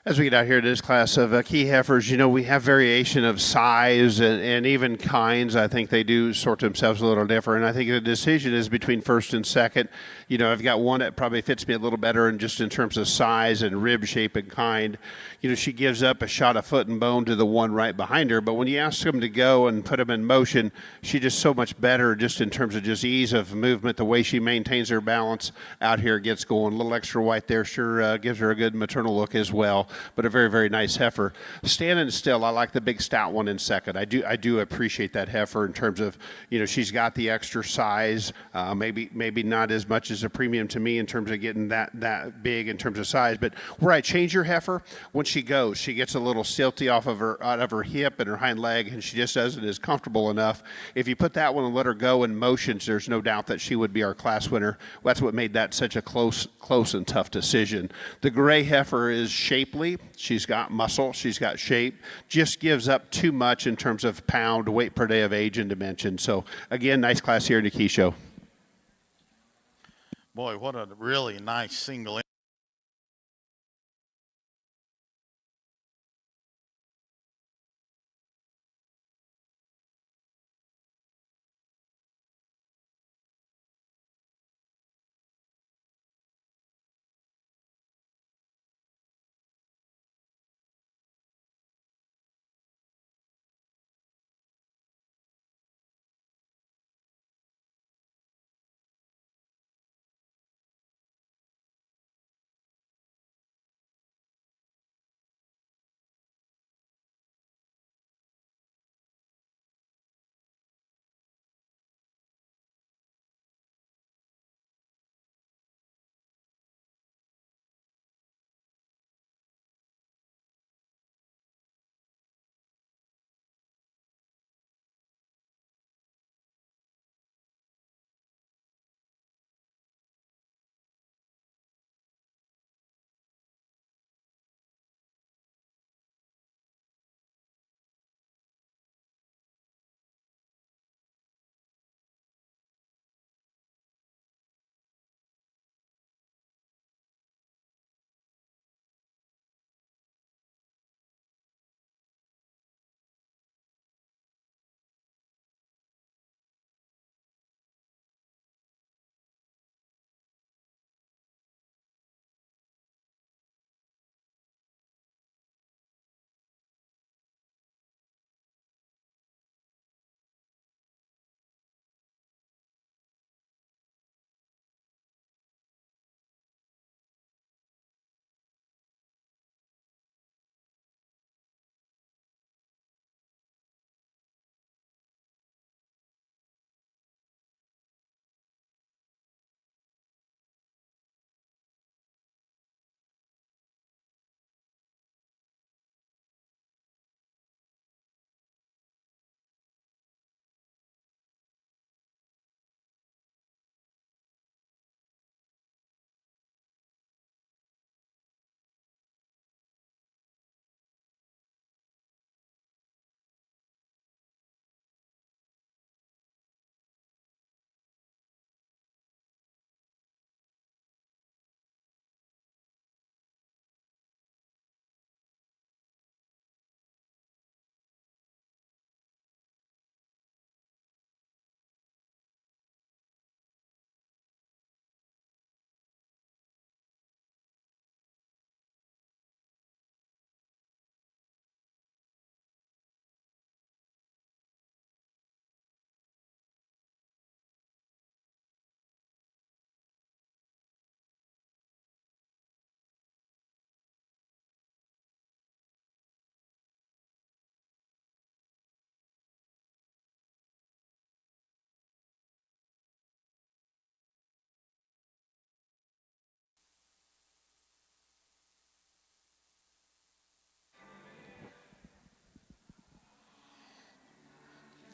As we get out here to this class of key heifers, you know, we have variation of size and even kinds. I think they do sort themselves a little different. I think the decision is between first and second. You know, I've got one that probably fits me a little better in just in terms of size and rib shape and kind. You know, she gives up a shot of foot and bone to the one right behind her. But when you ask them to go and put them in motion, she's just so much better just in terms of just ease of movement, the way she maintains her balance out here, gets going. A little extra white there sure gives her a good maternal look as well. But a very, very nice heifer. Standing still, I like the big stout one in second. I do appreciate that heifer in terms of, you know, she's got the extra size, maybe not as much as a premium to me in terms of getting that big in terms of size. But where I change her heifer, when she goes, she gets a little silty out of her hip and her hind leg, and she just doesn't is comfortable enough. If you put that one and let her go in motions, there's no doubt that she would be our class winner. That's what made that such a close and tough decision. The gray heifer is shapely. She's got muscle. She's got shape. Just gives up too much in terms of pound, weight per day of age and dimension. So, again, nice class here in the Key Show. Boy, what a really nice single.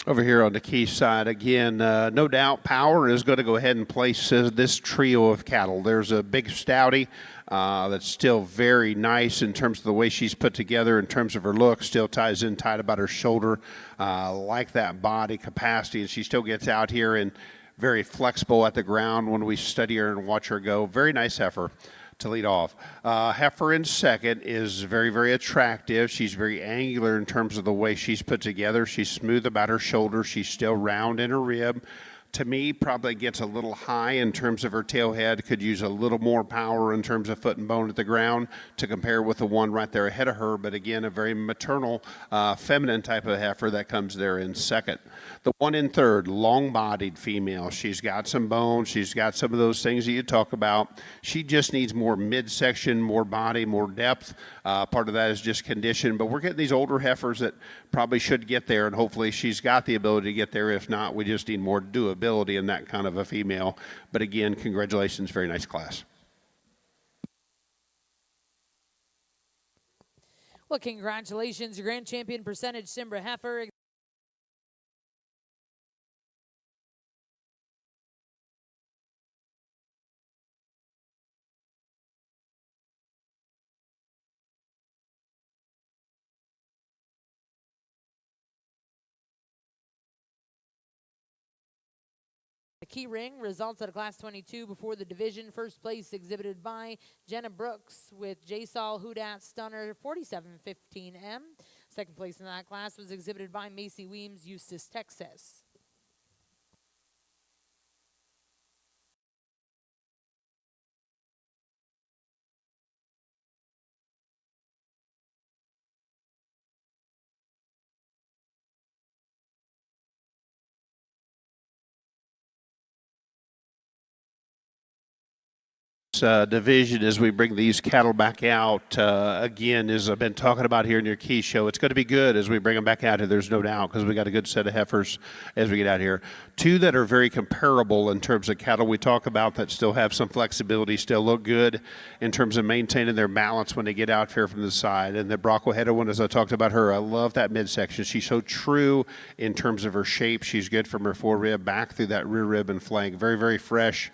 Over here on the Key side, again, no doubt Power is going to go ahead and place this trio of cattle. There's a big stoutie that's still very nice in terms of the way she's put together, in terms of her look, still ties in tight about her shoulder, like that body capacity, and she still gets out here and very flexible at the ground when we study her and watch her go. Very nice heifer. to lead off. Heifer in second is very, very attractive. She's very angular in terms of the way she's put together. She's smooth about her shoulders. She's still round in her rib. To me, probably gets a little high in terms of her tail head. Could use a little more power in terms of foot and bone at the ground to compare with the one right there ahead of her. But again, a very maternal, feminine type of heifer that comes there in second. The one in third, long-bodied female. She's got some bone. She's got some of those things that you talk about. She just needs more midsection, more body, more depth. Part of that is just condition. But we're getting these older heifers that probably should get there, and hopefully she's got the ability to get there. If not, we just need more doability in that kind of a female. But again, congratulations, very nice class. Well, congratulations, your grand champion percentage, Simbra Heifer. The key ring results out of Class 22 before the division. First place exhibited by Jenna Brooks with J-Sol Houdat Stunner 4715M. Second place in that class was exhibited by Macy Weems, Eustis, Texas. Division as we bring these cattle back out again, as I've been talking about here in your key show, it's going to be good as we bring them back out here, there's no doubt, because we got a good set of heifers as we get out here. Two that are very comparable in terms of cattle we talk about that still have some flexibility, still look good in terms of maintaining their balance when they get out here from the side. And the Bronco-headed one, as I talked about her, I love that midsection. She's so true in terms of her shape. She's good from her forerib back through that rear rib and flank. Very, very fresh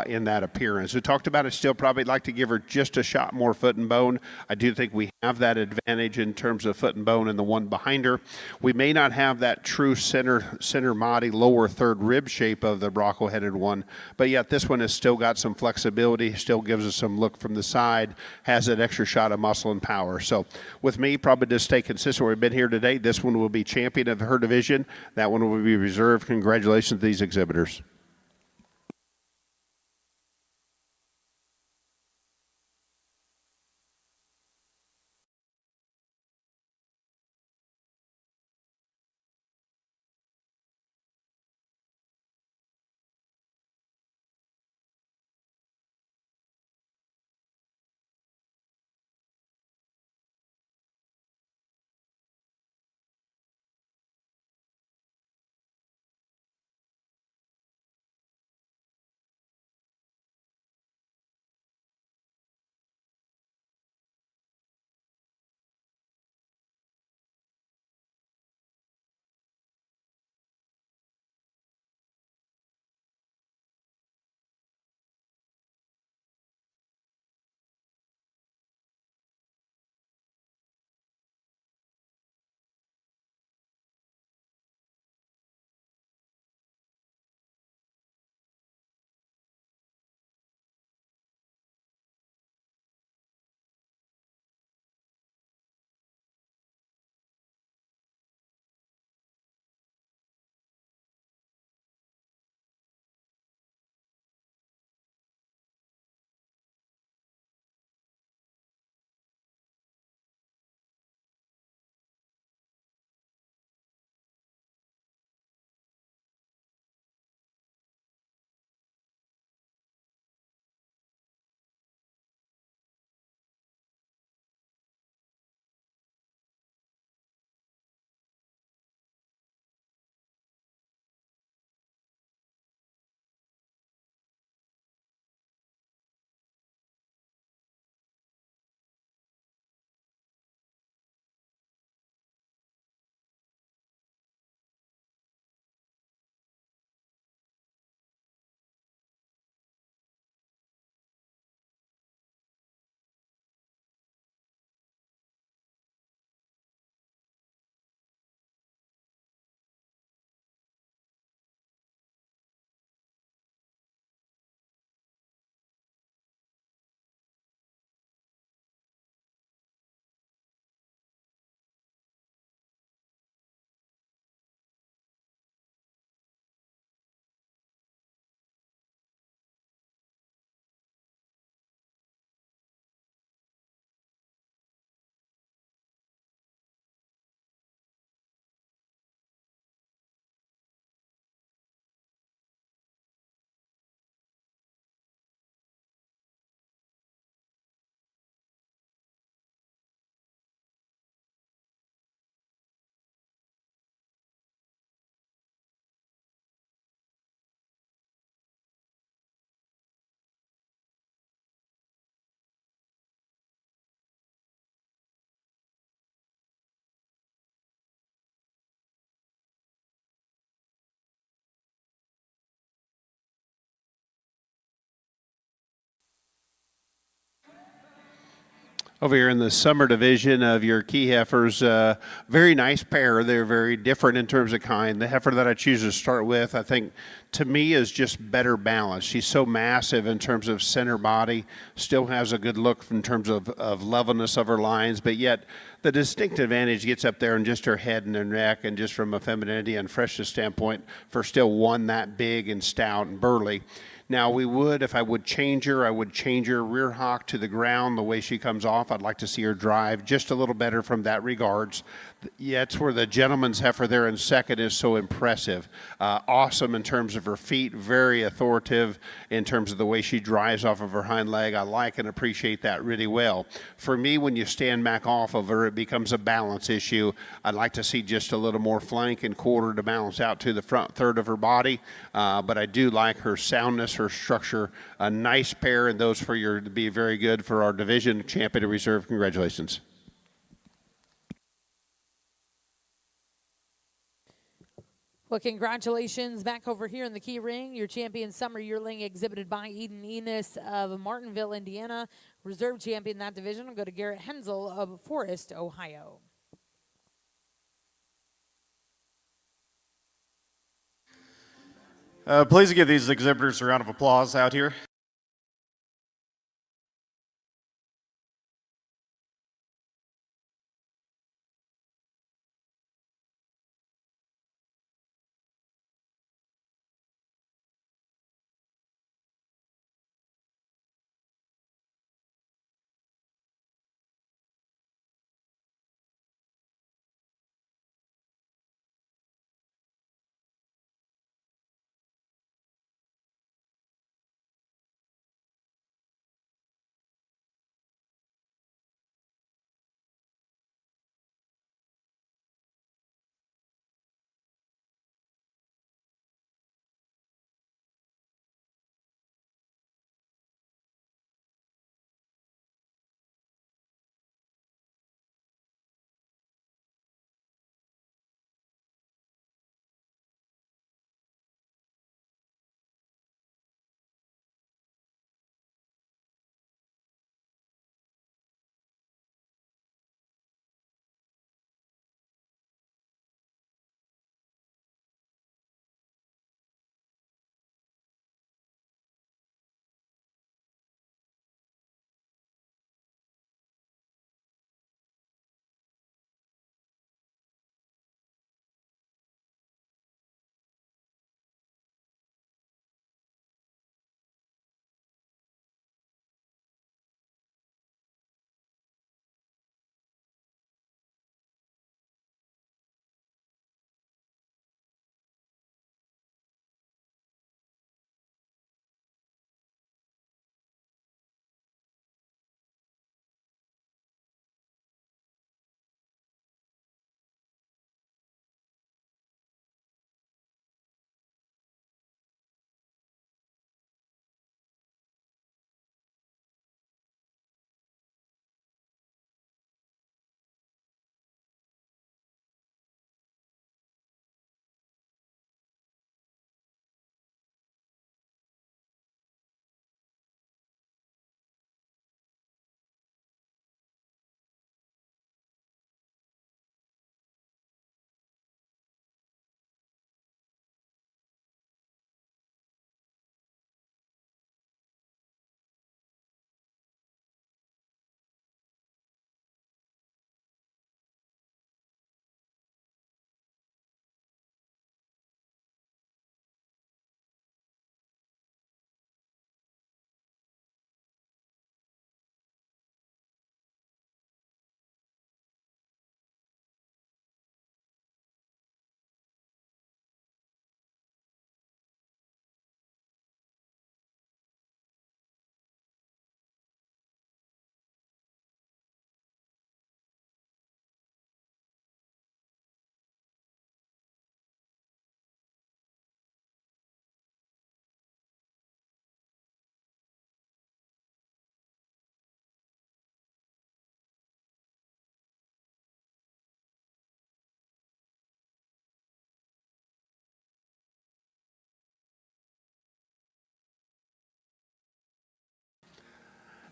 in that appearance. We talked about it, still probably like to give her just a shot more foot and bone. I do think we have that advantage in terms of foot and bone in the one behind her. We may not have that true center body, lower third rib shape of the Bronco-headed one, but yet this one has still got some flexibility, still gives us some look from the side, has that extra shot of muscle and power. So with me, probably just stay consistent. We've been here today. This one will be champion of her division. That one will be reserved. Congratulations to these exhibitors. Over here in the summer division of your key heifers, very nice pair. They're very different in terms of kind. The heifer that I choose to start with, I think, to me, is just better balanced. She's so massive in terms of center body, still has a good look in terms of levelness of her lines, but yet the distinct advantage gets up there in just her head and her neck, and just from a femininity and freshness standpoint, for still one that big and stout and burly. Now, if I would change her, I would change her rear hock to the ground, the way she comes off. I'd like to see her drive just a little better from that regards. Yeah, it's where the gentleman's heifer there in second is so impressive. Awesome in terms of her feet, very authoritative in terms of the way she drives off of her hind leg. I like and appreciate that really well. For me, when you stand back off of her, it becomes a balance issue. I'd like to see just a little more flank and quarter to balance out to the front third of her body, but I do like her soundness, her structure. A nice pair, and those for your to be very good for our division champion and reserve. Congratulations. Well, congratulations back over here in the key ring. Your champion summer yearling exhibited by Eden Enos of Martinville, Indiana. Reserve champion in that division will go to Garrett Hensel of Forest, Ohio. Please give these exhibitors a round of applause out here.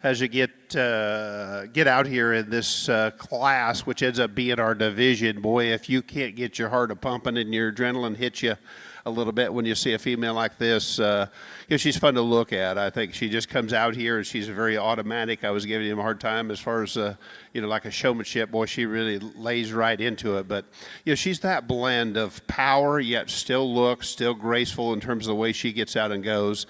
as you get out here in this class, which ends up being our division. Boy, if you can't get your heart a pumping and your adrenaline hits you a little bit when you see a female like this, she's fun to look at. I think she just comes out here and she's very automatic. I was giving him a hard time as far as like a showmanship. Boy, she really lays right into it. But she's that blend of power yet still graceful in terms of the way she gets out and goes.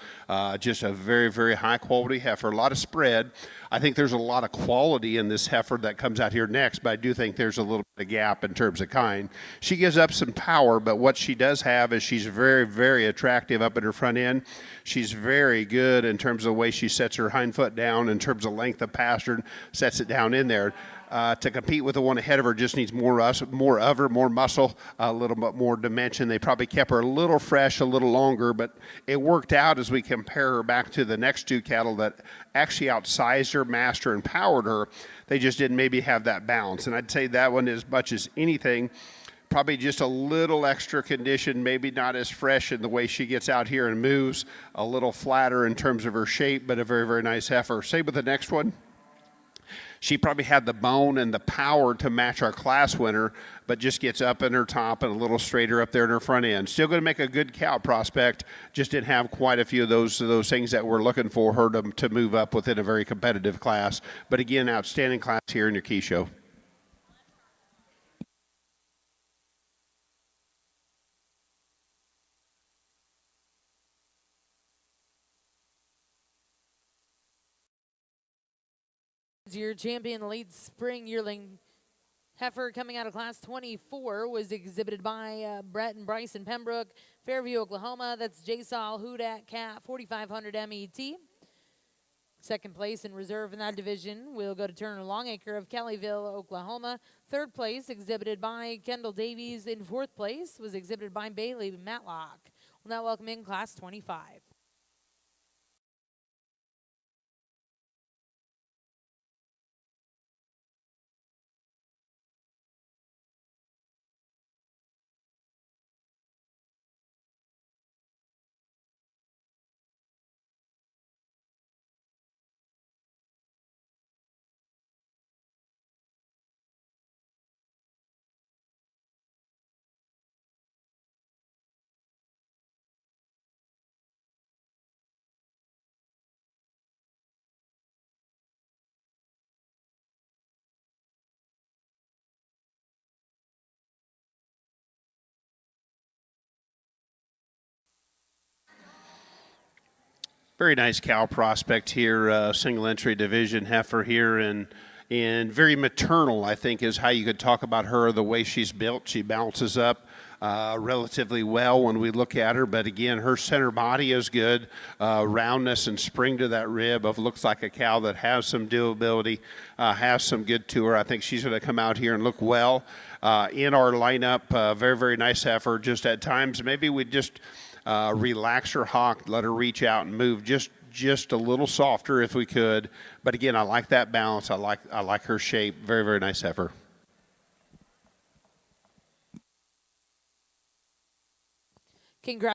Just a very, very high quality heifer. A lot of spread. I think there's a lot of quality in this heifer that comes out here next, but I do think there's a little bit of gap in terms of kind. She gives up some power, but what she does have is she's very, very attractive up at her front end. She's very good in terms of the way she sets her hind foot down, in terms of length of pastern, sets it down in there. To compete with the one ahead of her just needs more of her, more muscle, a little bit more dimension. They probably kept her a little fresh, a little longer, but it worked out as we compare her back to the next two cattle that actually outsized her, mastered, and powered her. They just didn't maybe have that balance. And I'd say that one, as much as anything, probably just a little extra condition, maybe not as fresh in the way she gets out here and moves, a little flatter in terms of her shape, but a very, very nice heifer. Same with the next one. She probably had the bone and the power to match our class winner, but just gets up in her top and a little straighter up there in her front end. Still going to make a good cow prospect, just didn't have quite a few of those things that we're looking for her to move up within a very competitive class. But again, outstanding class here in your key show. Your champion late spring yearling heifer coming out of class 24 was exhibited by Brett and Bryson Pembroke, Fairview, Oklahoma. That's JSOL Hudak Cat 4500 MET. Second place in reserve in that division will go to Turner Longacre of Kellyville, Oklahoma. Third place exhibited by Kendall Davies. In fourth place was exhibited by Bailey Matlock. We'll now welcome in class 25. Very nice cow prospect here, single entry division heifer here, and very maternal, I think, is how you could talk about her, the way she's built. She bounces up relatively well when we look at her, but again, her center body is good, roundness and spring to that rib of looks like a cow that has some doability, has some good to her. I think she's going to come out here and look well in our lineup. Very, very nice heifer. Just at times, maybe we just relax her hock, let her reach out and move just a little softer if we could. But again, I like that balance. I like her shape. Very, very nice heifer. Congrats.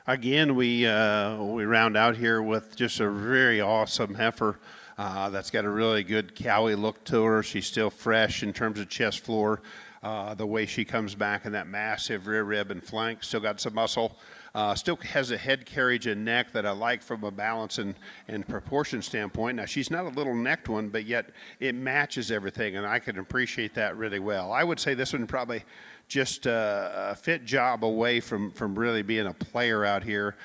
Again, we round out here with just a very awesome heifer that's got a really good cowy look to her. She's still fresh in terms of chest floor. The way she comes back in that massive rear rib and flank, still got some muscle. Still has a head carriage and neck that I like from a balance and proportion standpoint. Now, she's not a little necked one, but yet it matches everything, and I can appreciate that really well. I would say this one probably just a fit job away from really being a player out here.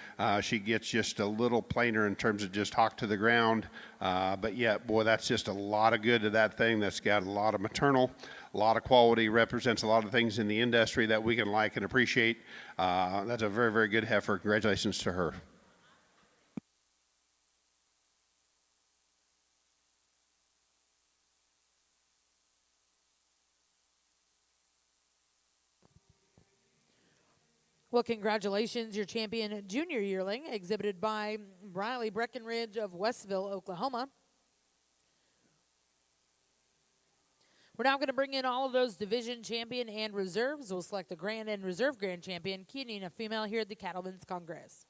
She gets just a little plainer in terms of just hawk to the ground, but yet, boy, that's just a lot of good to that thing. That's got a lot of maternal, a lot of quality, represents a lot of things in the industry that we can like and appreciate. That's a very, very good heifer. Congratulations to her. Well, congratulations, your champion junior yearling, exhibited by Briley Breckenridge of Westville, Oklahoma. We're now going to bring in all of those division champion and reserves. We'll select the grand and reserve grand champion, Chianina female, here at the Cattleman's Congress.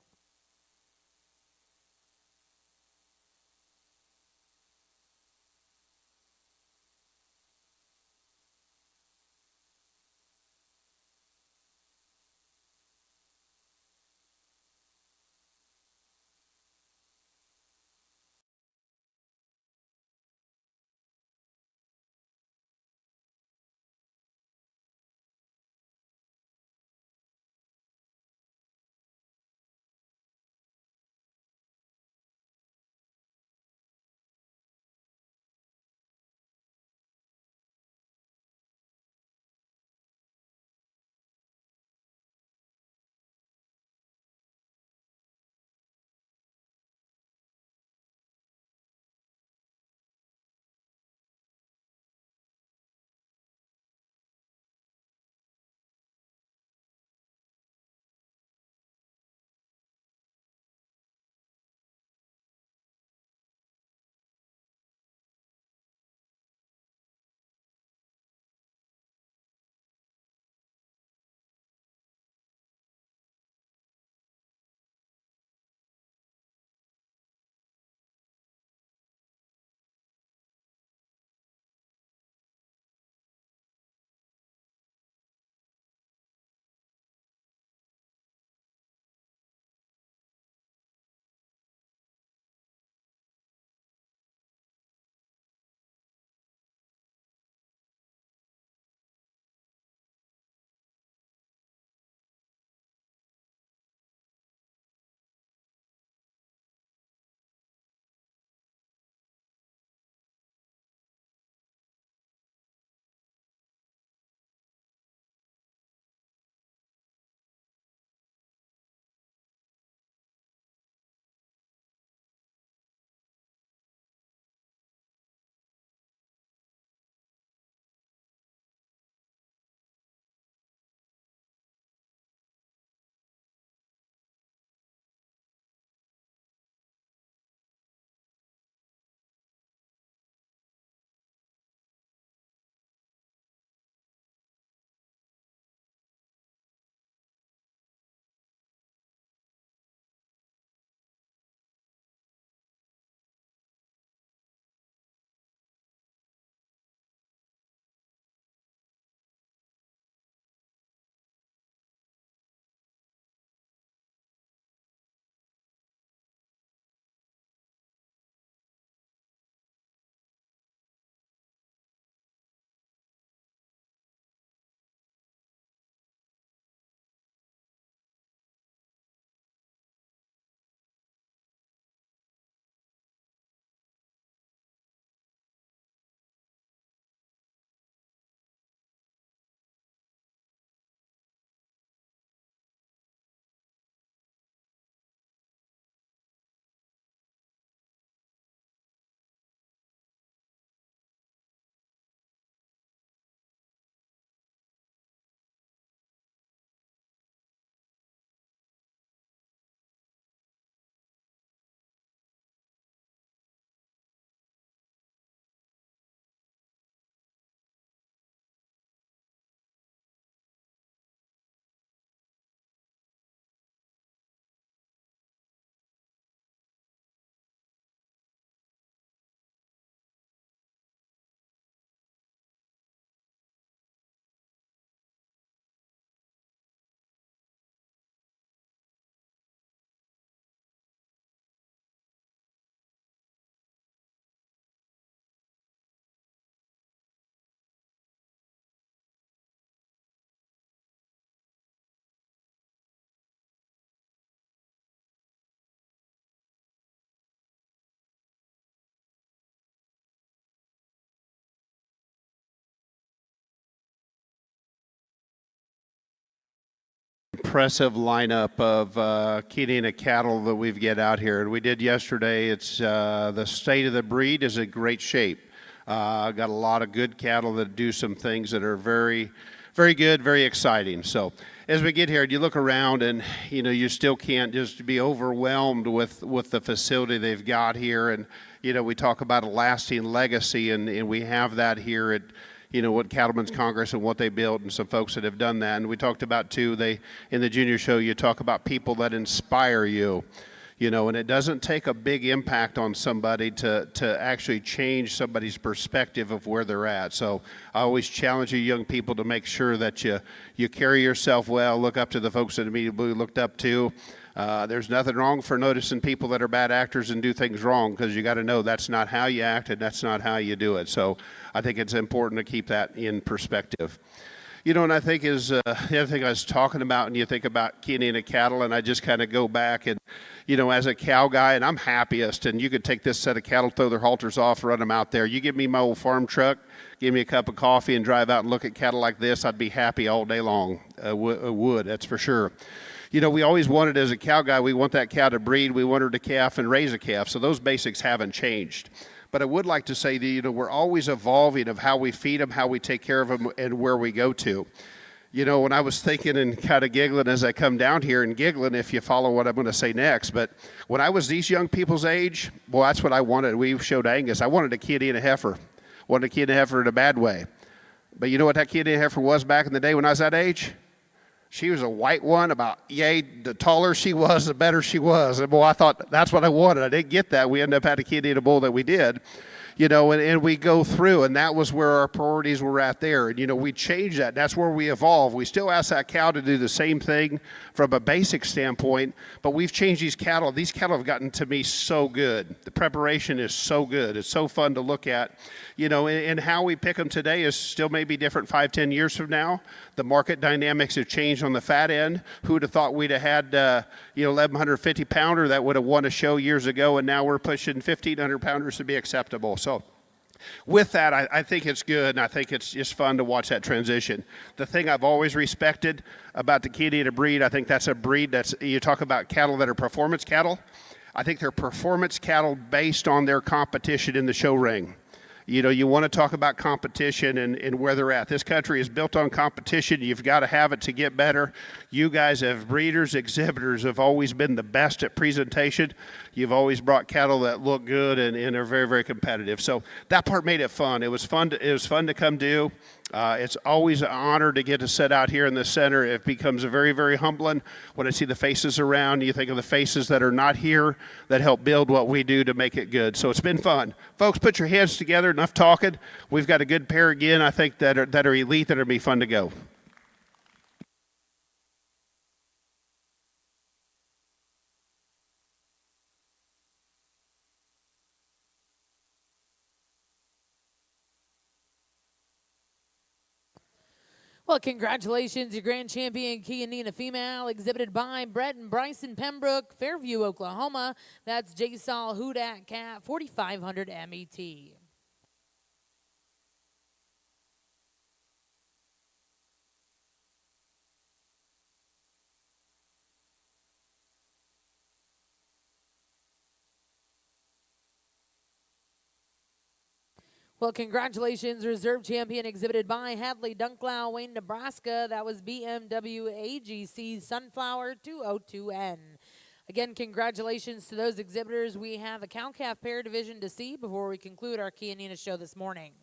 impressive lineup of Chianina cattle that we've get out here. And we did yesterday. It's the state of the breed is in great shape. Got a lot of good cattle that do some things that are very, very good, very exciting. So as we get here, you look around and, you know, you still can't just be overwhelmed with the facility they've got here. And, you know, we talk about a lasting legacy, and we have that here at, you know, what Cattleman's Congress and what they built, and some folks that have done that. And we talked about, too, in the junior show, you talk about people that inspire you. You know, and it doesn't take a big impact on somebody to actually change somebody's perspective of where they're at. So I always challenge you young people to make sure that you carry yourself well, look up to the folks that immediately looked up to. There's nothing wrong for noticing people that are bad actors and do things wrong, because you got to know that's not how you act and that's not how you do it. So I think it's important to keep that in perspective. You know, and I think is the other thing I was talking about, and you think about Chianina cattle, and I just kind of go back and, you know, as a cow guy, and I'm happiest, and you could take this set of cattle, throw their halters off, run them out there. You give me my old farm truck, give me a cup of coffee, and drive out and look at cattle like this, I'd be happy all day long. Would, that's for sure. You know, we always wanted, as a cow guy, we want that cow to breed, we want her to calf and raise a calf, so those basics haven't changed. But I would like to say that, you know, we're always evolving of how we feed them, how we take care of them, and where we go to. You know, when I was thinking and kind of giggling as I come down here, and giggling if you follow what I'm going to say next, but when I was these young people's age, well, that's what I wanted. We showed Angus. I wanted a Chianina heifer. Wanted a Chianina heifer in a bad way. But you know what that Chianina heifer was back in the day when I was that age? She was a white one, about, yay, the taller she was, the better she was. And, boy, I thought that's what I wanted. I didn't get that. We ended up having a Chianina bull that we did. You know, and we go through, and that was where our priorities were at there. And, you know, we changed that. That's where we evolve. We still ask that cow to do the same thing from a basic standpoint, but we've changed these cattle. These cattle have gotten to me so good. The preparation is so good. It's so fun to look at. You know, and how we pick them today is still maybe different 5-10 years from now. The market dynamics have changed on the fat end. Who would have thought we'd have had, 1,150 pounder that would have won a show years ago, and now we're pushing 1,500 pounders to be acceptable. So with that, I think it's good, and I think it's just fun to watch that transition. The thing I've always respected about the Chianina breed, I think that's a breed that's, you talk about cattle that are performance cattle. I think they're performance cattle based on their competition in the show ring. You know, you want to talk about competition and where they're at. This country is built on competition. You've got to have it to get better. You guys, as breeders, exhibitors, have always been the best at presentation. You've always brought cattle that look good and are very, very competitive. So that part made it fun. It was fun to come do. It's always an honor to get to sit out here in the center. It becomes very, very humbling when I see the faces around. You think of the faces that are not here that help build what we do to make it good. So it's been fun. Folks, put your hands together. Enough talking. We've got a good pair again, I think, that are elite, that are going to be fun to go. Well, congratulations, your grand champion, Chianina female, exhibited by Brett and Bryson Pembroke, Fairview, Oklahoma. That's J-Sol Hudak Cat, 4,500 MET. Well, congratulations, reserve champion exhibited by Hadley Dunklow, Wayne, Nebraska. That was BMW AGC Sunflower 202N. Again, congratulations to those exhibitors. We have a cow-calf pair division to see before we conclude our Chianina show this morning.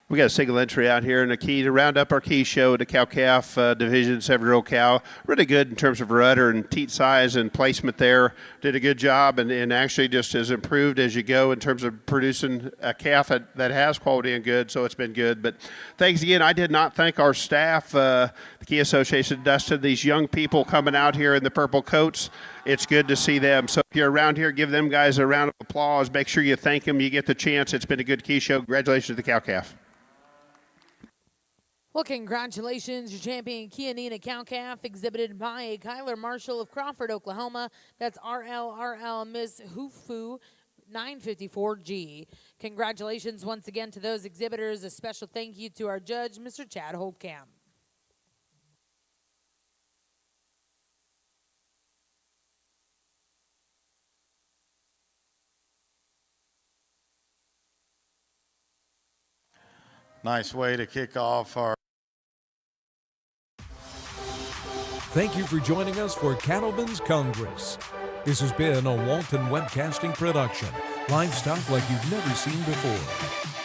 We got a single entry out here in the key to round up our key show, the cow-calf division, 7-year-old cow. Really good in terms of rudder and teat size and placement there. Did a good job and actually just has improved as you go in terms of producing a calf that has quality and good, so it's been good. But thanks again. I did not thank our staff, the Key Association, Dustin, these young people coming out here in the purple coats. It's good to see them. So if you're around here, give them guys a round of applause. Make sure you thank them. You get the chance. It's been a good key show. Congratulations to the cow-calf. Well, congratulations, your champion Chianina cow-calf, exhibited by Kyler Marshall of Crawford, Oklahoma. That's RLRL Miss Hufu 954G. Congratulations once again to those exhibitors. A special thank you to our judge, Mr. Chad Holtkamp. Nice way to kick off our Thank you for joining us for Cattleman's Congress. This has been a Walton Webcasting production. Livestock like you've never seen before.